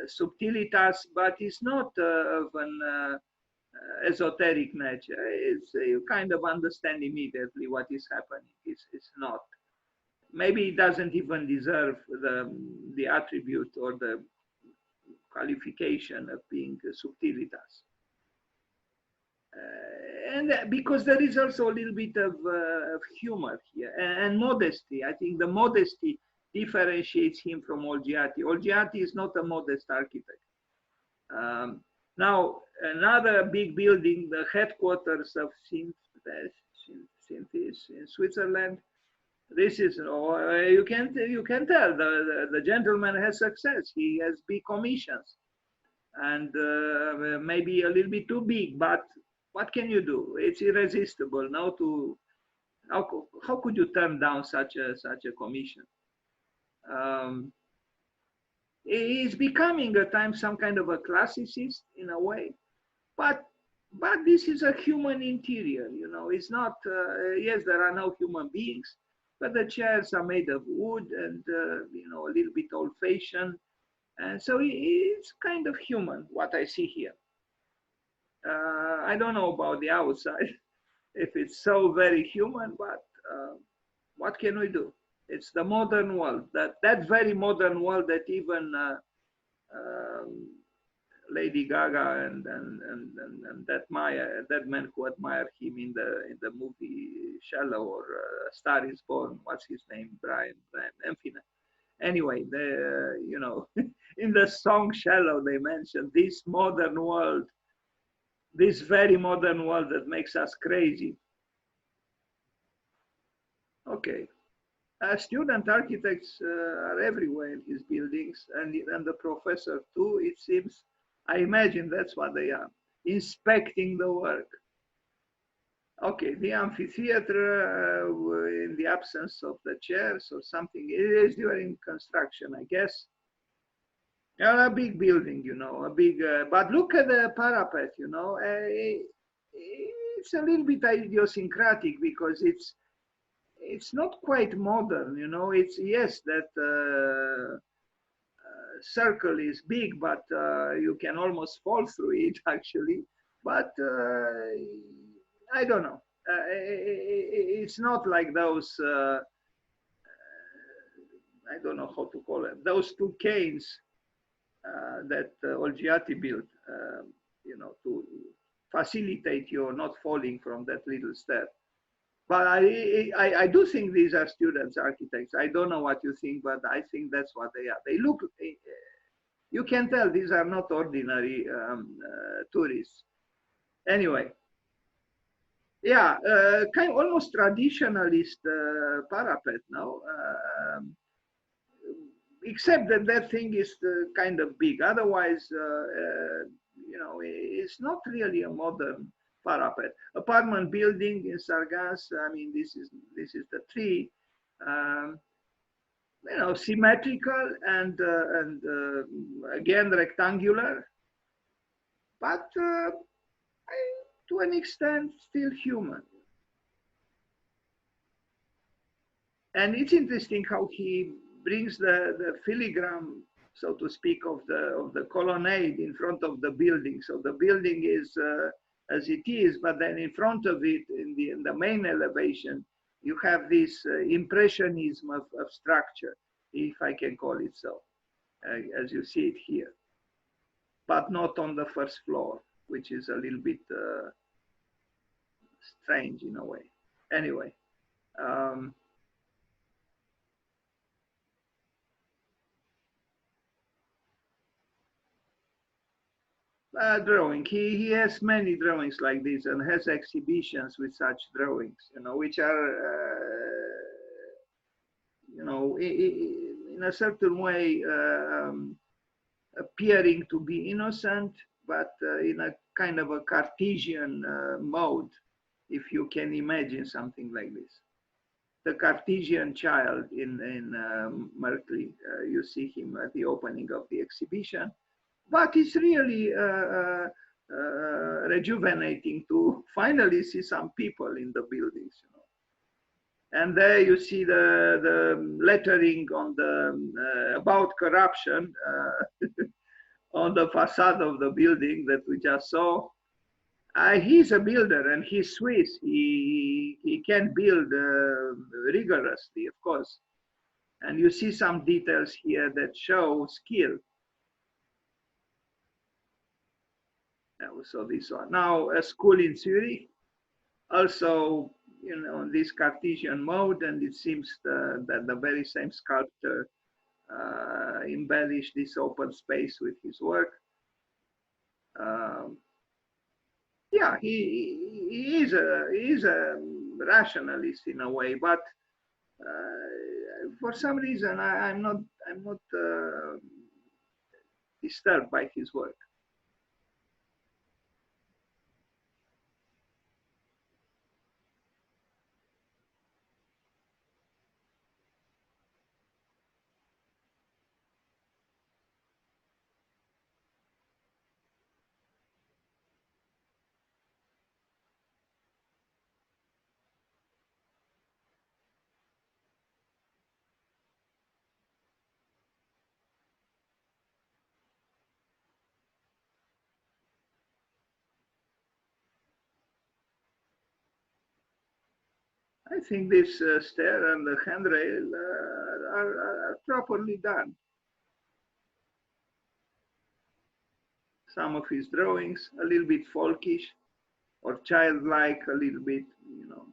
subtilitas, but it's not of an esoteric nature. It's, you kind of understand immediately what is happening. It's not. Maybe it doesn't even deserve the attribute or the qualification of being subtilitas. And because there is also a little bit of humor here and modesty. I think the modesty differentiates him from Olgiati. Olgiati is not a modest architect. Now, another big building, the headquarters of Synthes in Switzerland. This is, you can tell the gentleman has success. He has big commissions, and maybe a little bit too big, but what can you do? It's irresistible. Now, how could you turn down such a commission? He's becoming at times some kind of a classicist in a way, but this is a human interior. You know, it's not. Yes, there are no human beings, but the chairs are made of wood and you know, a little bit old-fashioned, and so it's kind of human. What I see here. I don't know about the outside, if it's so very human, but what can we do? It's the modern world, that very modern world that even Lady Gaga and that man who admired him in the movie Shallow or Star is Born. What's his name? Brian Empina. Anyway, you know, in the song Shallow, they mentioned this modern world. This very modern world that makes us crazy. Okay. Student architects are everywhere in his buildings, and the professor too, it seems. I imagine that's what they are, inspecting the work. Okay, the amphitheater in the absence of the chairs or something. It is during construction, I guess. Yeah, a big building, you know, a big, but look at the parapet, you know, it's a little bit idiosyncratic because it's not quite modern, you know. It's, yes, that circle is big, but you can almost fall through it actually. But I don't know. It's not like those, I don't know how to call it, those two canes that OLGIATI built, you know, to facilitate your not falling from that little step. But I do think these are students, architects. I don't know what you think, but I think that's what they are. They look, you can tell these are not ordinary tourists. Anyway, yeah, kind of almost traditionalist parapet now, except that that thing is kind of big. Otherwise, you know, it's not really a modern parapet. Apartment building in Sargas, I mean, this is the tree. You know, symmetrical and again rectangular, but to an extent still human. And it's interesting how he brings the filigrane, so to speak, of the colonnade in front of the building. So the building is as it is, but then in front of it, in the main elevation, you have this impressionism of structure, if I can call it so, as you see it here, but not on the first floor, which is a little bit strange in a way. Anyway. Drawing. He has many drawings like this and has exhibitions with such drawings, you know, which are, you know, in a certain way appearing to be innocent, but in a kind of a Cartesian mode, if you can imagine something like this. The Cartesian child in MARKLI, you see him at the opening of the exhibition. But it's really rejuvenating to finally see some people in the buildings, you know. And there you see the lettering on the about corruption on the facade of the building that we just saw. He's a builder and he's Swiss. He can build rigorously, of course. And you see some details here that show skill. So this one. Now a school in Zurich, also, you know, in this Cartesian mode, and it seems that the very same sculptor embellished this open space with his work. Yeah, he is a rationalist in a way, but for some reason I'm not disturbed by his work. I think this stair and the handrail are properly done. Some of his drawings, a little bit folkish or childlike, a little bit, you know.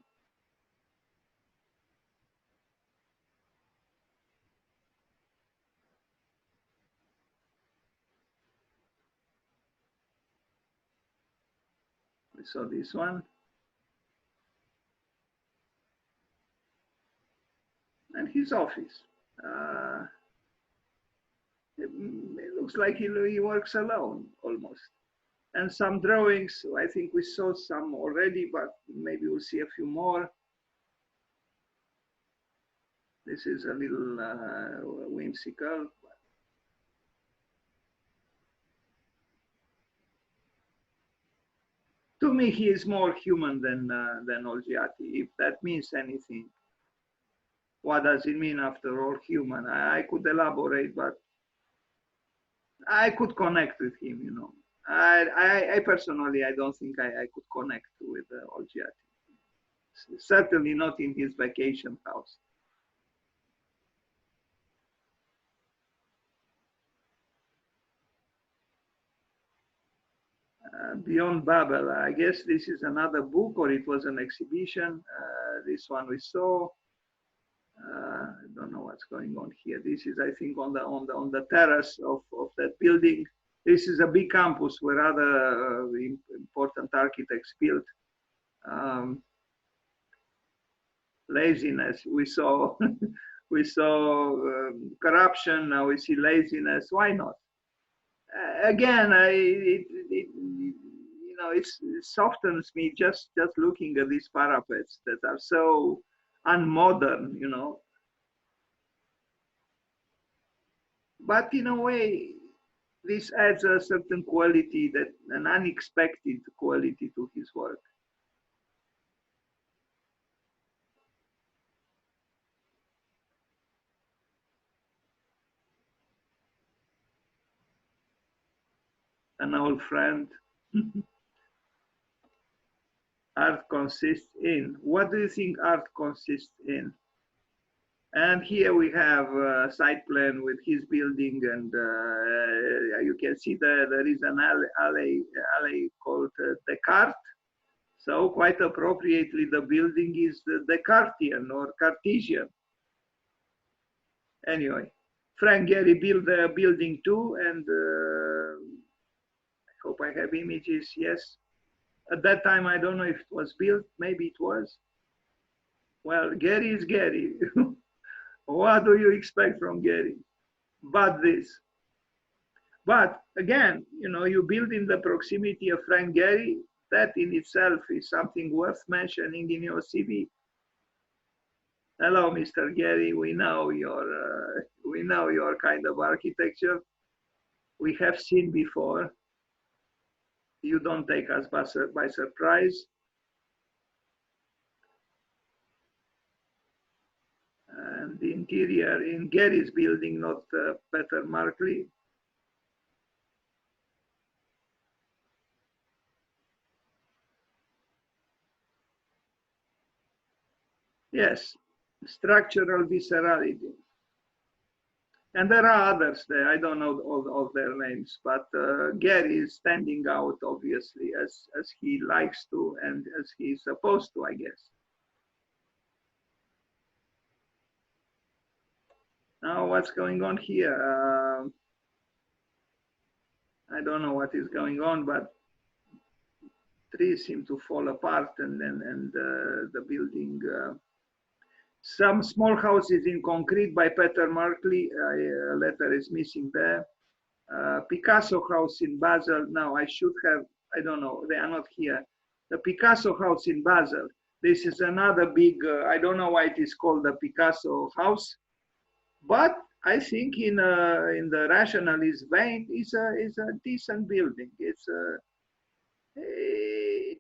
We saw this one. And his office. It looks like he works alone almost. And some drawings, I think we saw some already, but maybe we'll see a few more. This is a little whimsical. To me, he is more human than OLGIATI, if that means anything. What does it mean after all, human? I could elaborate, but I could connect with him, you know. I personally, I don't think I could connect with OLGIATI. Certainly not in his vacation house. Beyond Babel, I guess this is another book, or it was an exhibition. This one we saw. I don't know what's going on here. This is, I think, on the terrace of that building. This is a big campus where other important architects built. Laziness, we saw. We saw corruption. Now we see laziness. Why not? Again, you know, it softens me just looking at these parapets that are so unmodern, you know. But in a way, this adds a certain quality, an unexpected quality to his work. An old friend. Art consists in. What do you think art consists in? And here we have a site plan with his building, and you can see there is an alley called Descartes. So quite appropriately, the building is the Descartian or Cartesian. Anyway, Frank Gehry built a building too, and I hope I have images, yes. At that time, I don't know if it was built, maybe it was. Well, Gehry is Gehry. What do you expect from Gehry? But this. But again, you know, you build in the proximity of Frank Gehry, that in itself is something worth mentioning in your CV. Hello, Mr. Gehry, we know your kind of architecture. We have seen before. You don't take us by surprise. And the interior in Gehry's building, not Peter Markley. Yes, structural viscerality. And there are others there, I don't know all of their names, but Gehry is standing out, obviously, as he likes to and as he's supposed to, I guess. Now, what's going on here? I don't know what is going on, but trees seem to fall apart, and the building. Some small houses in concrete by Peter Markley. A letter is missing there. Picasso house in Basel. Now I should have. I don't know. They are not here. The Picasso house in Basel. This is another big. I don't know why it is called the Picasso house. But I think in the rationalist vein, is a decent building. It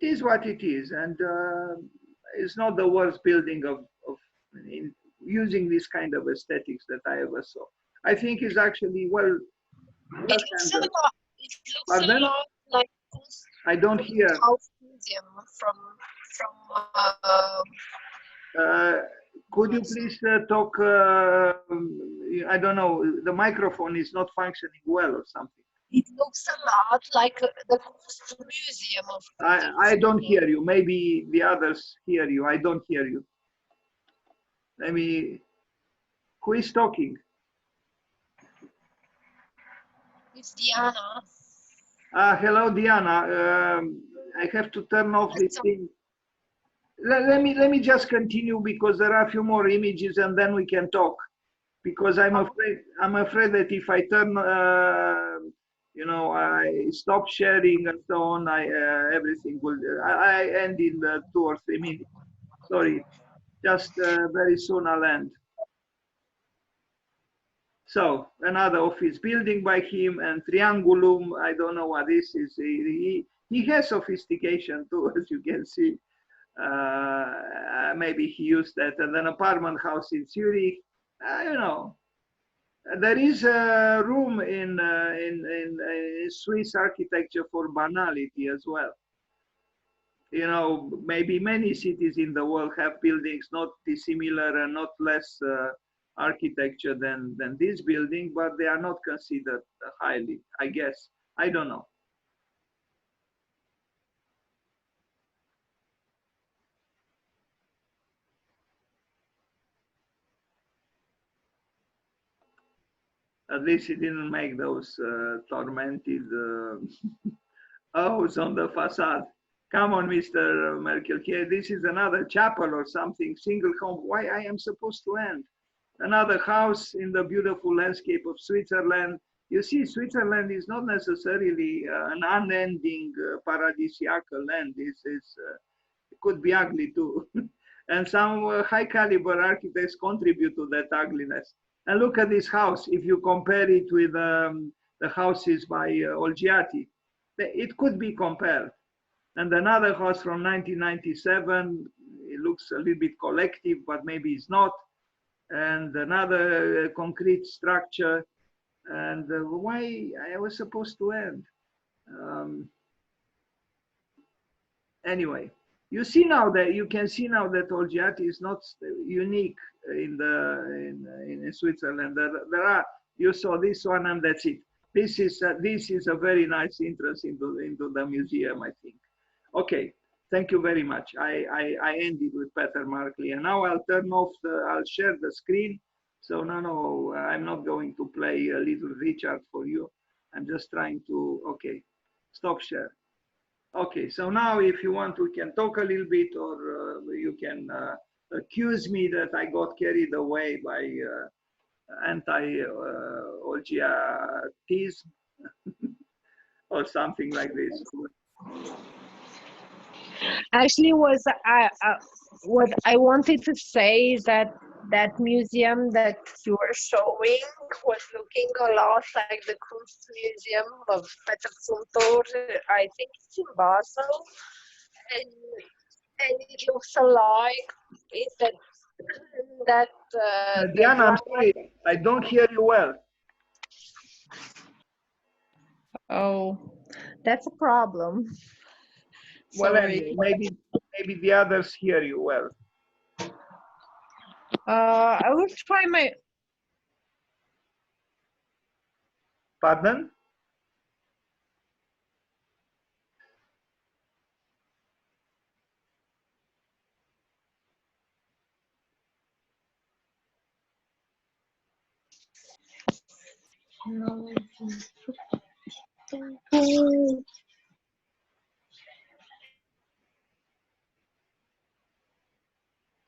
is what it is, and it's not the worst building of using this kind of aesthetics that I ever saw. I think is actually well. It looks a lot like I don't hear. House Museum from could you please talk? I don't know. The microphone is not functioning well or something. It looks a lot like the museum of. I don't hear you. Maybe the others hear you. I don't hear you. Let me. Who is talking? It's Diana. Hello, Diana. I have to turn off this thing. let me just continue because there are a few more images and then we can talk. Because I'm afraid that if I turn, you know, I stop sharing and so on, everything will. I end in 2 or 3 minutes. Sorry, just very soon I'll end. So another office building by him and Triangulum. I don't know what this is. He has sophistication too, as you can see. Maybe he used that. And then apartment house in Zurich. You know, there is a room in Swiss architecture for banality as well. You know, maybe many cities in the world have buildings not dissimilar and not less architecture than this building, but they are not considered highly, I guess. I don't know. At least he didn't make those tormented O's on the facade. Come on, Mr. Merkel. Here, this is another chapel or something, single home. Why I am supposed to end? Another house in the beautiful landscape of Switzerland. You see, Switzerland is not necessarily an unending paradisiacal land. It could be ugly too. And some high caliber architects contribute to that ugliness. And look at this house. If you compare it with the houses by Olgiati, it could be compared. And another house from 1997, it looks a little bit collective, but maybe it's not. And another concrete structure. And why I was supposed to end? Anyway, you see now that you can see now that Olgiati is not unique in Switzerland. There are, you saw this one and that's it. This is a very nice entrance into the museum, I think. Okay, thank you very much. I ended with Peter Markley, and now I'll turn off I'll share the screen. So no, I'm not going to play a Little Richard for you. I'm just trying to, okay, stop share. Okay, so now if you want, we can talk a little bit, or you can accuse me that I got carried away by anti-Olgiatism or something like this. Actually, what I wanted to say is that that museum that you were showing was looking a lot like the Kunst Museum of Peter Zumthor. I think it's in Basel, and it looks alike. Is that Diana, I'm sorry, I don't hear you well. Oh, that's a problem. Well, Sorry. maybe the others hear you well. I will try my. Pardon?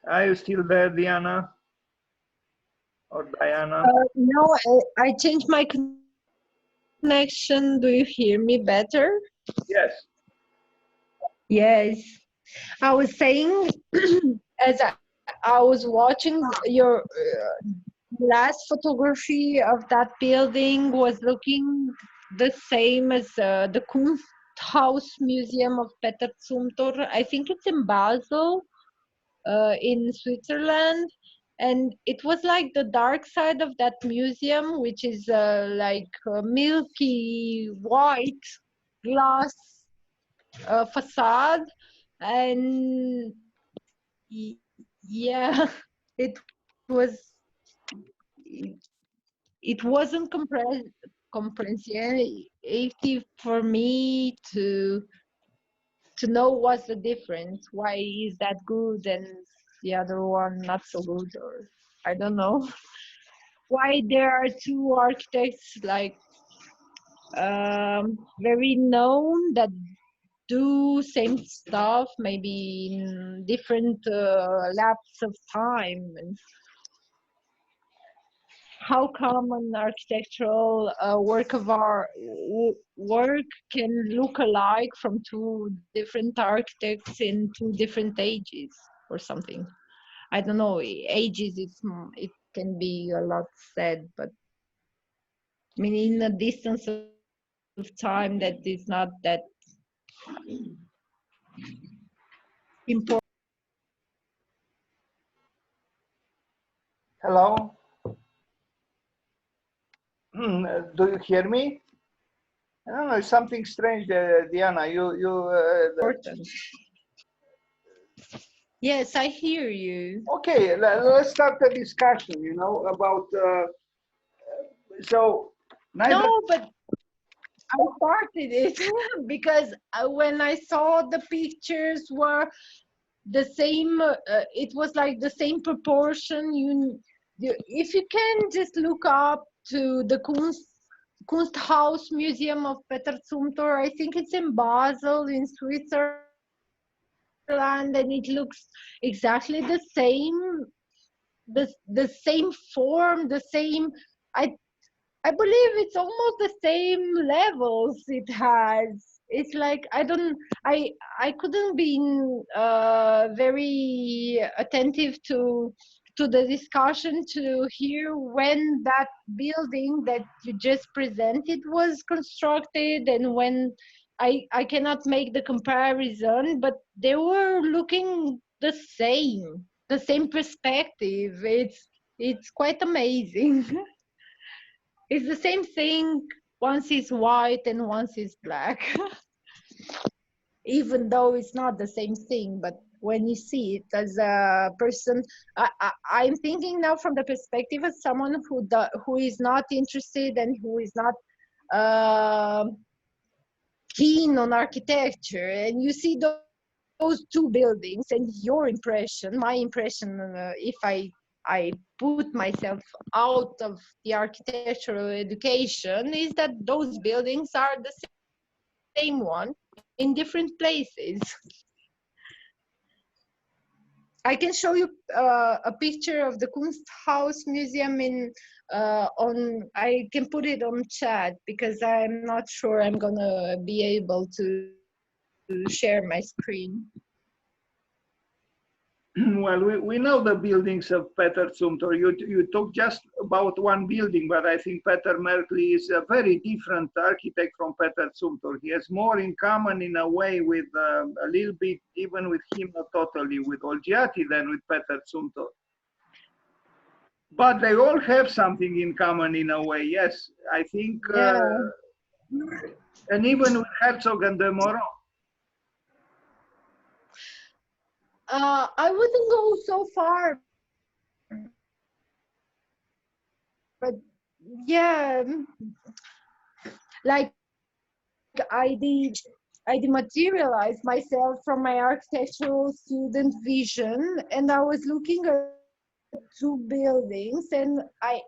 Are you still there, Diana? Or Diana? No, I changed my connection. Do you hear me better? Yes. Yes. I was saying, as I was watching your last photography of that building was looking the same as the Kunsthaus Museum of Peter Zumthor. I think it's in Basel, in Switzerland. And it was like the dark side of that museum, which is like a milky white glass facade. And yeah, it was, it wasn't comprehensive for me to know what's the difference. Why is that good and the other one not so good? Or I don't know why there are two architects like very known that do same stuff, maybe in different lapse of time. And how come an architectural work of art work can look alike from two different architects in two different ages or something? I don't know. Ages, it can be a lot said, but I mean, in a distance of time that is not that important. Hello? Do you hear me? I don't know, it's something strange, Diana. Yes, I hear you. Okay, let's start the discussion, you know, about, so neither. No, but I started it because when I saw the pictures were the same, it was like the same proportion. If you can just look up to the Kunsthaus Museum of Peter Zumthor, I think it's in Basel in Switzerland, and it looks exactly the same, the same form, the same. I believe it's almost the same levels it has. It's like I couldn't be very attentive to the discussion to hear when that building that you just presented was constructed and when. I cannot make the comparison, but they were looking the same perspective. It's quite amazing. It's the same thing. Once is white and once is black. Even though it's not the same thing, but when you see it as a person, I'm thinking now from the perspective of someone who is not interested and who is not keen on architecture, and you see those two buildings, and your impression, my impression, if I put myself out of the architectural education, is that those buildings are the same one in different places. I can show you a picture of the Kunsthaus Museum I can put it on chat because I'm not sure I'm gonna be able to share my screen. Well, we know the buildings of Peter Zumthor. You talk just about one building, but I think Peter Markli is a very different architect from Peter Zumthor. He has more in common in a way with a little bit, even with him, not totally, with Olgiati than with Peter Zumthor. But they all have something in common in a way, yes. I think, and even with Herzog and de Moreau. I wouldn't go so far, but yeah, like I dematerialized myself from my architectural student vision, and I was looking at two buildings, and I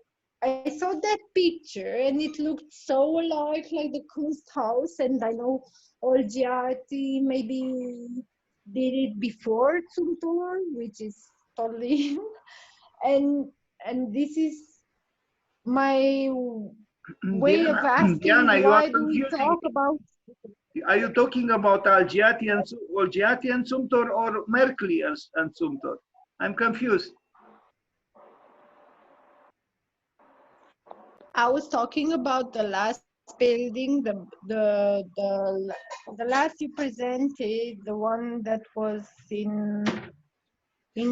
saw that picture, and it looked so alike, like the Kunsthaus, and I know Olgiati maybe did it before Zumthor, which is totally, and this is my way of asking, Diana, why do we talk about? Are you talking about Olgiati and Zumthor or Markli and Zumthor? I'm confused. I was talking about the last building, the last you presented, the one that was in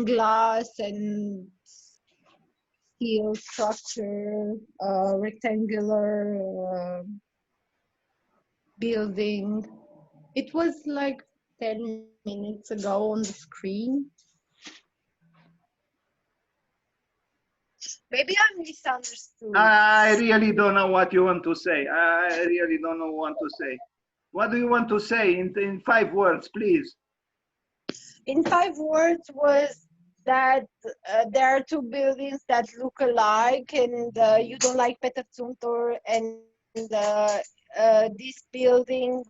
glass and steel structure, rectangular building. It was like 10 minutes ago on the screen. Maybe I misunderstood. I really don't know what you want to say. I really don't know what to say. What do you want to say in 5 words, please? In 5 words was that there are two buildings that look alike, and you don't like Peter Zumthor, and this building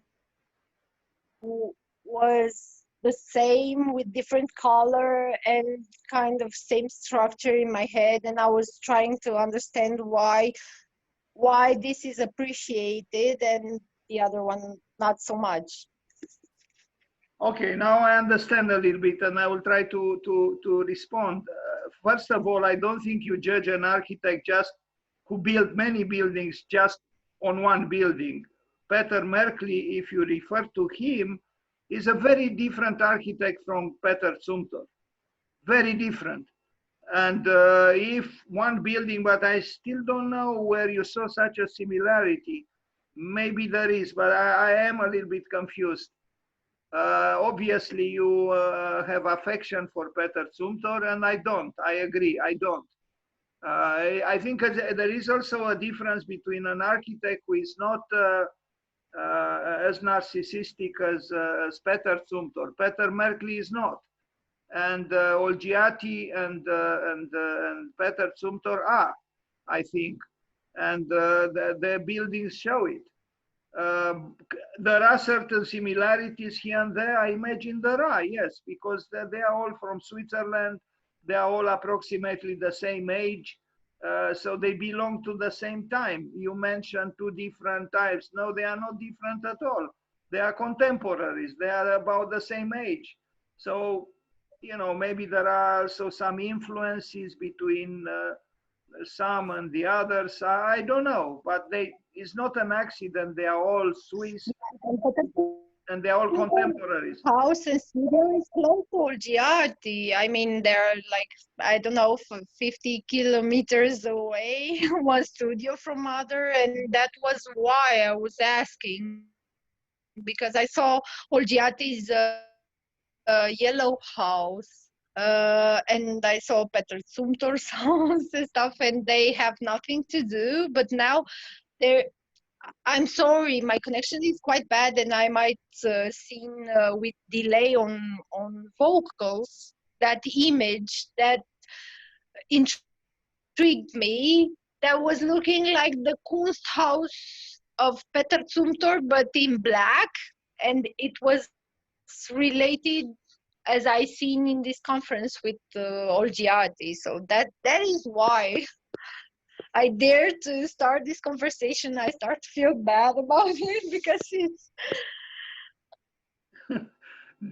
was the same with different color and kind of same structure in my head, and I was trying to understand why this is appreciated and the other one not so much. Okay, now I understand a little bit, and I will try to respond. First of all, I don't think you judge an architect just who built many buildings just on one building. Peter Merkley, if you refer to him, is a very different architect from Peter Zumthor. Very different. And if one building, but I still don't know where you saw such a similarity. Maybe there is, but I am a little bit confused. Obviously, you have affection for Peter Zumthor, and I don't. I agree, I don't. I think there is also a difference between an architect who is not as narcissistic as Peter Zumthor. Peter Merkley is not. And OLGIATI and Peter Zumthor are, I think. And the buildings show it. There are certain similarities here and there. I imagine there are, yes, because they are all from Switzerland. They are all approximately the same age. So they belong to the same time. You mentioned two different types. No, they are not different at all. They are contemporaries. They are about the same age. So, you know, maybe there are also some influences between some and the others. I don't know, but it's not an accident. They are all Swiss and they are all contemporaries. House and studio is close to OLGIATI. I mean, they're like, I don't know, 50 kilometers away, one studio from other, and that was why I was asking, because I saw OLGIATI's yellow house, and I saw Peter Zumthor's house and stuff, and they have nothing to do. But now I'm sorry, my connection is quite bad, and I might seen with delay on vocals that image that intrigued me. That was looking like the Kunsthaus of Peter Zumthor, but in black, and it was related, as I seen in this conference, with OLGIATI. So that is why I dare to start this conversation. I start to feel bad about it because it's.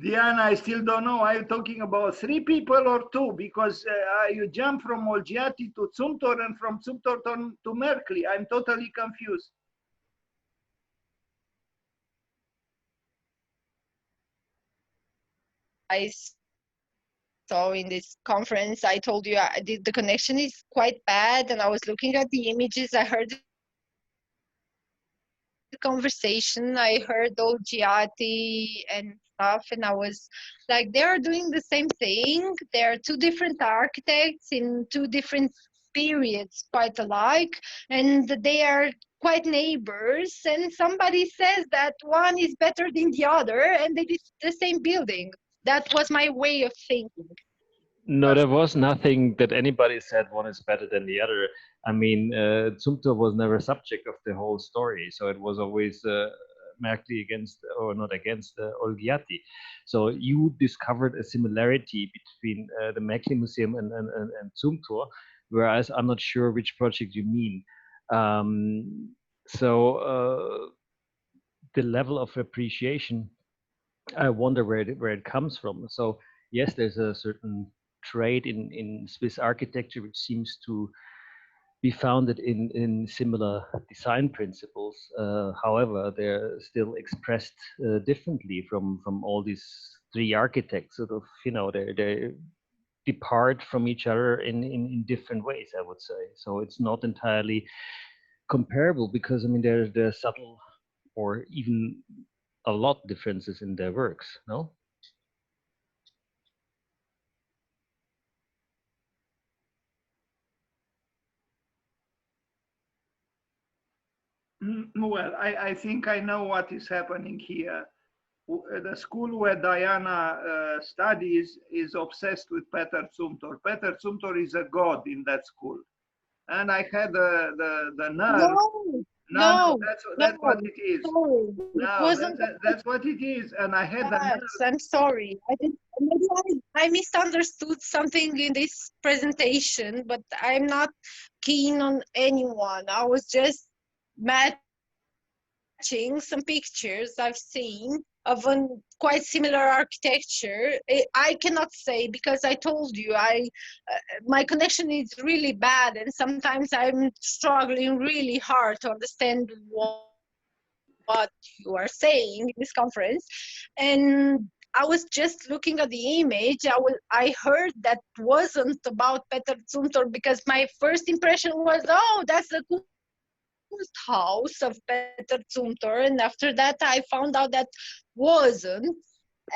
Diana, I still don't know. Are you talking about 3 people or 2? Because you jump from OLGIATI to Zumthor and from Zumthor to Merkley. I'm totally confused. I saw in this conference, I told you the connection is quite bad, and I was looking at the images. I heard the conversation. I heard OLGIATI and stuff, and I was like, they are doing the same thing. They're 2 different architects in 2 different periods, quite alike, and they are quite neighbors. And somebody says that one is better than the other, and they did the same building. That was my way of thinking. No, there was nothing that anybody said one is better than the other. I mean, Zumthor was never subject of the whole story, so it was always Merkley against, or not against, OLGIATI. So you discovered a similarity between the Merkley Museum and Zumthor, whereas I'm not sure which project you mean. The level of appreciation, I wonder where it comes from. So yes, there's a certain trait in Swiss architecture which seems to be founded in similar design principles. However, they're still expressed differently from all these 3 architects. Sort of, you know, they depart from each other in different ways, I would say. So it's not entirely comparable, because I mean there are subtle or even a lot differences in their works, no? Well, I think I know what is happening here. The school where Diana studies is obsessed with Peter Zumthor. Peter Zumthor is a god in that school. And I had the nerve. No, That's what no, it is. sorry. It No, wasn't. that's what it is. And I had the nerve. Yes, I'm sorry. I did maybe I misunderstood something in this presentation, but I'm not keen on anyone. I was just matching some pictures I've seen of a quite similar architecture. I cannot say because I told you my connection is really bad, and sometimes I'm struggling really hard to understand what you are saying in this conference. And I was just looking at the image. I heard that wasn't about Peter Zumthor because my first impression was, oh, that's the house of Peter Zumthor. And after that, I found out that wasn't.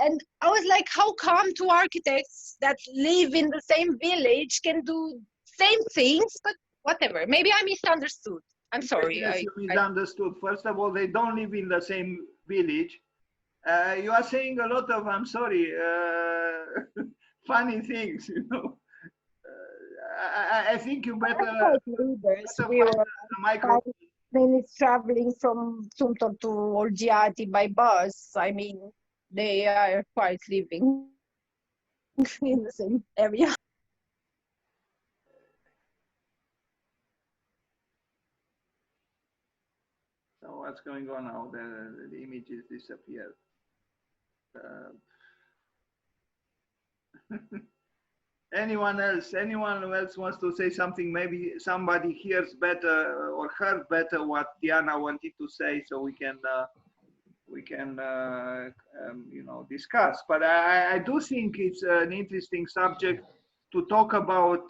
And I was like, how come two architects that live in the same village can do same things, but whatever. Maybe I misunderstood. I'm sorry. Yes, you misunderstood. First of all, they don't live in the same village. You are saying a lot of, I'm sorry, funny things, you know. I think you better We were the micro. 5 minutes traveling from Zumthor to Olgiati by bus. I mean, they are quite living in the same area. So what's going on now? The images disappeared. Anyone else wants to say something? Maybe somebody hears better or heard better what Diana wanted to say, so we can you know, discuss. But I do think it's an interesting subject to talk about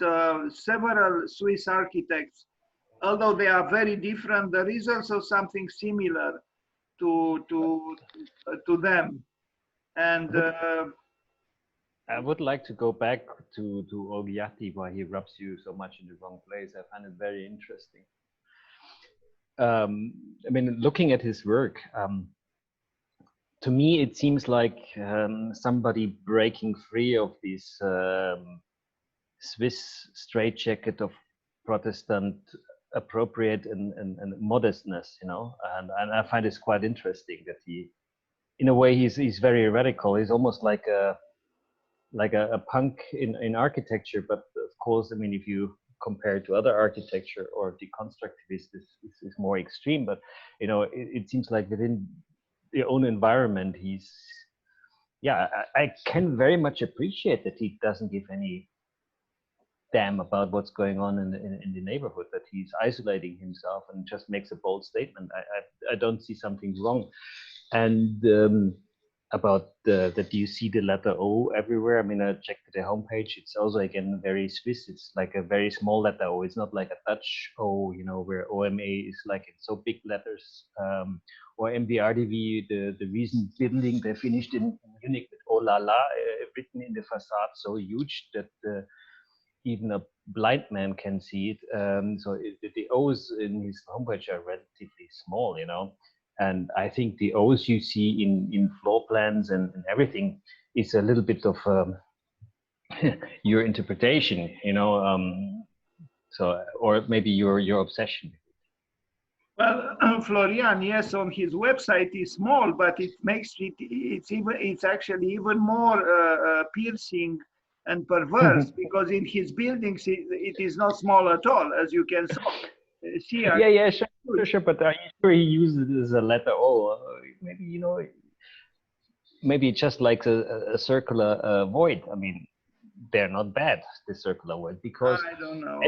several Swiss architects. Although they are very different, there is also something similar to them. And I would like to go back to OLGIATI, why he rubs you so much in the wrong place. I find it very interesting. I mean, looking at his work, to me, it seems like somebody breaking free of this Swiss straitjacket of Protestant appropriate and modestness, you know, and I find this quite interesting that he, in a way, he's very radical. He's almost like a punk in architecture, but of course, I mean, if you compare to other architecture or deconstructivist, this is more extreme. But you know, it seems like within their own environment, he's, yeah, I can very much appreciate that he doesn't give any damn about what's going on in the neighborhood, that he's isolating himself and just makes a bold statement. I don't see something wrong. And about that you see the letter O everywhere. I mean, I checked the homepage. It's also, again, very Swiss. It's like a very small letter O. It's not like a Dutch O, you know, where OMA is like in so big letters. Or MBRDV, the recent building they finished in Munich with Oh La La written in the facade, so huge that even a blind man can see it. So the O's in his homepage are relatively small, you know. And I think the O's you see in floor plans and everything is a little bit of your interpretation, you know. So, or maybe your obsession. well, Florian, yes, on his website is small, but it makes it's actually even more piercing and perverse because in his buildings it is not small at all, as you can see. Yeah, sure. But are you sure he uses it as a letter O? Maybe, you know, maybe just like a circular void. I mean, they're not bad, the circular void, because I don't know.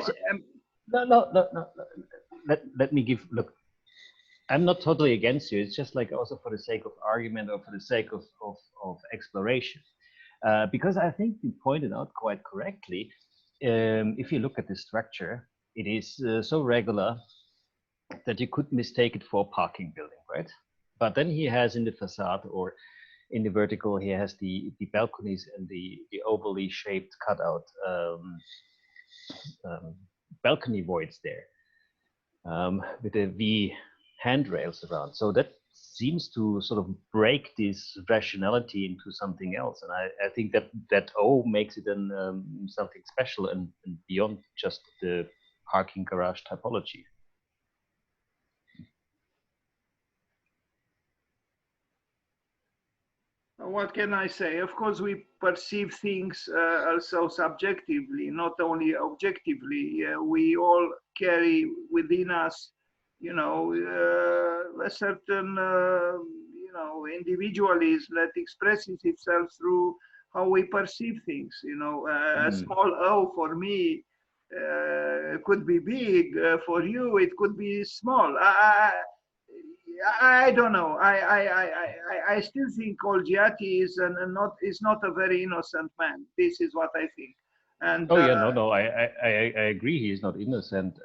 No. Let me give, look, I'm not totally against you. It's just like also for the sake of argument or for the sake of exploration. Because I think you pointed out quite correctly, if you look at the structure, it is so regular that you could mistake it for a parking building, right? But then he has in the facade or in the vertical, he has the balconies and the ovally shaped cutout balcony voids there with the V handrails around. So that seems to sort of break this rationality into something else. And I think that O makes it something special and beyond just the parking garage typology. what can I say? Of course, we perceive things also subjectively, not only objectively. We all carry within us, you know, a certain, you know, individualism that expresses itself through how we perceive things. You know, a small O for me could be big. For you, it could be small. I don't know. I still think OLGIATI is not a very innocent man. This is what I think. And oh yeah, no, I agree. He is not innocent.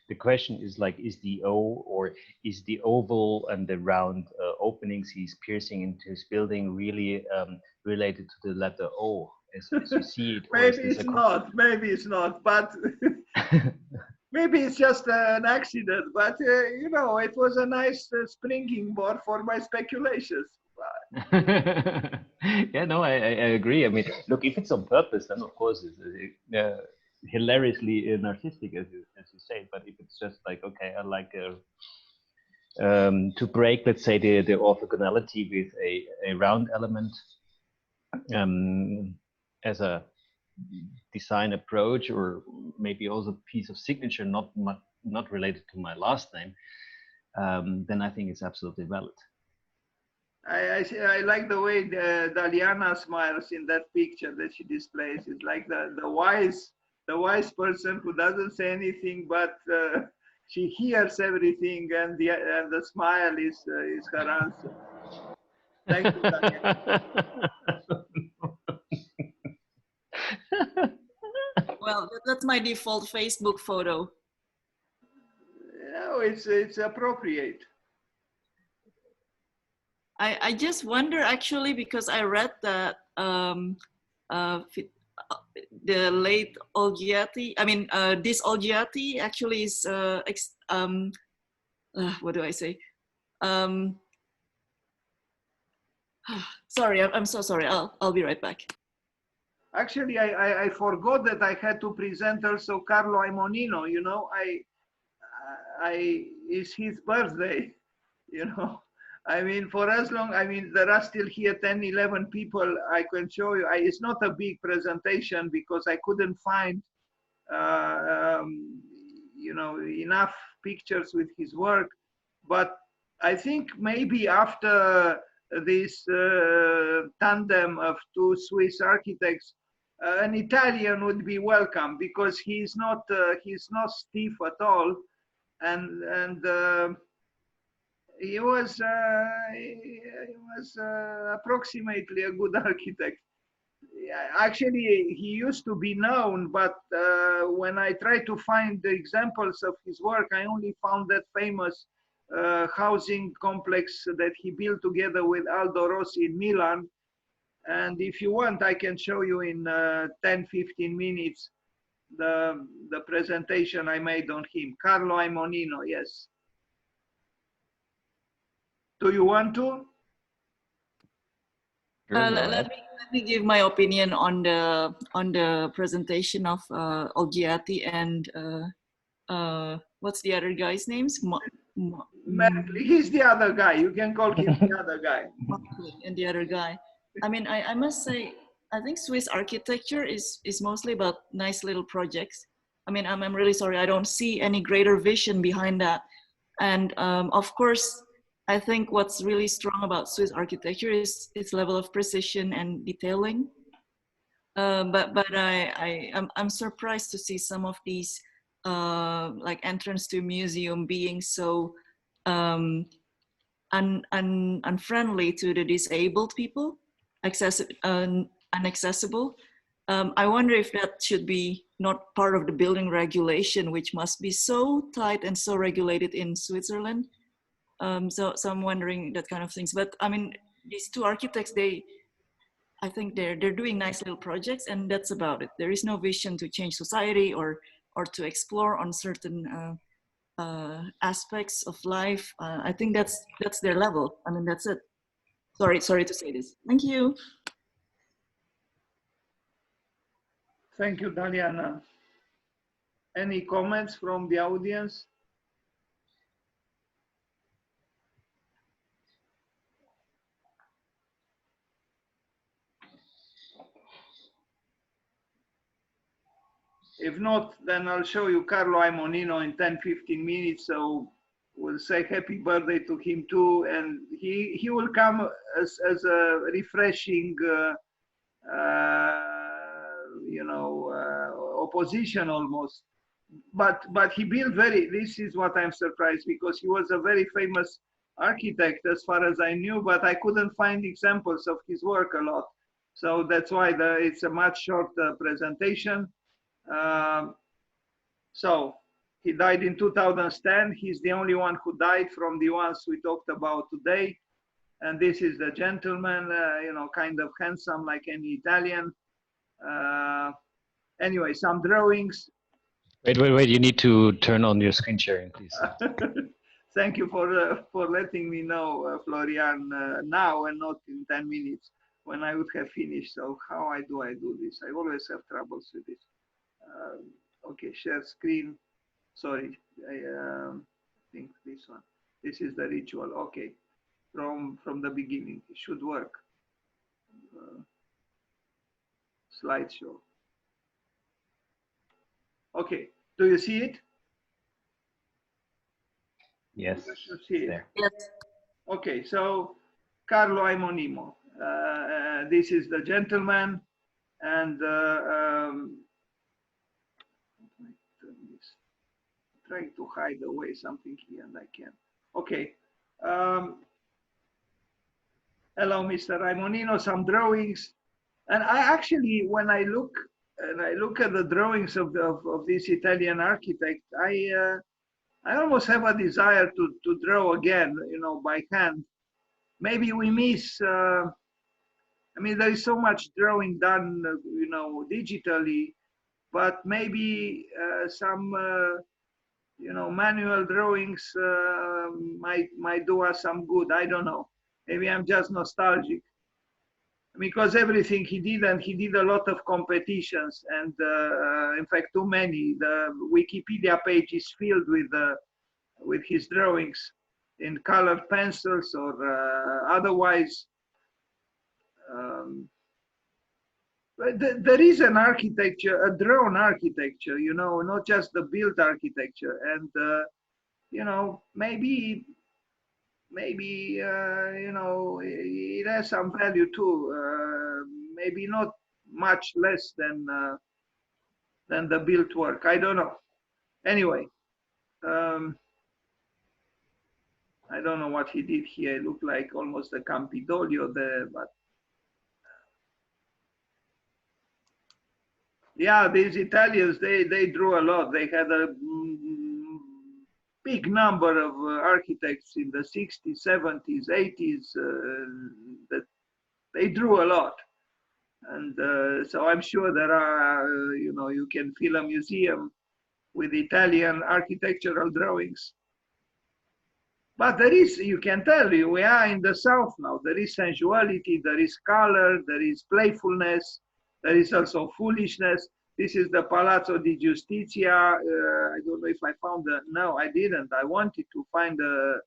The question is like, is the O or is the oval and the round openings he's piercing into his building really related to the letter O as you see it? Maybe it's not. Maybe it's not. But. Maybe it's just an accident, but you know, it was a nice springing board for my speculations. Yeah, no, I agree. I mean, look, if it's on purpose, then of course it's hilariously narcissistic, as you say. But if it's just like, okay, I like to break, let's say, the orthogonality with a round element as a design approach, or maybe also a piece of signature not related to my last name, then I think it's absolutely valid. I like the way Daliana smiles in that picture that she displays. It's like the wise person who doesn't say anything, but she hears everything, and the smile is her answer. Thank you, Daliana. Well, that's my default Facebook photo. No, it's appropriate. I just wonder actually, because I read that the late OLGIATI, I mean this OLGIATI actually is what do I say? Sorry, I'm so sorry. I'll be right back. Actually, I forgot that I had to present also Carlo Imonino. You know, it's his birthday. You know, I mean, for as long, I mean, there are still here 10, 11 people I can show you. It's not a big presentation because I couldn't find, you know, enough pictures with his work. But I think maybe after this tandem of two Swiss architects, an Italian would be welcome, because he's not stiff at all, and he was approximately a good architect. Actually, he used to be known, but when I tried to find the examples of his work, I only found that famous housing complex that he built together with Aldo Rossi in Milan. And if you want, I can show you in 10, 15 minutes the presentation I made on him. Carlo Imonino, yes. Do you want to? Let me give my opinion on the presentation of OLGIATI and what's the other guy's names? MARKLI. He's the other guy. You can call him the other guy. And the other guy. I mean, I must say, I think Swiss architecture is mostly about nice little projects. I mean, I'm really sorry, I don't see any greater vision behind that. And of course, I think what's really strong about Swiss architecture is its level of precision and detailing. But I'm surprised to see some of these like entrance to museum being so unfriendly to the disabled people, inaccessible. I wonder if that should be not part of the building regulation, which must be so tight and so regulated in Switzerland. So I'm wondering that kind of things. But I mean, these two architects, I think they're doing nice little projects, and that's about it. There is no vision to change society or to explore on certain aspects of life. I think that's their level. I mean, that's it. Sorry to say this. Thank you. Thank you, Daliana. Any comments from the audience? If not, then I'll show you Carlo Imonino in 10-15 minutes. So we'll say happy birthday to him too, and he will come as a refreshing, you know, opposition almost. But he built very. This is what I'm surprised, because he was a very famous architect as far as I knew, but I couldn't find examples of his work a lot. So that's why it's a much shorter presentation. So he died in 2010. He's the only one who died from the ones we talked about today. And this is the gentleman, you know, kind of handsome like any Italian. Anyway, some drawings. Wait. You need to turn on your screen sharing, please. Thank you for letting me know, Florian, now and not in 10 minutes when I would have finished. So how do I do this? I always have troubles with this. Okay, share screen. Sorry, I think this one. This is the ritual. Okay, from the beginning, it should work. Slideshow. Okay, do you see it? Yes. You see it. There. Yes. Okay, so Carlo Imonino. This is the gentleman, and trying to hide away something here, and I can't. Okay. Hello, Mr. Imonino. Some drawings, and I actually, when I look at the drawings of this Italian architect, I almost have a desire to draw again, you know, by hand. Maybe we miss. I mean, there is so much drawing done, you know, digitally, but maybe some, you know, manual drawings might do us some good. I don't know. Maybe I'm just nostalgic, because everything he did, and he did a lot of competitions, and in fact, too many. The Wikipedia page is filled with his drawings in colored pencils or otherwise. There is an architecture, a drawn architecture, you know, not just the built architecture, and you know, maybe you know, it has some value too. Maybe not much less than the built work. I don't know. Anyway, I don't know what he did here. It looked like almost a Campidoglio there, but yeah, these Italians, they drew a lot. They had a big number of architects in the 60s, 70s, 80s that they drew a lot. And so I'm sure there are, you know, you can fill a museum with Italian architectural drawings. But there is, you can tell, we are in the South now. There is sensuality, there is color, there is playfulness, there is also foolishness. This is the Palazzo di Giustizia. I don't know if I found the, no, I didn't. I wanted to find a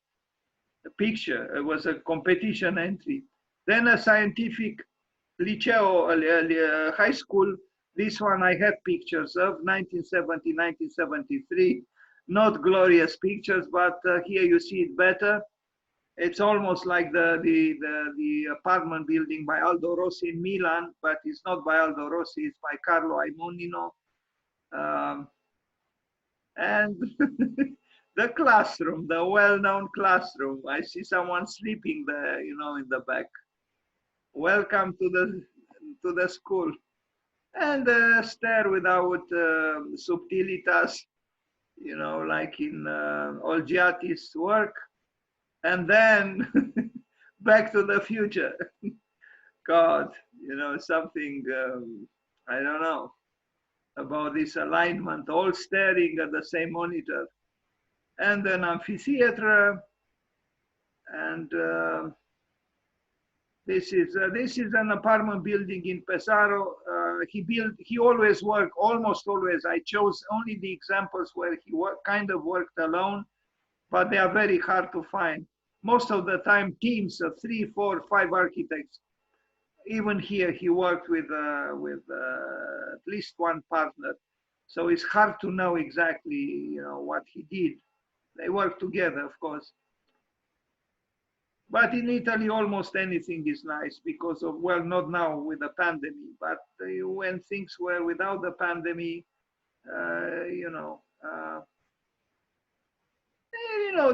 picture. It was a competition entry. Then a scientific liceo, high school. This one I have pictures of 1970, 1973. Not glorious pictures, but here you see it better. It's almost like the apartment building by Aldo Rossi in Milan, but it's not by Aldo Rossi, it's by Carlo Imonino. And the classroom, the well-known classroom. I see someone sleeping there, you know, in the back. Welcome to the school. And a stair without subtilitas, you know, like in Olgiati's work. And then Back to the Future. God, you know, something, I don't know, about this alignment, all staring at the same monitor. And an amphitheater. And this is an apartment building in Pesaro. He always worked, almost always. I chose only the examples where he kind of worked alone, but they are very hard to find. Most of the time, teams of 3, 4, 5 architects. Even here, he worked with at least one partner. So it's hard to know exactly, you know, what he did. They work together, of course. But in Italy, almost anything is nice because of, well, not now with the pandemic, but when things were without the pandemic, you know,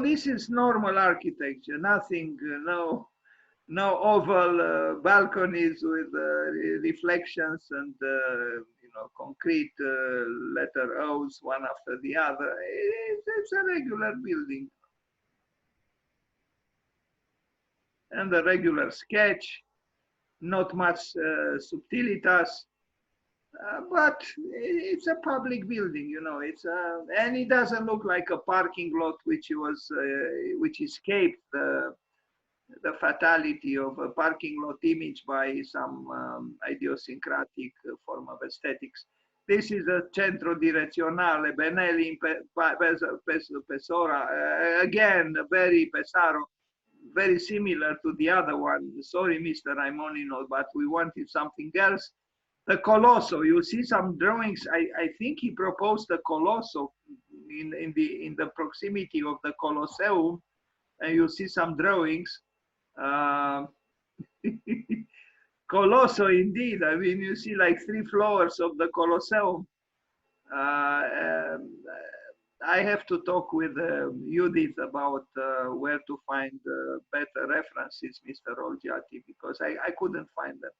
this is normal architecture, nothing, no oval balconies with reflections and, concrete letter O's one after the other. It's a regular building. And a regular sketch, not much subtilitas, but it's a public building, you know. It's and it doesn't look like a parking lot, which escaped the fatality of a parking lot image by some idiosyncratic form of aesthetics. This is a Centro Direzionale Benelli in Pesora, again, very Pesaro, very similar to the other one. Sorry, Mr. Raimonino, but we wanted something else. The Colosso, you see some drawings. I think he proposed the Colosso in the proximity of the Colosseum, and you see some drawings. Colosso, indeed. I mean, you see like 3 floors of the Colosseum. I have to talk with Judith about where to find better references, Mr. Olgiati, because I couldn't find them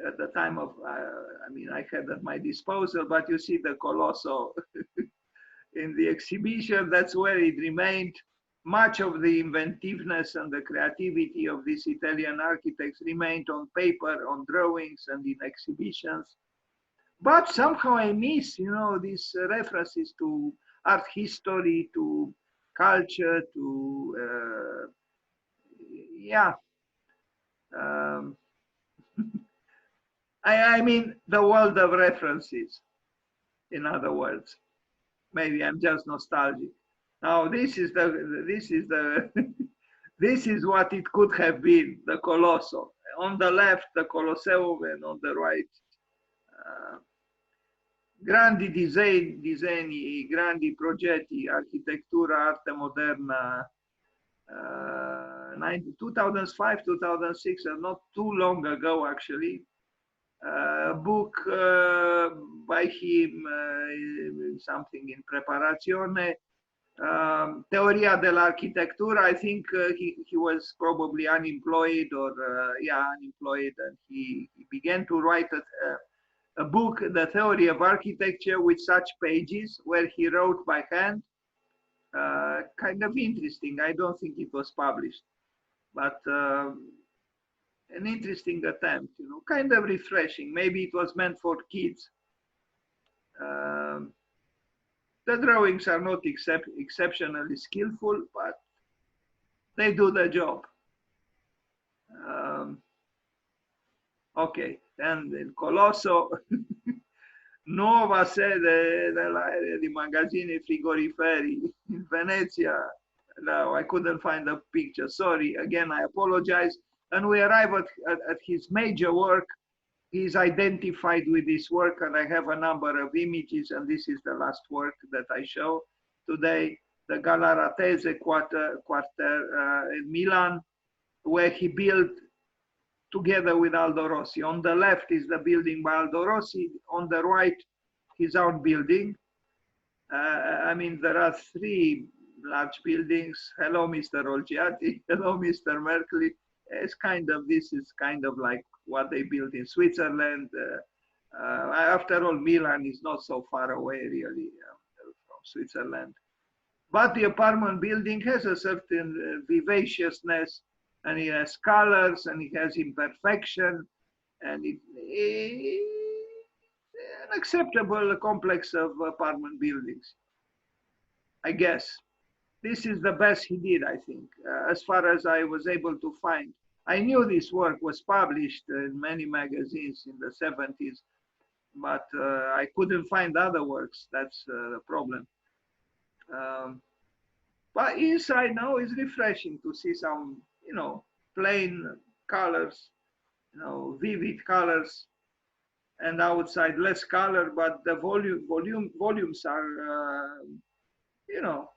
at the time of, I mean, I had at my disposal, but you see the Colosso in the exhibition, that's where it remained. Much of the inventiveness and the creativity of these Italian architects remained on paper, on drawings, and in exhibitions. But somehow I miss, you know, these references to art history, to culture, to, yeah. I mean, the world of references, in other words. Maybe I'm just nostalgic. Now, this is this is what it could have been, the Colosso. On the left, the Colosseum, and on the right, grandi disegni, grandi progetti, architettura, arte moderna, 2005, 2006, not too long ago, actually. A book by him, something in preparazione, Teoria dell'architettura. I think he was probably unemployed or, yeah, unemployed, and he began to write a book, The Theory of Architecture, with such pages where he wrote by hand. Kind of interesting. I don't think it was published, but an interesting attempt, you know, kind of refreshing. Maybe it was meant for kids. The drawings are not exceptionally skillful, but they do the job. Ok, and il Colosso, nuova sede dell'area di magazzini frigoriferi in Venezia. No, I couldn't find the picture. Sorry, again, I apologize. And we arrive at his major work. He's identified with this work, and I have a number of images, and this is the last work that I show today, the Galaratese Quarter in Milan, where he built together with Aldo Rossi. On the left is the building by Aldo Rossi, on the right, his own building. I mean, there are 3 large buildings. Hello, Mr. Olgiati. Hello, Mr. Merkley. This is kind of like what they built in Switzerland. After all, Milan is not so far away, really, from Switzerland. But the apartment building has a certain vivaciousness, and it has colors, and it has imperfection, and it's an acceptable complex of apartment buildings, I guess. This is the best he did, I think, as far as I was able to find. I knew this work was published in many magazines in the 70s, but I couldn't find other works. That's the problem. But inside now is refreshing to see some, you know, plain colors, you know, vivid colors. and outside less color, but the volumes are, you know,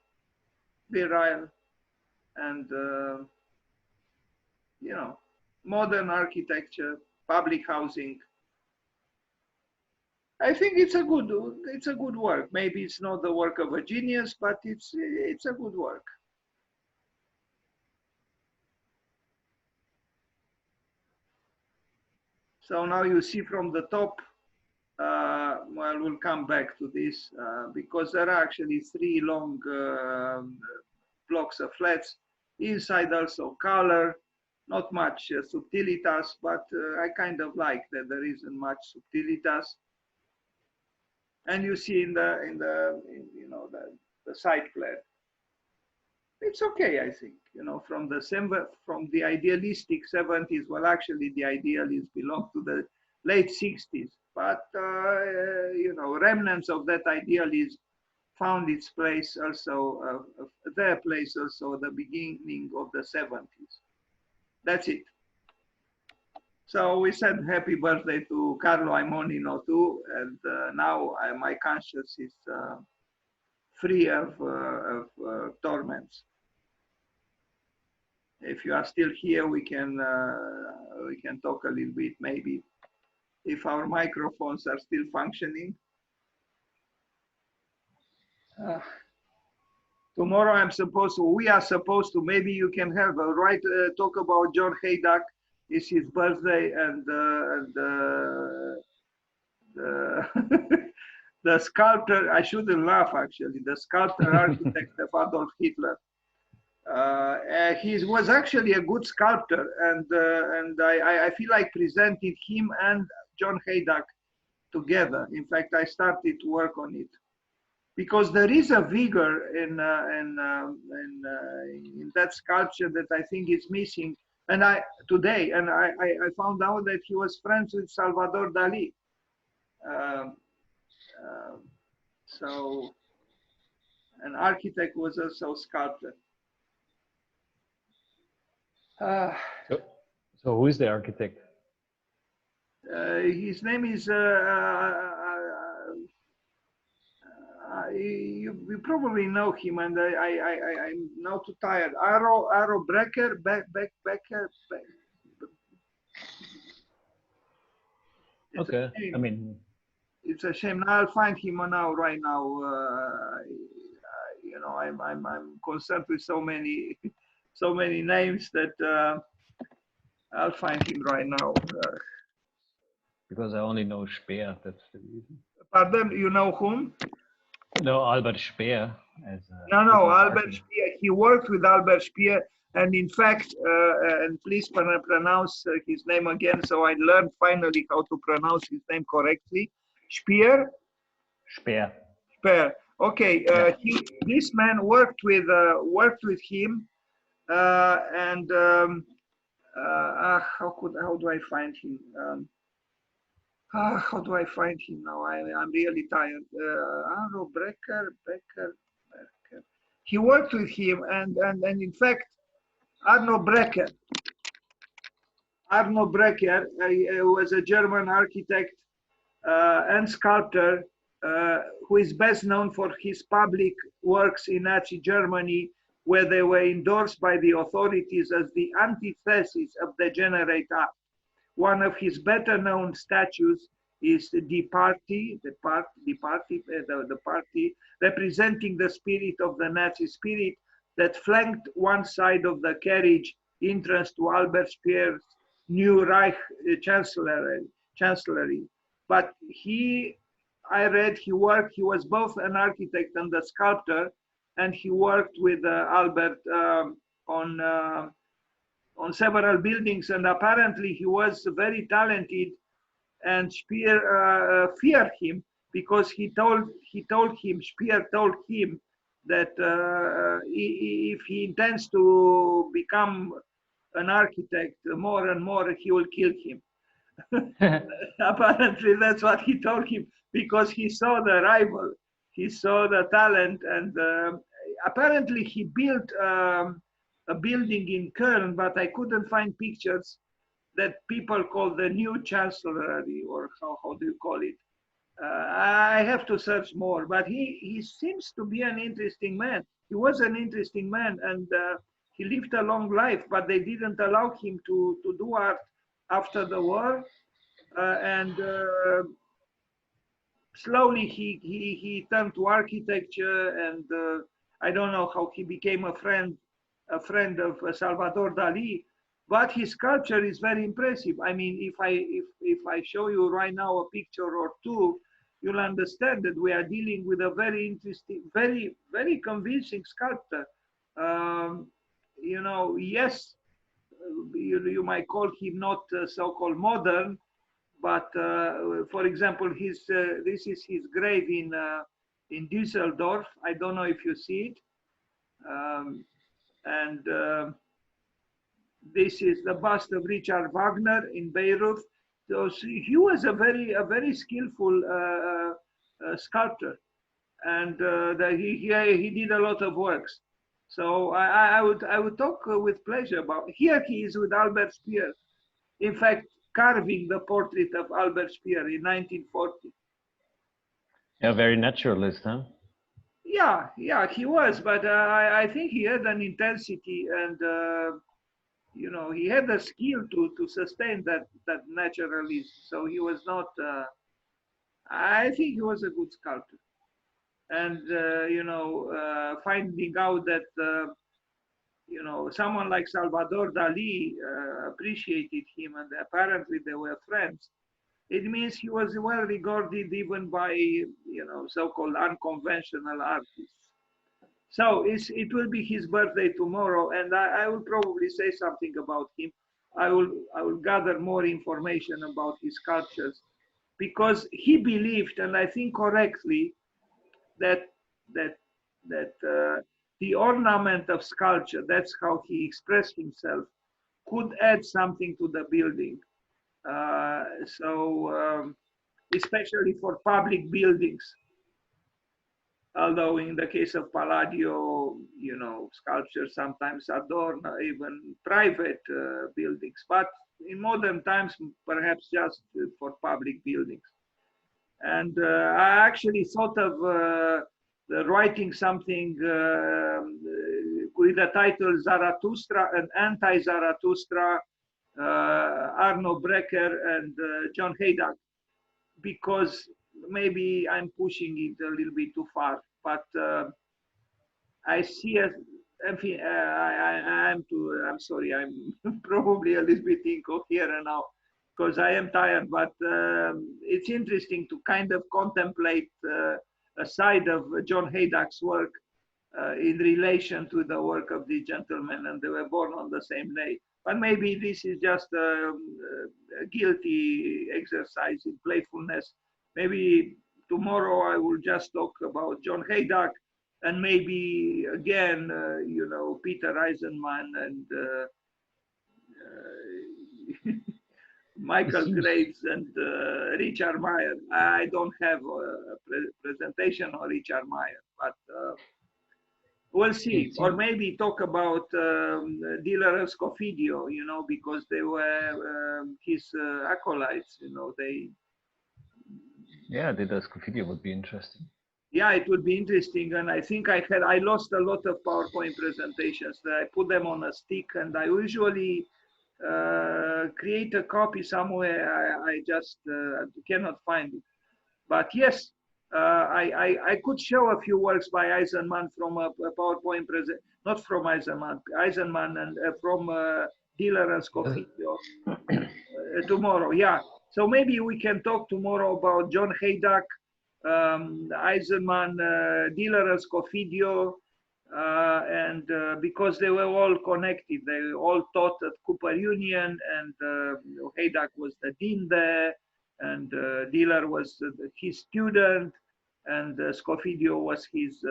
virile and, you know, modern architecture, public housing. I think it's a good work. Maybe it's not the work of a genius, but it's a good work. So now you see from the top, well, we'll come back to this because there are actually 3 long blocks of flats. Inside also color, not much subtilitas, but I kind of like that there isn't much subtilitas. And you see in you know, the side plan, it's okay, I think. You know, from the idealistic 70s. Well, actually, the idealists belong to the late 60s, but you know, remnants of that idealism found its place also, their place also at the beginning of the 70s. That's it. So we said happy birthday to Carlo Aimonino too, and now my conscience is free of torments. If you are still here, we can talk a little bit, maybe, if our microphones are still functioning. Tomorrow we are supposed to, maybe you can have a talk about John Haydock. It's his birthday, and the sculptor, I shouldn't laugh actually, the sculptor architect of Adolf Hitler. He was actually a good sculptor, and I feel like presenting him and John Haydock together. In fact, I started to work on it because there is a vigor in that sculpture that I think is missing. And today I found out that he was friends with Salvador Dali. So an architect was also a sculptor. So who is the architect? His name is you probably know him, and I'm now too tired. Aro Becker. Okay, I mean, it's a shame. Now I'll find him now, right now. You know, I'm concerned with so many names that I'll find him right now. because I only know Speer, that's the reason. Pardon, you know whom? No, Albert Speer. No, Albert Speer. He worked with Albert Speer, and in fact, and please pronounce his name again, so I learned finally how to pronounce his name correctly. Speer? Speer. Speer. Okay, yeah. This man worked with him, and how do I find him? How do I find him now? I'm really tired. Arno Becker. He worked with him, and in fact, Arno Becker was a German architect and sculptor who is best known for his public works in Nazi Germany, where they were endorsed by the authorities as the antithesis of degenerate art. One of his better known statues is the party representing the spirit of the Nazi spirit that flanked one side of the carriage entrance to Albert Speer's new Reich chancellery. But he was both an architect and a sculptor, and he worked with Albert on several buildings, and apparently he was very talented, and Speer feared him because Speer told him that if he intends to become an architect more and more, he will kill him. Apparently that's what he told him, because he saw the rival, he saw the talent, and apparently he built a building in Köln, but I couldn't find pictures. that people call the new chancellery, or how do you call it? I have to search more, but he seems to be an interesting man. He was an interesting man, and he lived a long life, but they didn't allow him to do art after the war. And slowly he turned to architecture, and I don't know how he became a friend of Salvador Dali. But his sculpture is very impressive. I mean, if I show you right now a picture or two, you'll understand that we are dealing with a very interesting, very convincing sculptor. You know, yes, you might call him not so-called modern, but for example, this is his grave in Düsseldorf. I don't know if you see it, and this is the bust of Richard Wagner in Beirut. So he was a very skillful sculptor, and he did a lot of works. So I would talk with pleasure about. Here he is with Albert Speer. In fact, carving the portrait of Albert Speer in 1940. Yeah, very naturalist, huh? Yeah, he was, but I think he had an intensity, and you know, he had the skill to sustain that naturalism. So he was not. I think he was a good sculptor, and you know, finding out that you know, someone like Salvador Dali appreciated him, and apparently they were friends. It means he was well regarded even by, you know, so-called unconventional artists. So it will be his birthday tomorrow, and I will probably say something about him. I will gather more information about his sculptures, because he believed, and I think correctly, that the ornament of sculpture, that's how he expressed himself, could add something to the building. Especially for public buildings. Although in the case of Palladio, you know, sculptures sometimes adorn even private buildings, but in modern times, perhaps just for public buildings. And I actually thought of writing something with the title Zarathustra, an anti-Zarathustra, Arno Breker and John Haydock, because maybe I'm pushing it a little bit too far, but I see it. I'm sorry, I'm probably a little bit incoherent now because I am tired, but it's interesting to kind of contemplate a side of John Haydock's work in relation to the work of the gentlemen, and they were born on the same day. But maybe this is just a guilty exercise in playfulness. Maybe tomorrow I will just talk about John Haydock, and maybe again, you know, Peter Eisenman and Michael Graves and Richard Meyer. I don't have a presentation on Richard Meyer, but we'll see. Or maybe talk about Diller and Scofidio, you know, because they were his acolytes, you know, they. Yeah, Diller Scofidio would be interesting. Yeah, it would be interesting. And I think I lost a lot of PowerPoint presentations. I put them on a stick, and I usually create a copy somewhere. I just cannot find it. But yes, I could show a few works by Eisenman from a PowerPoint present, not from Eisenman and from Diller and Scofidio tomorrow. Yeah, so maybe we can talk tomorrow about John Haydock, Eisenman, Diller and Scofidio, and because they were all connected, they all taught at Cooper Union, and Haydock was the dean there, and Diller was his student, and Scofidio was his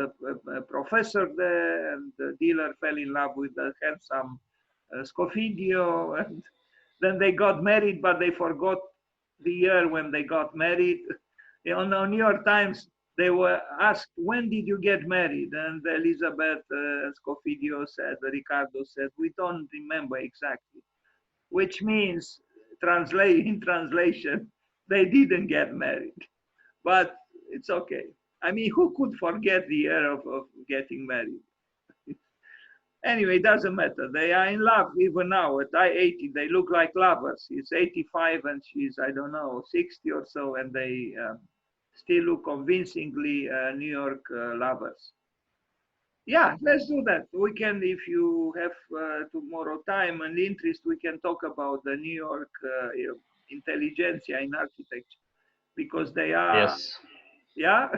professor there, and Diller fell in love with the handsome Scofidio, and then they got married, but they forgot the year when they got married. On the New York Times, they were asked, when did you get married? And Elizabeth Scofidio said, Ricardo said, we don't remember exactly, which means in translation, they didn't get married. But it's okay. I mean, who could forget the year of getting married? Anyway, it doesn't matter. They are in love even now. At 80, they look like lovers. He's 85 and she's, I don't know, 60 or so, and they still look convincingly New York lovers. Yeah, let's do that. We can, if you have tomorrow time and interest, we can talk about the New York intelligentsia in architecture, because they are. Yes. Yeah,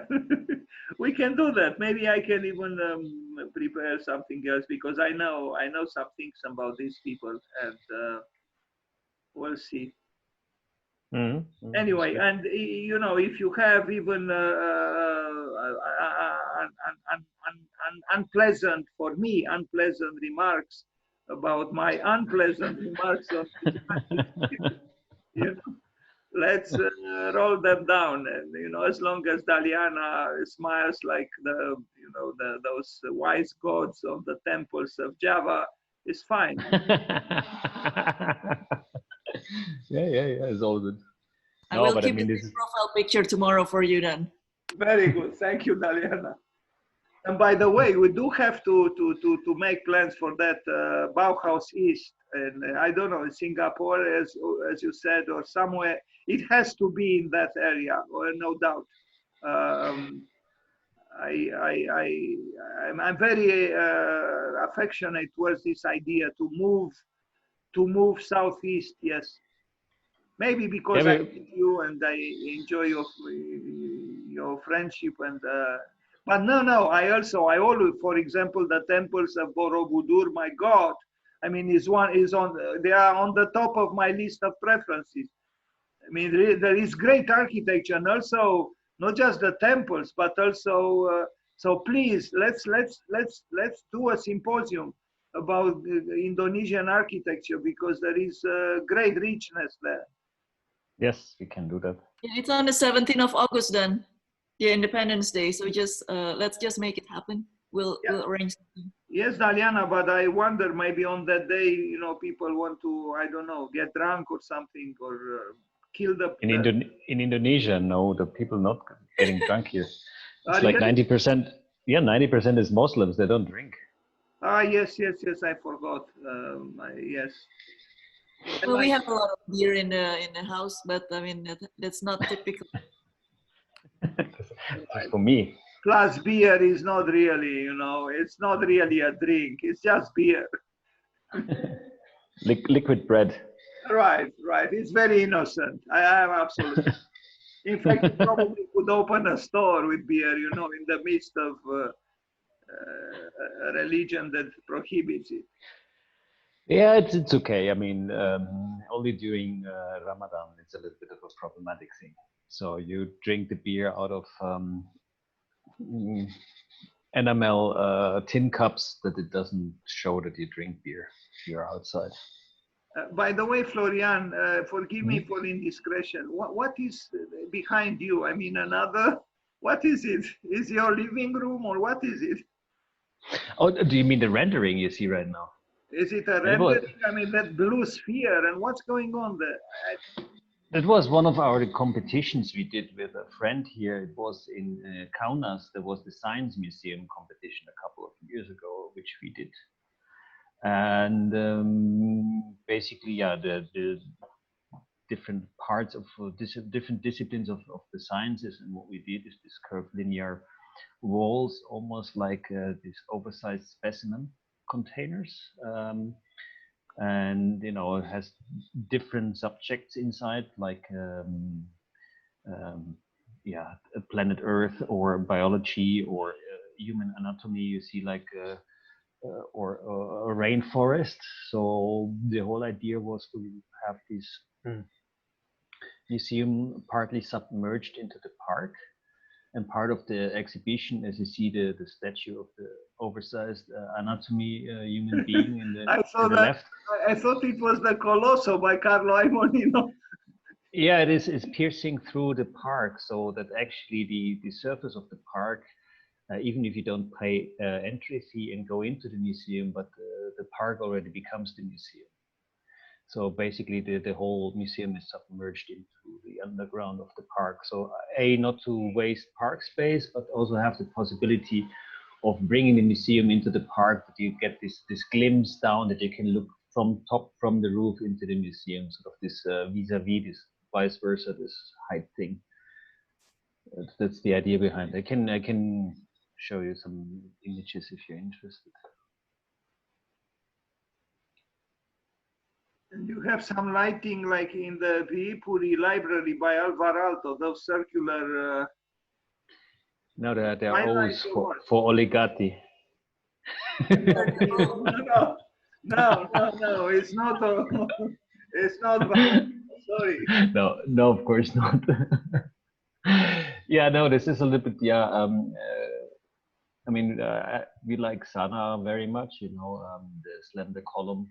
we can do that. Maybe I can even prepare something else, because I know some things about these people, and we'll see. Mm-hmm. Anyway, and you know, if you have even unpleasant, for me, unpleasant remarks about my unpleasant remarks on you know, let's roll them down, and you know, as long as Daliana smiles like the, you know, those wise gods of the temples of Java, is fine. Yeah, it's all good. I will keep this profile picture tomorrow for you then. Very good, thank you, Daliana. And by the way, we do have to make plans for that Bauhaus East, and I don't know, in Singapore, as you said, or somewhere. It has to be in that area, or no doubt. I'm very affectionate towards this idea to move southeast. Yes, maybe because I meet you and I enjoy your friendship, and but no, I always, for example, the temples of Borobudur, my God, I mean, they are on the top of my list of preferences. I mean, there is great architecture, and also not just the temples, but also. So please, let's do a symposium about Indonesian architecture, because there is great richness there. Yes, we can do that. It's on the 17th of August then, the Independence Day. So just let's just make it happen. We'll arrange something. Yes, Daliana, but I wonder, maybe on that day, you know, people want to, I don't know, get drunk or something, or kill the. In Indonesia, no, the people not getting drunk here. It's like 90%. Yeah, 90% is Muslims. They don't drink. Ah, yes, I forgot. Yes. Well, we have a lot of beer in the house, but I mean that's not typical. For me. Plus, beer is not really, you know, it's not really a drink. It's just beer. Liquid bread. Right. It's very innocent. I am absolutely. In fact, you probably could open a store with beer, you know, in the midst of a religion that prohibits it. Yeah, it's okay. I mean, only during Ramadan, it's a little bit of a problematic thing. So you drink the beer out of enamel tin cups, that it doesn't show that you drink beer if you're outside. By the way, Florian, forgive me for indiscretion. What is behind you? I mean, what is it? Is your living room, or what is it? Oh, do you mean the rendering you see right now? Is it a rendering? I mean, that blue sphere, and what's going on there? That was one of our competitions we did with a friend here. It was in Kaunas. There was the Science Museum competition a couple of years ago, which we did. And basically, yeah, the different parts of different disciplines of the sciences, and what we did is this curved linear walls, almost like these oversized specimen containers, and you know, it has different subjects inside, like planet Earth, or biology, or human anatomy. You see, like or a rainforest. So the whole idea was to have this museum partly submerged into the park, and part of the exhibition, as you see the statue of the oversized anatomy human being in the, left. I thought it was the Colosso by Carlo Aimonino. Yeah, it is. It's piercing through the park, so that actually the surface of the park, even if you don't pay entry fee and go into the museum, but the park already becomes the museum. So basically, the whole museum is submerged into the underground of the park. So A, not to waste park space, but also have the possibility of bringing the museum into the park, that you get this glimpse down, that you can look from the roof into the museum, sort of this vis-a-vis, this vice versa, this height thing. That's the idea behind it. I can show you some images if you're interested. And you have some lighting like in the Viipuri library by Alvar Aalto, those circular. No, they're highlights O's for OLGIATI. No, it's not. It's not. Sorry. No, of course not. Yeah, no, this is a little bit. Yeah, I mean, we like Sana very much. You know, the slender column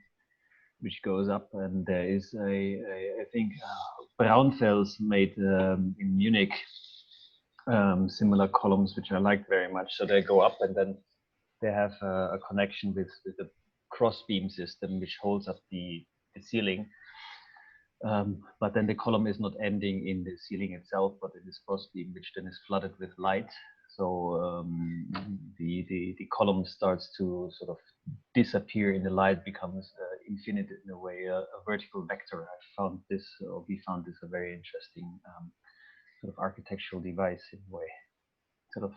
which goes up, and there is I think Braunfels made in Munich similar columns which I liked very much. So they go up, and then they have a connection with the cross beam system which holds up the ceiling. But then the column is not ending in the ceiling itself, but in this cross beam, which then is flooded with light. So the column starts to sort of disappear in the light, becomes infinite in a way, a vertical vector. We found this a very interesting sort of architectural device in a way. Sort of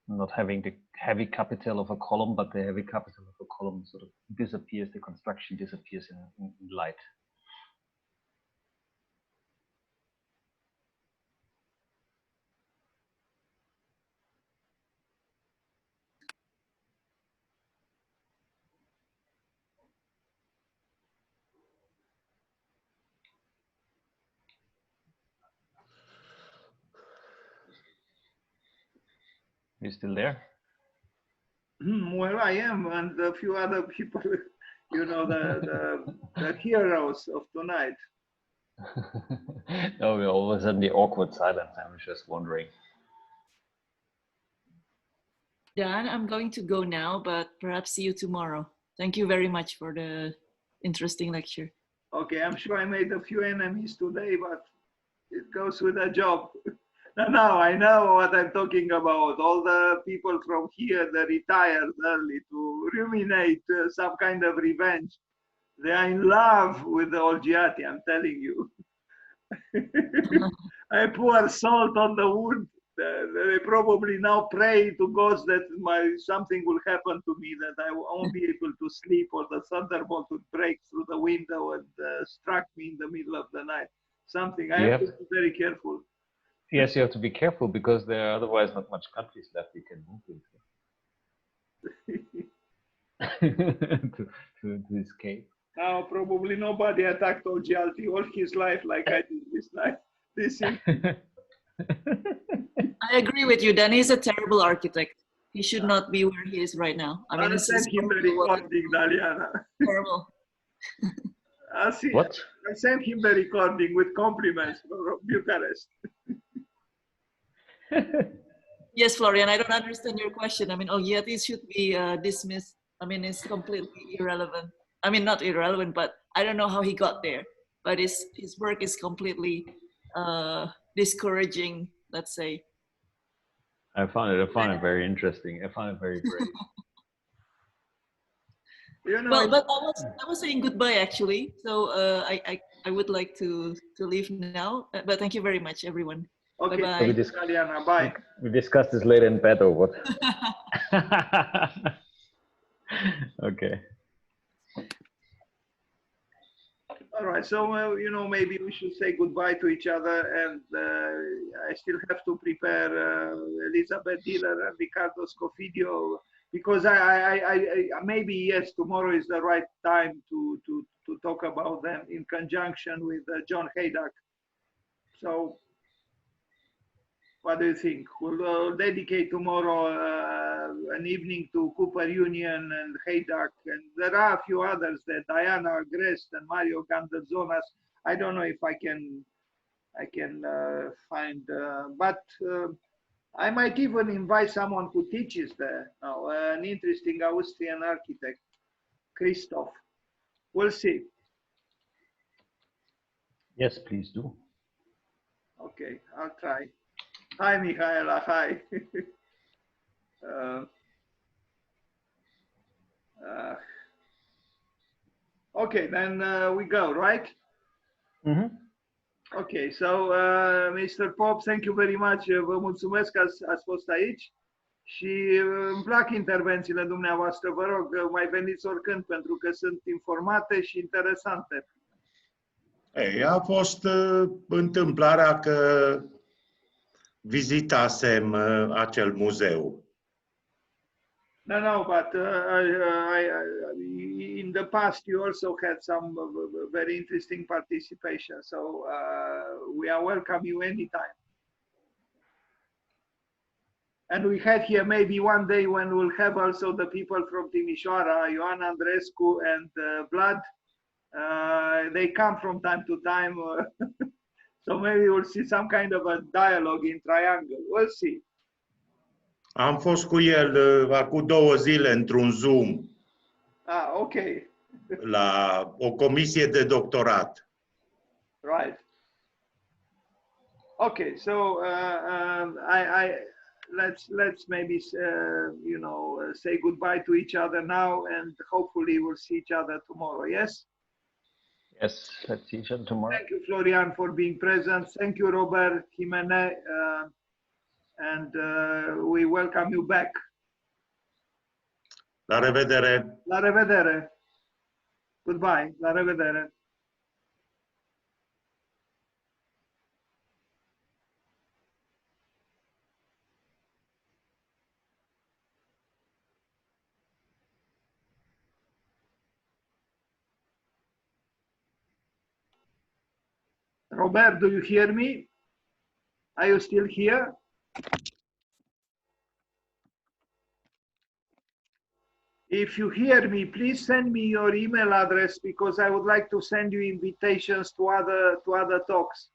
not having the heavy capital of a column, but the heavy capital of a column sort of disappears, the construction disappears in light. You still there? Well, I am, and a few other people, you know, the heroes of tonight. No, we're all of a sudden the awkward silence. I was just wondering. Dan, I'm going to go now, but perhaps see you tomorrow. Thank you very much for the interesting lecture. Okay, I'm sure I made a few enemies today, but it goes with a job. No, I know what I'm talking about. All the people from here, they retired early to ruminate some kind of revenge. They are in love with the OLGIATI, I'm telling you. I pour salt on the wound. They probably now pray to God that something will happen to me, that I won't be able to sleep, or the thunderbolt would break through the window and struck me in the middle of the night. Something. I have to be very careful. Yes, you have to be careful, because there are otherwise not much countries left you can move into to escape. Now, probably nobody attacked OLGIATI all his life like I did this night. I agree with you. Dan is a terrible architect. He should not be where he is right now. I mean, I'll send him the recording, Daliana. Terrible. What? I sent him the recording with compliments from Bucharest. Yes, Florian, I don't understand your question. I mean, OLGIATI should be dismissed. I mean, it's completely irrelevant. I mean, not irrelevant, but I don't know how he got there. But his work is completely discouraging, let's say. I found it very interesting. I found it very great. You know, well, but I was saying goodbye actually. So I would like to leave now. But thank you very much, everyone. Okay, bye-bye. Bye. We discussed this later in bed, or what? Okay. All right, so you know, maybe we should say goodbye to each other, and I still have to prepare Elizabeth Diller and Ricardo Scofidio, because I maybe yes, tomorrow is the right time to talk about them in conjunction with John Haydock. So what do you think? We'll dedicate tomorrow an evening to Cooper Union and Haydock, and there are a few others there, Diana Agrest and Mario Ganderzonas. I don't know if I can find, but I might even invite someone who teaches there now, an interesting Austrian architect, Christoph. We'll see. Yes, please do. Okay, I'll try. Hi, Michaela. Hi. Okay, then we go, right? Mm-hmm. Okay, so Mr. Pop, thank you very much. Vă mulțumesc că ați fost aici și îmi plac intervențiile dumneavoastră. Vă rog, mai veniți oricând pentru că sunt informate și interesante. Ei, a fost întâmplarea că vizitasem acel muzeu. No, but in the past you also had some very interesting participation, so we are welcome you anytime. And we had here maybe one day when we'll have also the people from Timișoara, Ioan Andrescu and Vlad. They come from time to time, so maybe we'll see some kind of a dialogue in triangle. We'll see. Am fost cu el acum 2 zile într-un Zoom Ok. la o comisie de doctorat. Right. Okay, so let's maybe you know, say goodbye to each other now, and hopefully we'll see each other tomorrow. Yes. Yes, let's see each other tomorrow. Thank you, Florian, for being present. Thank you, Robert Jimenez, and we welcome you back. La revedere! La revedere. Goodbye. La revedere. Robert, do you hear me? Are you still here? If you hear me, please send me your email address because I would like to send you invitations to other talks.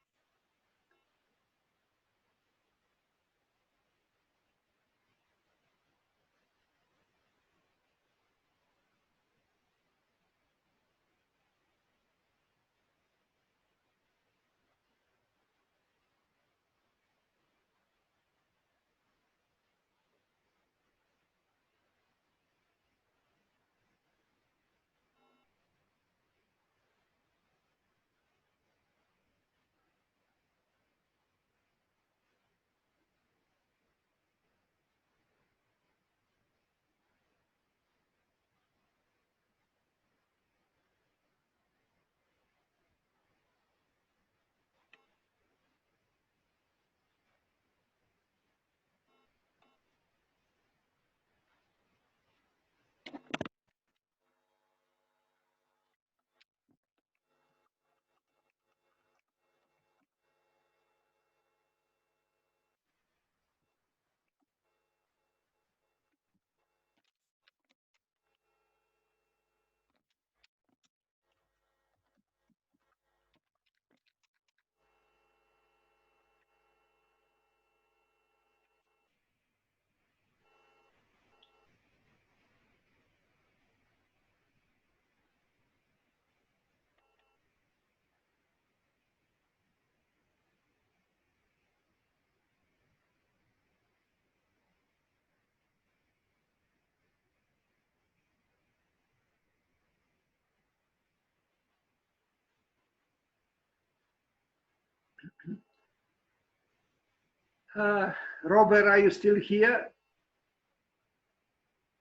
Robert, are you still here?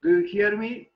Do you hear me?